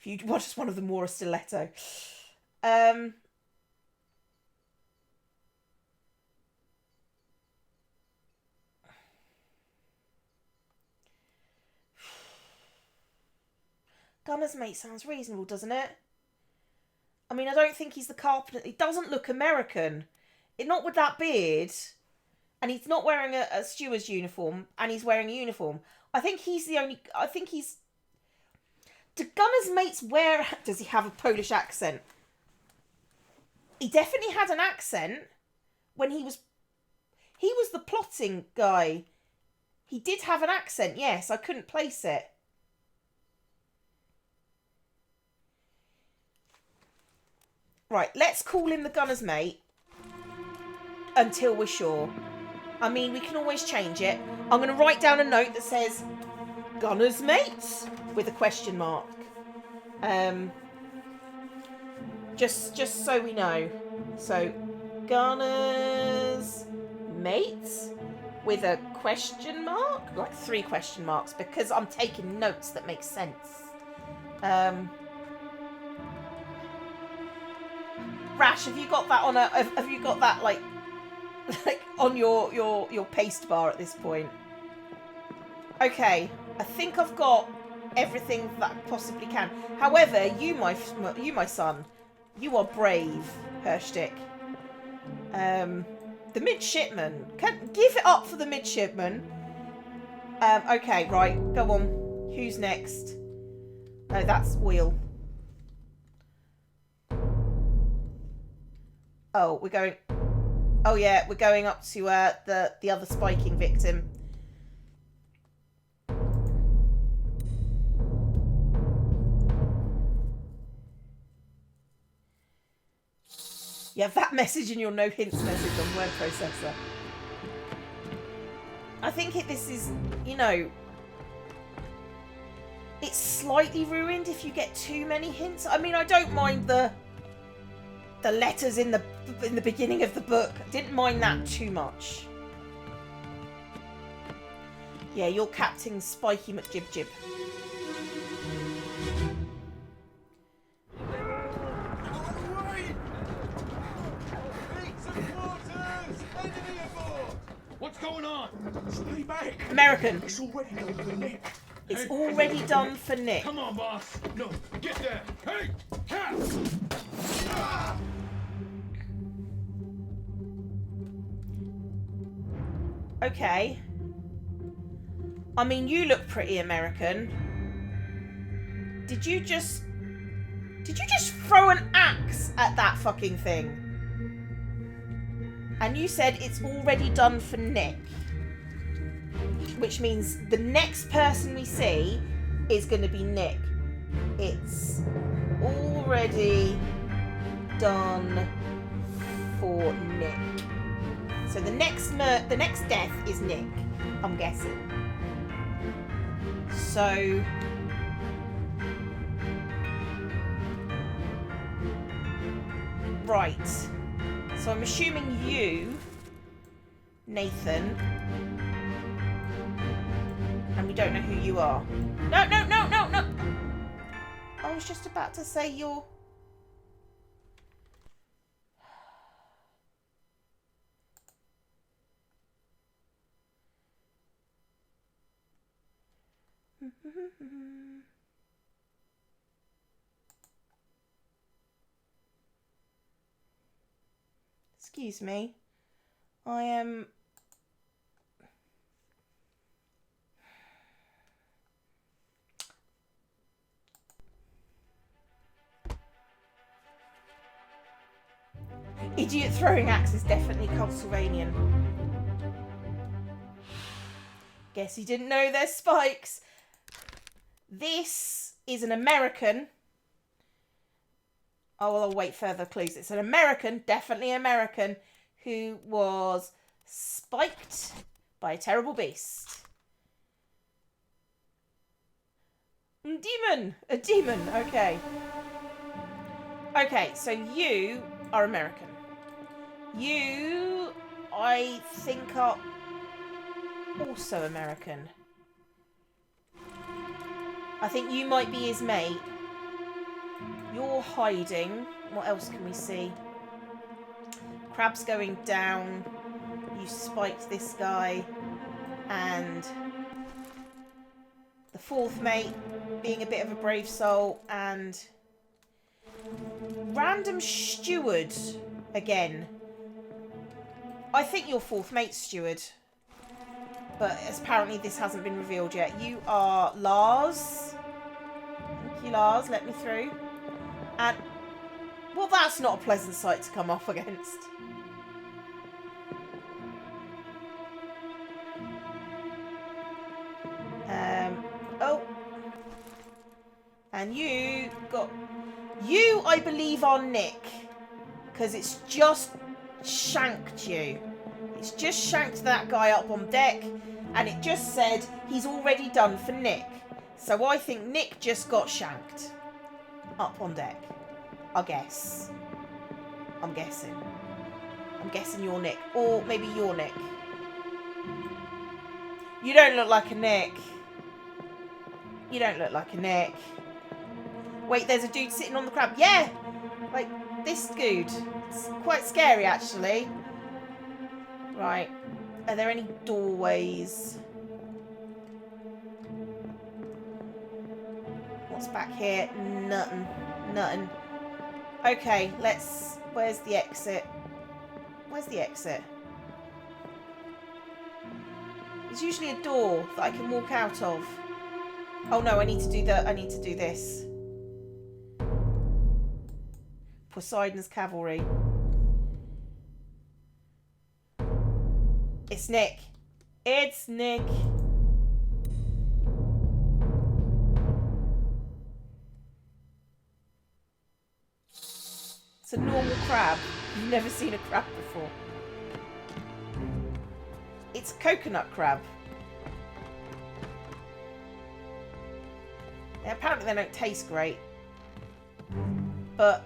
If you watch just one of them wore a stiletto. Gunner's mate sounds reasonable, doesn't it? I mean, I don't think he's the carpenter. He doesn't look American. Not with that beard. And he's not wearing a steward's uniform. And he's wearing a uniform. I think he's the only... I think he's... Do Gunner's mates wear... Does he have a Polish accent? He definitely had an accent when he was... He was the plotting guy. He did have an accent, yes. I couldn't place it. Right, let's call him the gunner's mate until we're sure. I mean, we can always change it. I'm going to write down a note that says gunner's mate with a question mark. Just so we know. So, gunner's mate with a question mark? Like 3 question marks, because I'm taking notes that make sense. Rash, have you got that on a? Have you got that like on your paste bar at this point? Okay, I think I've got everything that I possibly can. However, you my son, you are brave, Hershtick. The midshipman. Give it up for the midshipman. Okay, right, go on. Who's next? No, that's Will. Oh, we're going... Oh, yeah, we're going up to the other spiking victim. You have that message in your no hints message on word processor. I think this is, you know... It's slightly ruined if you get too many hints. I mean, I don't mind the letters in the beginning of the book. I didn't mind that too much. Yeah, you're Captain Spiky McJibjib. What's going on? Stay back. American. It's already done for Nick. It's already done for Nick. Come on, boss. No, get there. Hey, Cap! Okay. I mean, you look pretty American. Did you just throw an axe at that fucking thing? And you said it's already done for Nick. Which means the next person we see is going to be Nick. It's already done for Nick. So the next death is Nick, I'm guessing. So right. So I'm assuming you, Nathan, and we don't know who you are. No. I was just about to say you're... Excuse me. I am... Idiot throwing axe is definitely Pennsylvanian. Guess he didn't know there's spikes. This is an American. Oh, well, I'll wait further clues. It's an American, definitely American, who was spiked by a terrible beast. A demon, okay. Okay, so you are American. You, I think, are also American. I think you might be his mate. You're hiding. What else can we see? Crab's going down. You spiked this guy. And the fourth mate being a bit of a brave soul. And random steward again. I think you're fourth mate steward. But apparently this hasn't been revealed yet. You are Lars. Thank you, Lars. Let me through. And, well, that's not a pleasant sight to come up against. Oh. And you got... You, I believe, are Nick. Because it's just shanked you. It's just shanked that guy up on deck. And it just said he's already done for Nick. So I think Nick just got shanked. Up on deck. I guess. I'm guessing. I'm guessing you're Nick. Or maybe you're Nick. You don't look like a Nick. You don't look like a Nick. Wait, there's a dude sitting on the crab. Yeah! Like, this dude. It's quite scary, actually. Right. Are there any doorways? What's back here? Nothing. Nothing. Okay, let's... Where's the exit? Where's the exit? There's usually a door that I can walk out of. Oh no, I need to do this. Poseidon's cavalry. It's Nick. It's Nick. It's a normal crab. You've never seen a crab before. It's a coconut crab. Now, apparently they don't taste great. But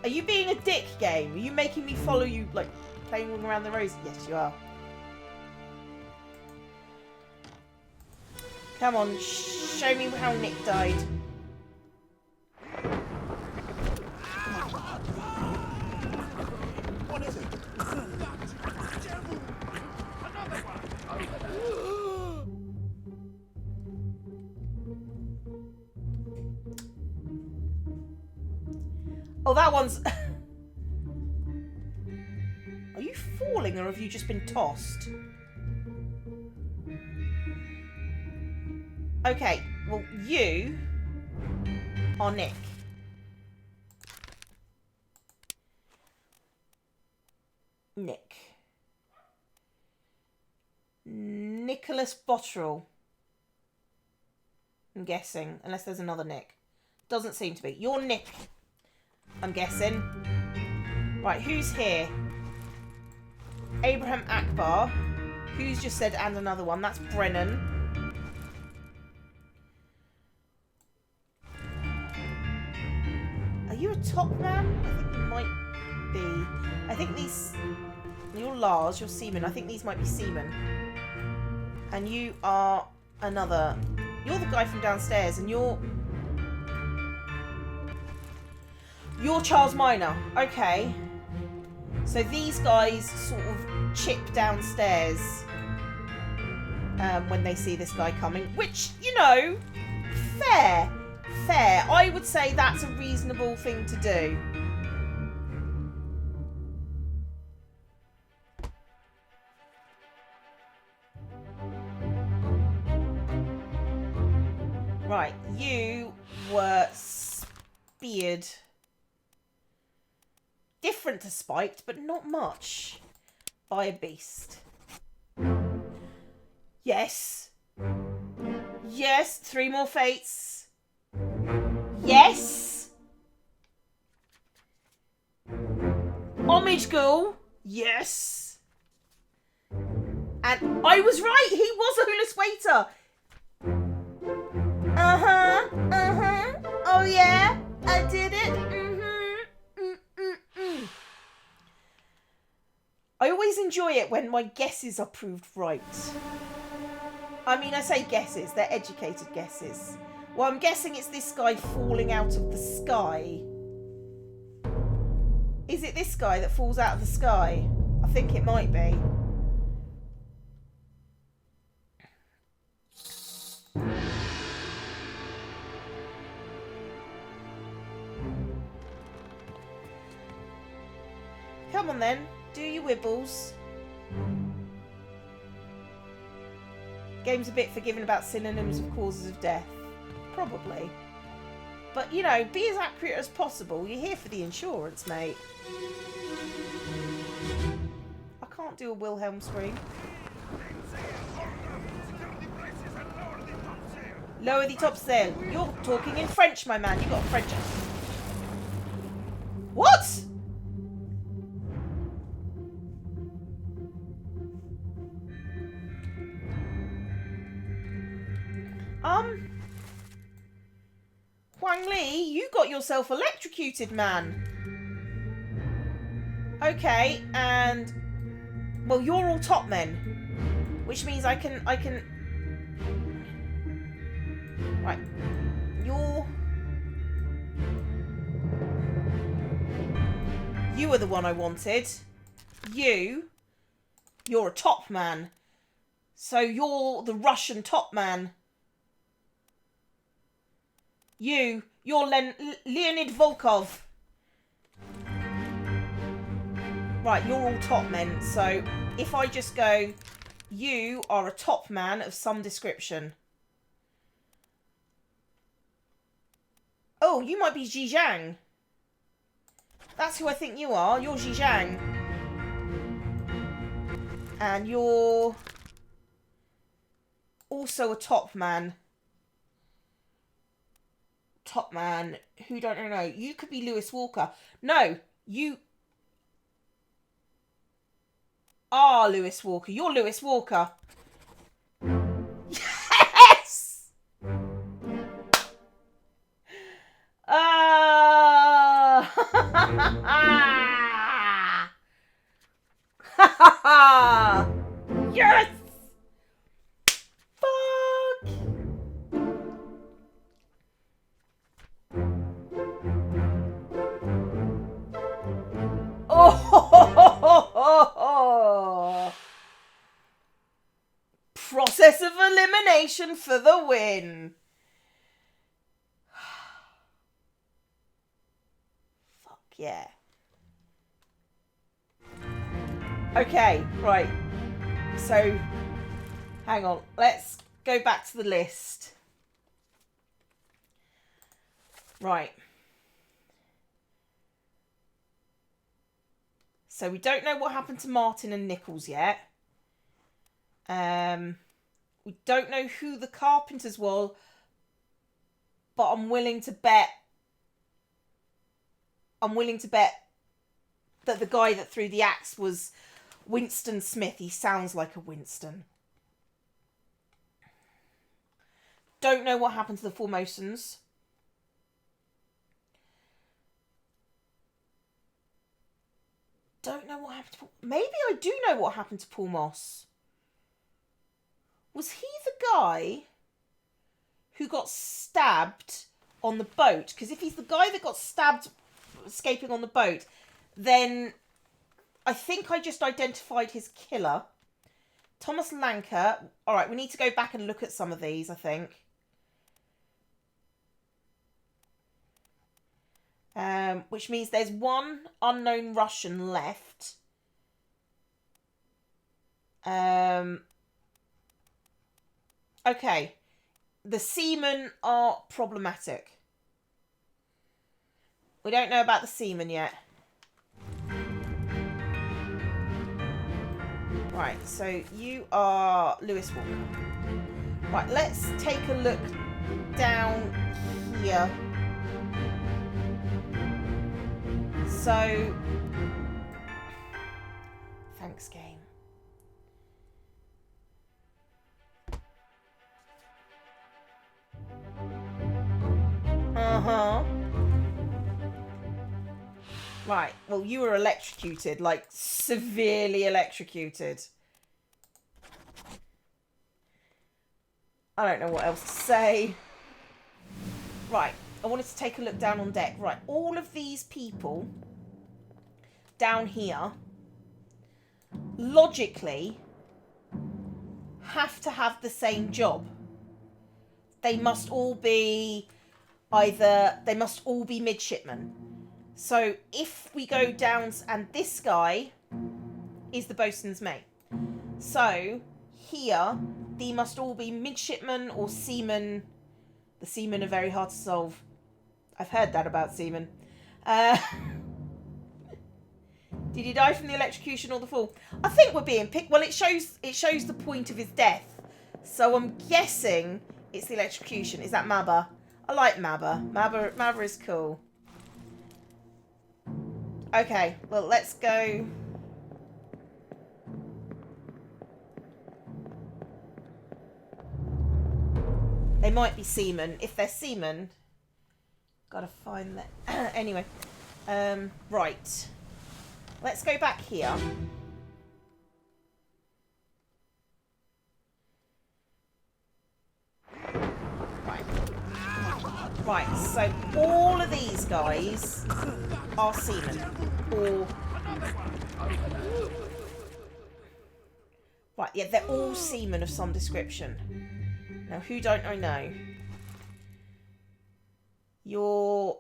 are you being a dick, game? Are you making me follow you, like, playing Ring Around the Rosy? Yes, you are. Come on, show me how Nick died. What is it? Oh, that one's... Are you falling or have you just been tossed? Okay, well, you are Nick. Nick. Nicholas Bottrell. I'm guessing, unless there's another Nick. Doesn't seem to be. You're Nick, I'm guessing. Right, who's here? Abraham Akbar. Who's just said and another one? That's Brennan. Are you a top man? I think you might be. I think these... You're Lars, you're Seaman. I think these might be Seaman. And you are another... You're the guy from downstairs and you're Charles Minor. Okay. So these guys sort of chip downstairs when they see this guy coming. Which, you know, fair. Fair. I would say that's a reasonable thing to do. Right, you were speared. Different to spiked, but not much. By a beast. Yes. Yes, 3 more fates. Yes. Homage Ghoul. Yes. And I was right. He was a Hulis waiter. Uh-huh. Uh-huh. Oh, yeah. I did it. Mm-hmm. always enjoy it when my guesses are proved right. I mean, I say guesses, they're educated guesses. Well, I'm guessing it's this guy falling out of the sky. Is it this guy that falls out of the sky? I think it might be. Come on then, do your wibbles. Game's a bit forgiving about synonyms of causes of death. Probably. But, you know, be as accurate as possible. You're here for the insurance, mate. I can't do a Wilhelm scream. Lower the top sail. You're talking in French, my man. You got a French accent. What? Huang Li, you got yourself electrocuted, man. Okay, and well, you're all top men, which means I can. Right, you are the one I wanted. You're a top man, so you're the Russian top man. You're Leonid Volkov. Right, you're all top men. So if I just go, you are a top man of some description. Oh, you might be Zhejiang. That's who I think you are. You're Zhejiang. And you're also a top man. Top man, who don't know. You could be Lewis Walker. No, you are Lewis Walker. You're Lewis Walker. Yes! Yes! Fuck! Oh! Process of elimination for the win. Fuck yeah. Okay, right. So, hang on. Let's go back to the list. Right. So we don't know what happened to Martin and Nichols yet. We don't know who the carpenters were, but I'm willing to bet that the guy that threw the axe was Winston Smith. He sounds like a Winston. Don't know what happened to the Formosans. Don't know what happened to Paul. Maybe I do know what happened to Paul Moss. Was he the guy who got stabbed on the boat? Because if he's the guy that got stabbed escaping on the boat, then I think I just identified his killer. Thomas Lanker. All right, we need to go back and look at some of these, I think. Which means there's one unknown Russian left. Okay. The seamen are problematic. We don't know about the seamen yet. Right, so you are Lewis Walker. Right, let's take a look down here. So, thanks, game. Uh-huh. Right, well, you were electrocuted, like, severely electrocuted. I don't know what else to say. Right, I wanted to take a look down on deck. Right, all of these people down here, logically, have to have the same job. They must all be they must all be midshipmen. So if we go down, and this guy is the boatswain's mate. So here, they must all be midshipmen or seamen. The seamen are very hard to solve. I've heard that about seamen. Did he die from the electrocution or the fall? I think we're being picked. Well, it shows the point of his death. So I'm guessing it's the electrocution. Is that Mabba? I like Mabba. Mabba is cool. Okay, well, let's go. They might be seamen. If they're seamen, gotta find that. Anyway, right. Let's go back here. Right, so all of these guys are seamen. Or... Right, yeah, they're all seamen of some description. Now, who don't I know? You're...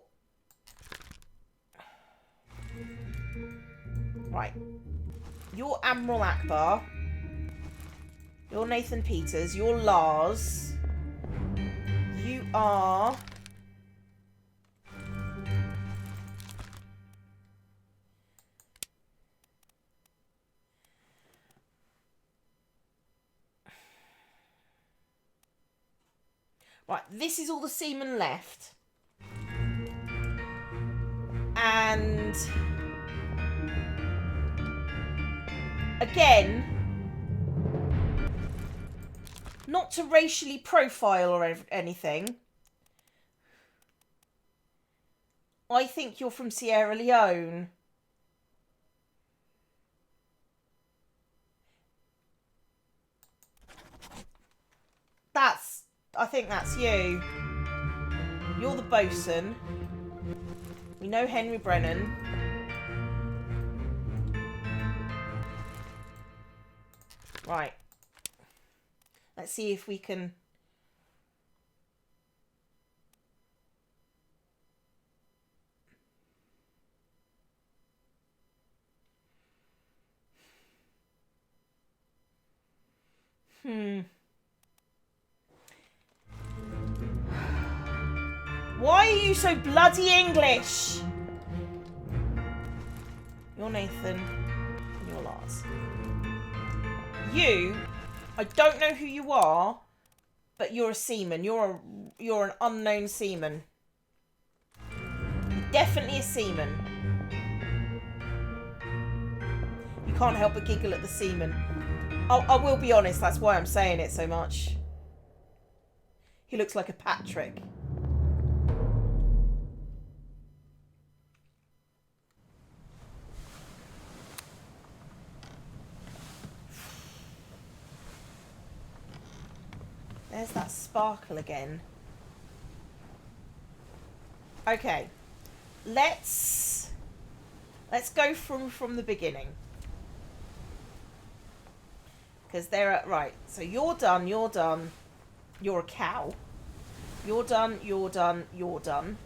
Right. You're Admiral Akbar. You're Nathan Peters. You're Lars. You are... Right, this is all the seamen left. And... Again, not to racially profile or anything, I think you're from Sierra Leone. I think that's you. You're the bosun. We know Henry Brennan. Right. Let's see if we can... Why are you so bloody English? You're Nathan. And you're Lars. You, I don't know who you are, but you're a seaman. You're an unknown seaman. Definitely a seaman. You can't help but giggle at the seaman. I will be honest, that's why I'm saying it so much. He looks like a Patrick. There's that sparkle again. Okay. Let's go from the beginning. Because they're at... Right. So you're done. You're done. You're a cow. You're done. You're done. You're done.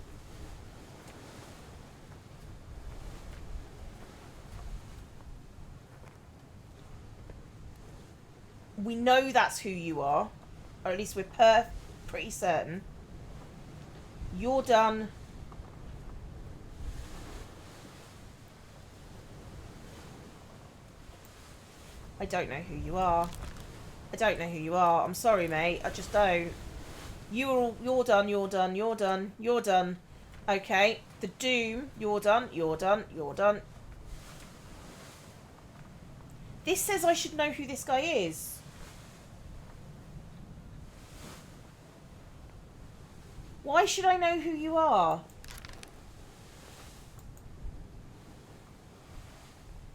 We know that's who you are. Or at least we're pretty certain. You're done. I don't know who you are. I don't know who you are. I'm sorry, mate. I just don't. You're done. You're done. You're done. You're done. Okay. The Doom. You're done. You're done. You're done. This says I should know who this guy is. Why should I know who you are?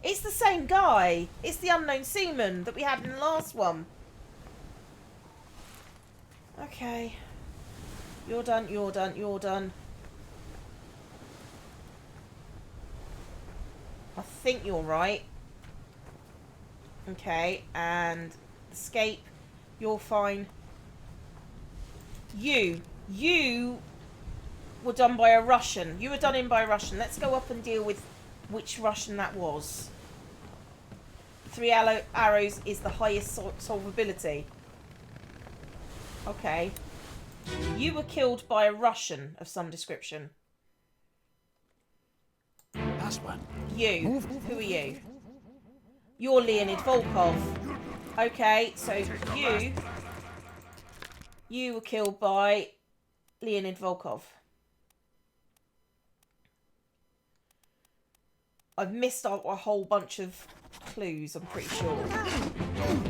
It's the same guy. It's the unknown seaman that we had in the last one. Okay. You're done, you're done, you're done. I think you're right. Okay, and escape. You're fine. You were done by a Russian. You were done in by a Russian. Let's go up and deal with which Russian that was. 3 arrows is the highest solvability. Okay. You were killed by a Russian of some description. Last one. You. Who are you? You're Leonid Volkov. Okay, so you were killed by Leonid Volkov. I've missed out a whole bunch of clues, I'm pretty sure.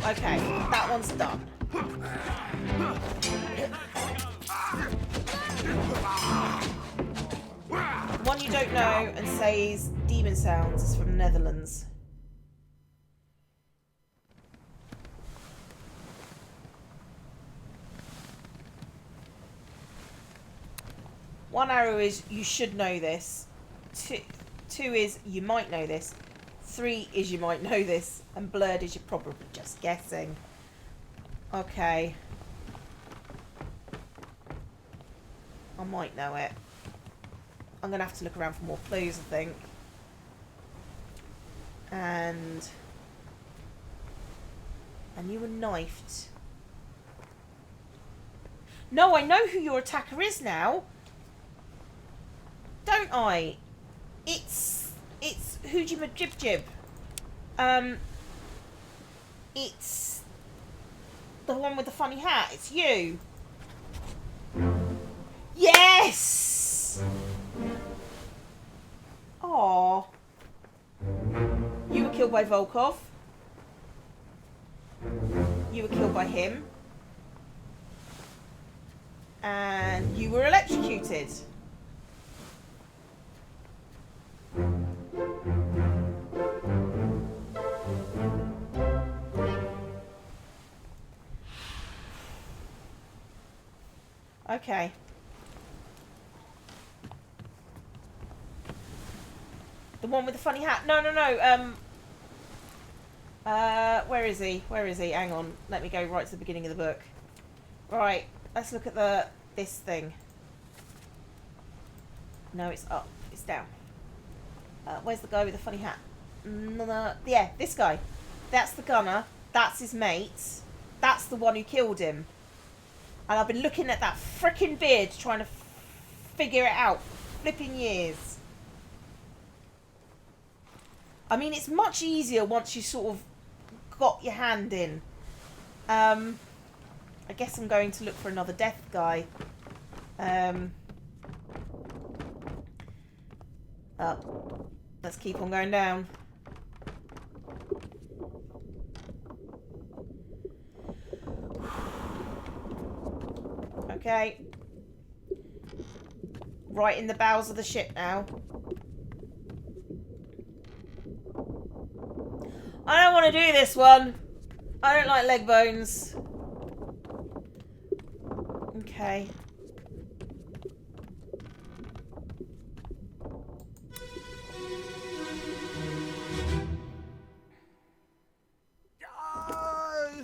Okay, that one's done. One you don't know and says Demon Sounds is from the Netherlands. One arrow is you should know this. Two is you might know this. 3 is you might know this. And blurred is you're probably just guessing. Okay. I might know it. I'm going to have to look around for more clues, I think. And you were knifed. No, I know who your attacker is now. Don't I? It's Hujima Jib Jib. It's the one with the funny hat. It's you. Yes! Aww. You were killed by Volkov. You were killed by him. And you were electrocuted. Okay. The one with the funny hat. No. Where is he? Where is he? Hang on. Let me go right to the beginning of the book. Right. Let's look at this thing. No, it's up. It's down. Where's the guy with the funny hat? Yeah, this guy. That's the gunner. That's his mate. That's the one who killed him. And I've been looking at that frickin' beard trying to figure it out. Flipping years. I mean, it's much easier once you sort of got your hand in. I guess I'm going to look for another death guy. Let's keep on going down. Okay. Right in the bowels of the ship now. I don't want to do this one. I don't like leg bones. Okay.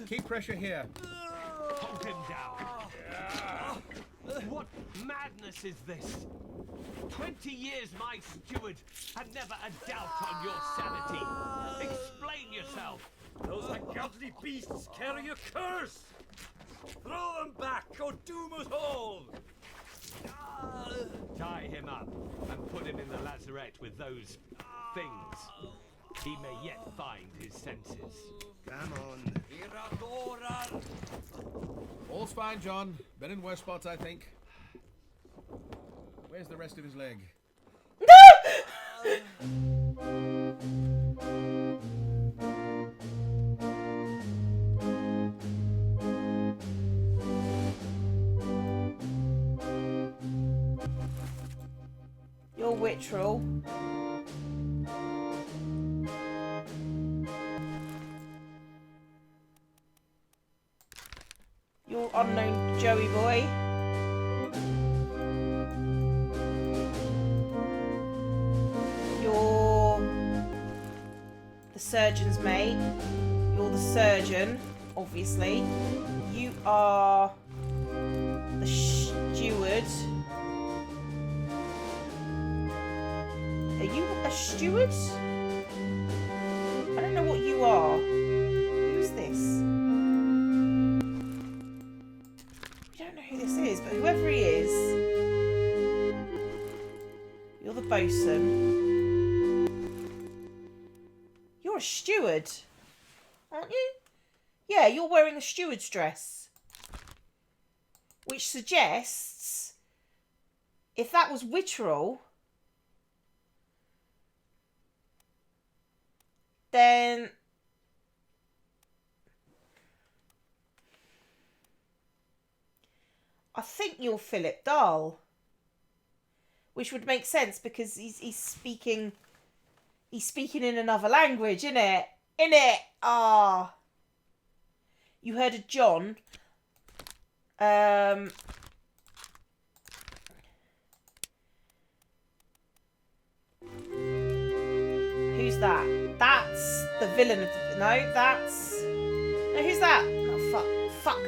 Keep pressure here. Hold him down. What madness is this? 20 years my steward, and never a doubt on your sanity. Explain yourself. Those ungodly beasts carry a curse! Throw them back or doom us all! Tie him up and put him in the lazarette with those things. He may yet find his senses. Come on. All's fine, John. Been in worse spots, I think. Where's the rest of his leg? You're Wittrel. surgeon's mate. You're the surgeon, obviously. You are the steward. Are you a steward? I don't know what you are. Who's this? We don't know who this is, but whoever he is, you're the bosun. You're a steward, aren't you? Yeah, you're wearing a steward's dress. Which suggests, if that was Witcherall, then I think you're Philip Dahl. Which would make sense because he's speaking in another language, innit? Innit? Ah. You heard of John. Who's that? That's the villain of the... No, that's... No, who's that? Oh, fuck. Fuck.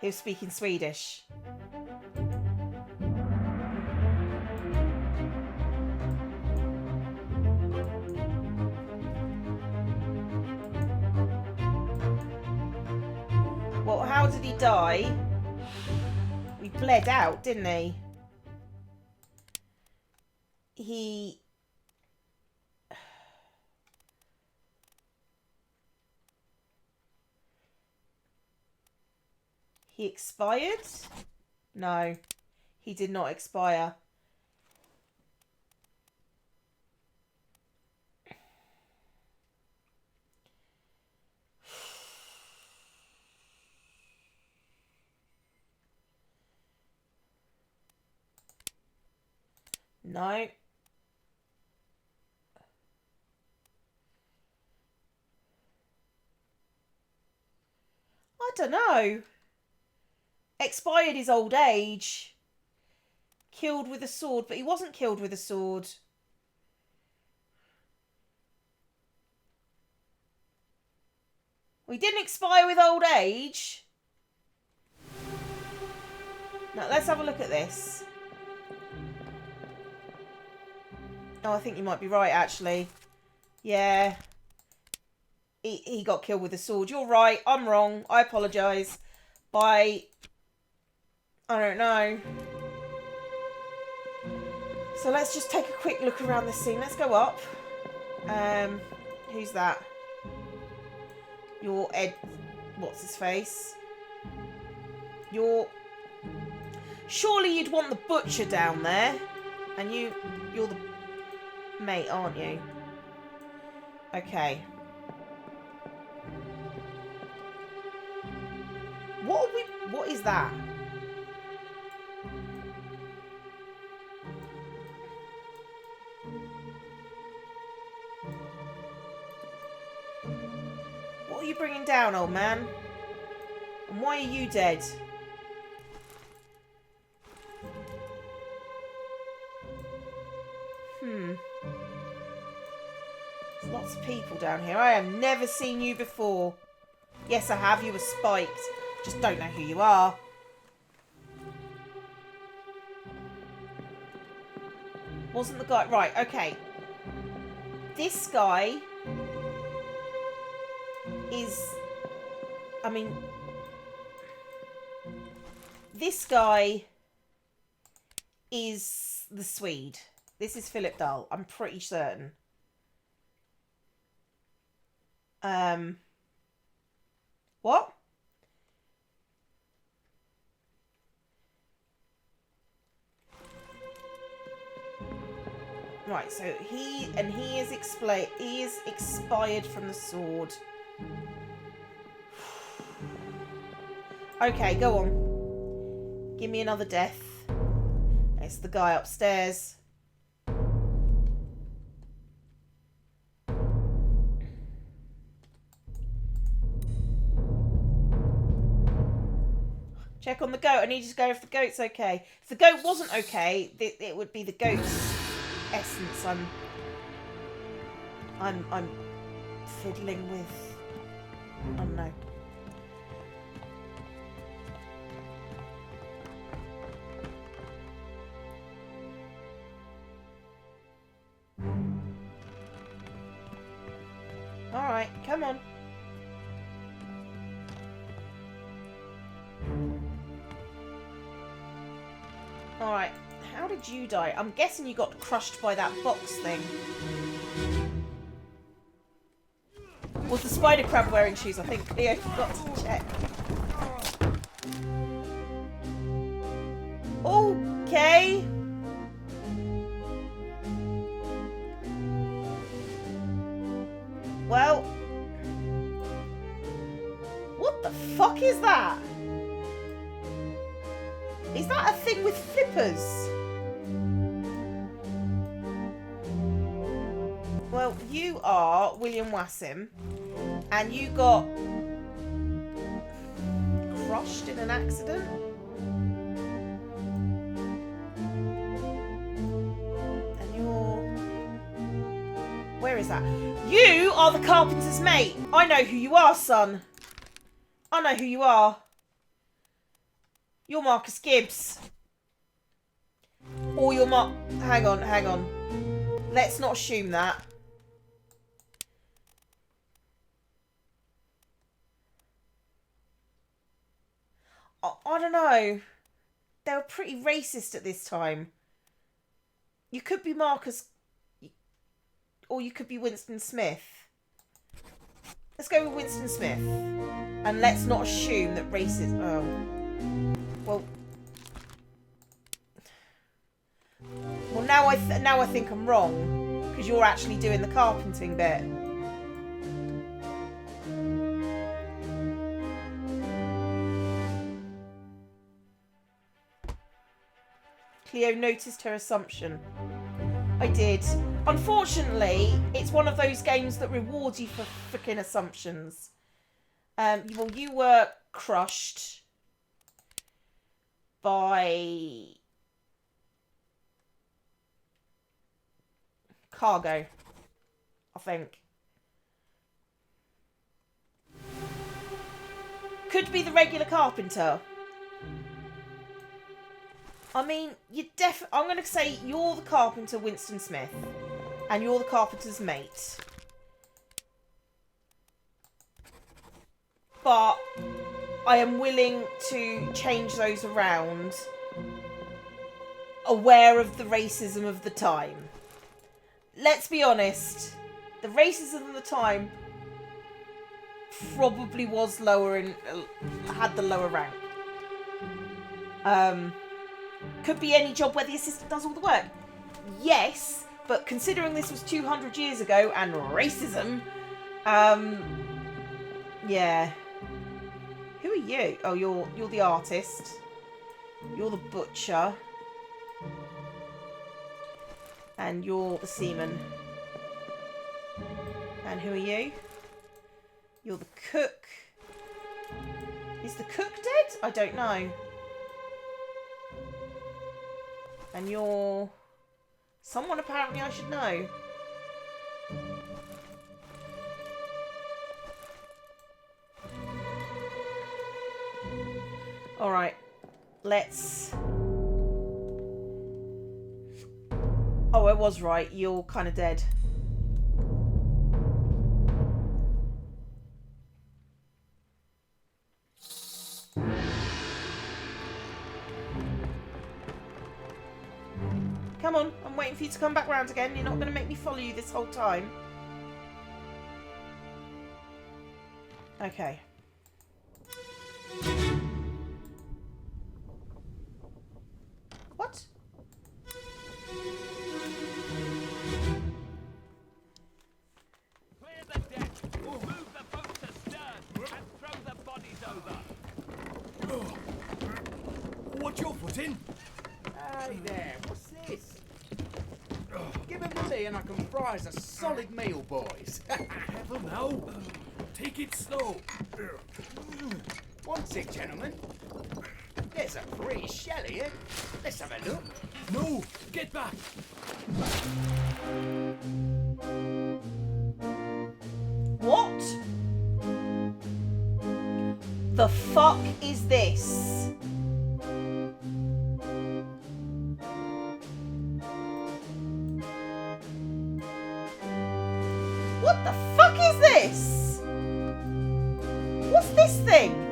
He was speaking Swedish. Well, how did he die? He bled out, didn't he? He expired? No, he did not expire. No. I don't know. Expired his old age. Killed with a sword, but he wasn't killed with a sword. We didn't expire with old age. Now, let's have a look at this. Oh, I think you might be right, actually. Yeah. He got killed with a sword. You're right. I'm wrong. I apologise. By... I don't know. So let's just take a quick look around the scene. Let's go up. Who's that? You're Ed... What's his face? You're... Surely you'd want the butcher down there. And you're the mate, aren't you? Okay. What is that? What are you bringing down, old man? And why are you dead? There's lots of people down here. I have never seen you before. Yes, I have. You were spiked. Just don't know who you are. Wasn't the guy... Right, okay. This guy is... I mean... This guy is the Swede. This is Philip Dahl. I'm pretty certain. What? Right, so he is expired from the sword. Okay, go on. Give me another death. It's the guy upstairs. Check on the goat. I need you to go if the goat's okay. If the goat wasn't okay, it would be the goat's essence I'm fiddling with. I don't know. Alright, come on. Alright, how did you die? I'm guessing you got crushed by that box thing. Was the spider crab wearing shoes? I think Cleo forgot to check. Okay. Well. What the fuck is that? Is that a thing with flippers? Well, you are William Wassim, and you got crushed in an accident? And you're... Where is that? You are the carpenter's mate! I know who you are, son. I know who you are. You're Marcus Gibbs. Or you're Hang on. Let's not assume that. I don't know. They were pretty racist at this time. You could be Marcus... Or you could be Winston Smith. Let's go with Winston Smith. And let's not assume that racism... Oh. Well... Well, now I think I'm wrong. Because you're actually doing the carpenting bit. Cleo noticed her assumption. I did. Unfortunately, it's one of those games that rewards you for freaking assumptions. Well, you were crushed by cargo, I think. Could be the regular carpenter. I mean, I'm going to say you're the carpenter, Winston Smith, and you're the carpenter's mate. But I am willing to change those around, aware of the racism of the time. Let's be honest, the racism of the time probably was lower and had the lower rank. Could be any job where the assistant does all the work. Yes, but considering this was 200 years ago and racism, yeah. Who are you? Oh, you're the artist. You're the butcher. And you're the seaman. And who are you? You're the cook. Is the cook dead? I don't know. And you're someone apparently I should know. Alright. Let's... Oh, I was right. You're kind of dead. Come on, I'm waiting for you to come back round again. You're not going to make me follow you this whole time. Okay. What? Clear the deck. Move the boat to stern and throw the bodies over. What your foot in? Hey there, what's this? Give him the tea and I can fry us a solid meal, boys. Heaven now. Take it slow. One tick, gentlemen. There's a pretty shell here. Let's have a look. No! Get back! What the fuck is this? What the fuck is this? What's this thing?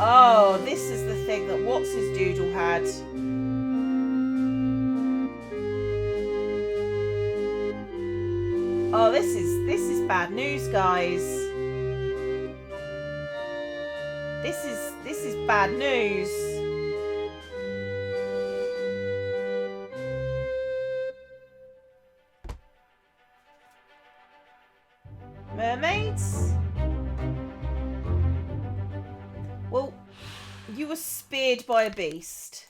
Oh, this is the thing that What's His Doodle had. Oh, this is bad news, guys. This is bad news. Mermaids? Well, you were speared by a beast.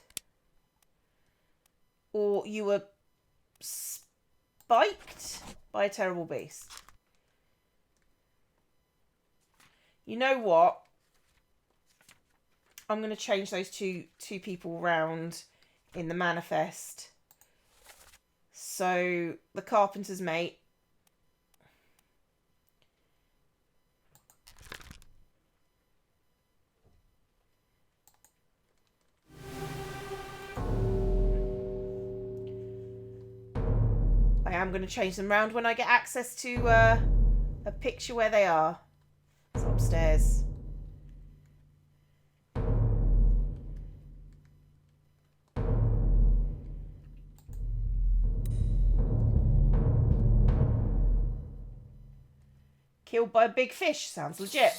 Or you were spiked by a terrible beast. You know what? I'm going to change those two people around in the manifest. So, the carpenter's mate. I am going to change them round when I get access to a picture where they are. It's upstairs. Killed by a big fish. Sounds legit.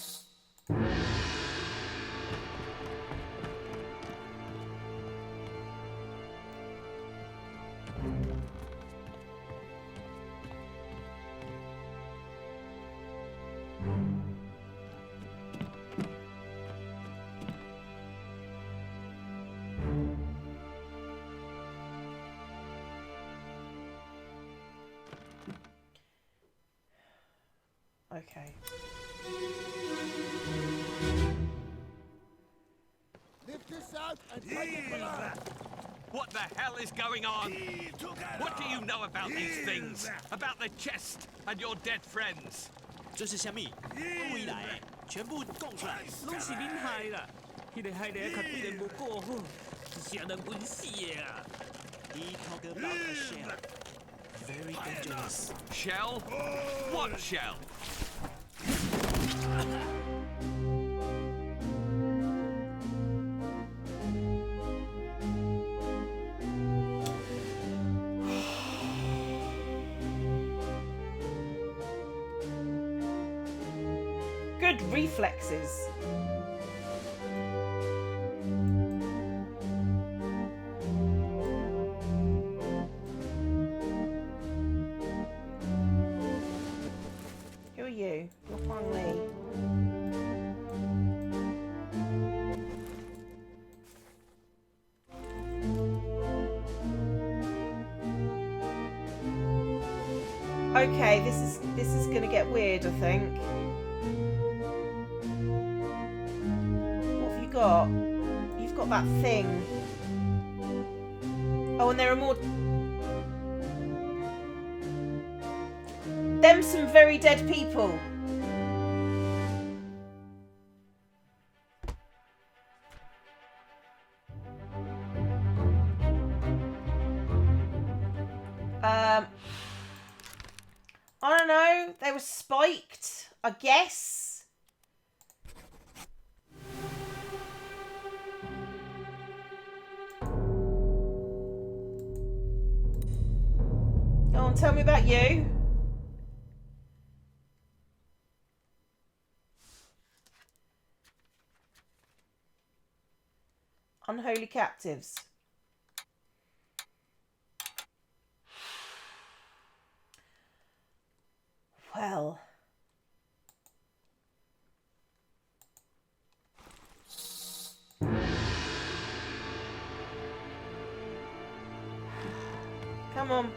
Okay. Lift this out and take it below. What the hell is going on? What do you know about these things? About the chest and your dead friends? 这是虾米？回来，全部供出来！拢是恁害啦！迄个害得较对人无顾好，是啥人滚死的啊！ He talk about a shell. Very dangerous. Shell? What shell? Good reflexes. Who are you? You're Huang Li. Okay, this is gonna get weird, I think. What have you got? You've got that thing. Oh, and there are more. Them some very dead people. I don't know. They were spiked, I guess. Go on, tell me about you. Unholy captives. Well. Come on.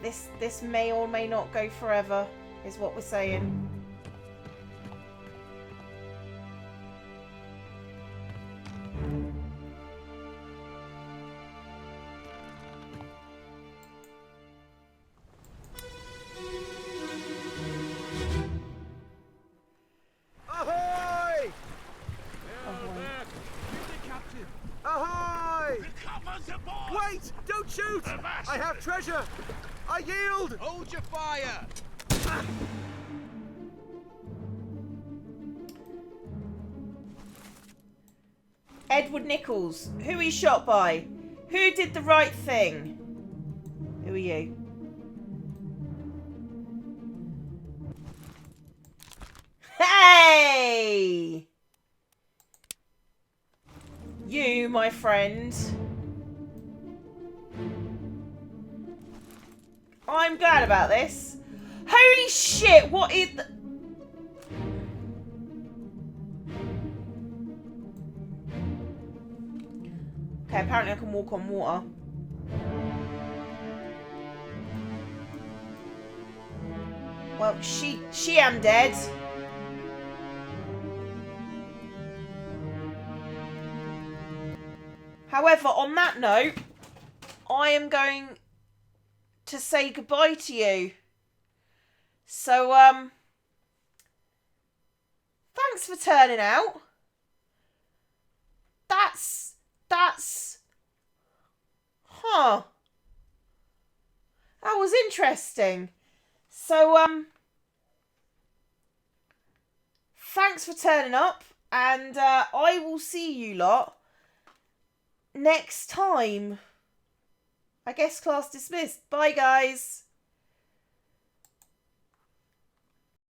This may or may not go forever, is what we're saying. Ahoy! Ahoy! Wait! Don't shoot! I have treasure! I yield! Hold your fire! Edward Nichols. Who he shot by? Who did the right thing? Who are you? Hey! You, my friend. I'm glad about this. Holy shit, what is the... Okay, apparently I can walk on water. Well, she am dead. However, on that note, I am going to say goodbye to you. So, thanks for turning out. Huh. That was interesting. So, thanks for turning up, and I will see you lot next time. I guess class dismissed. Bye, guys.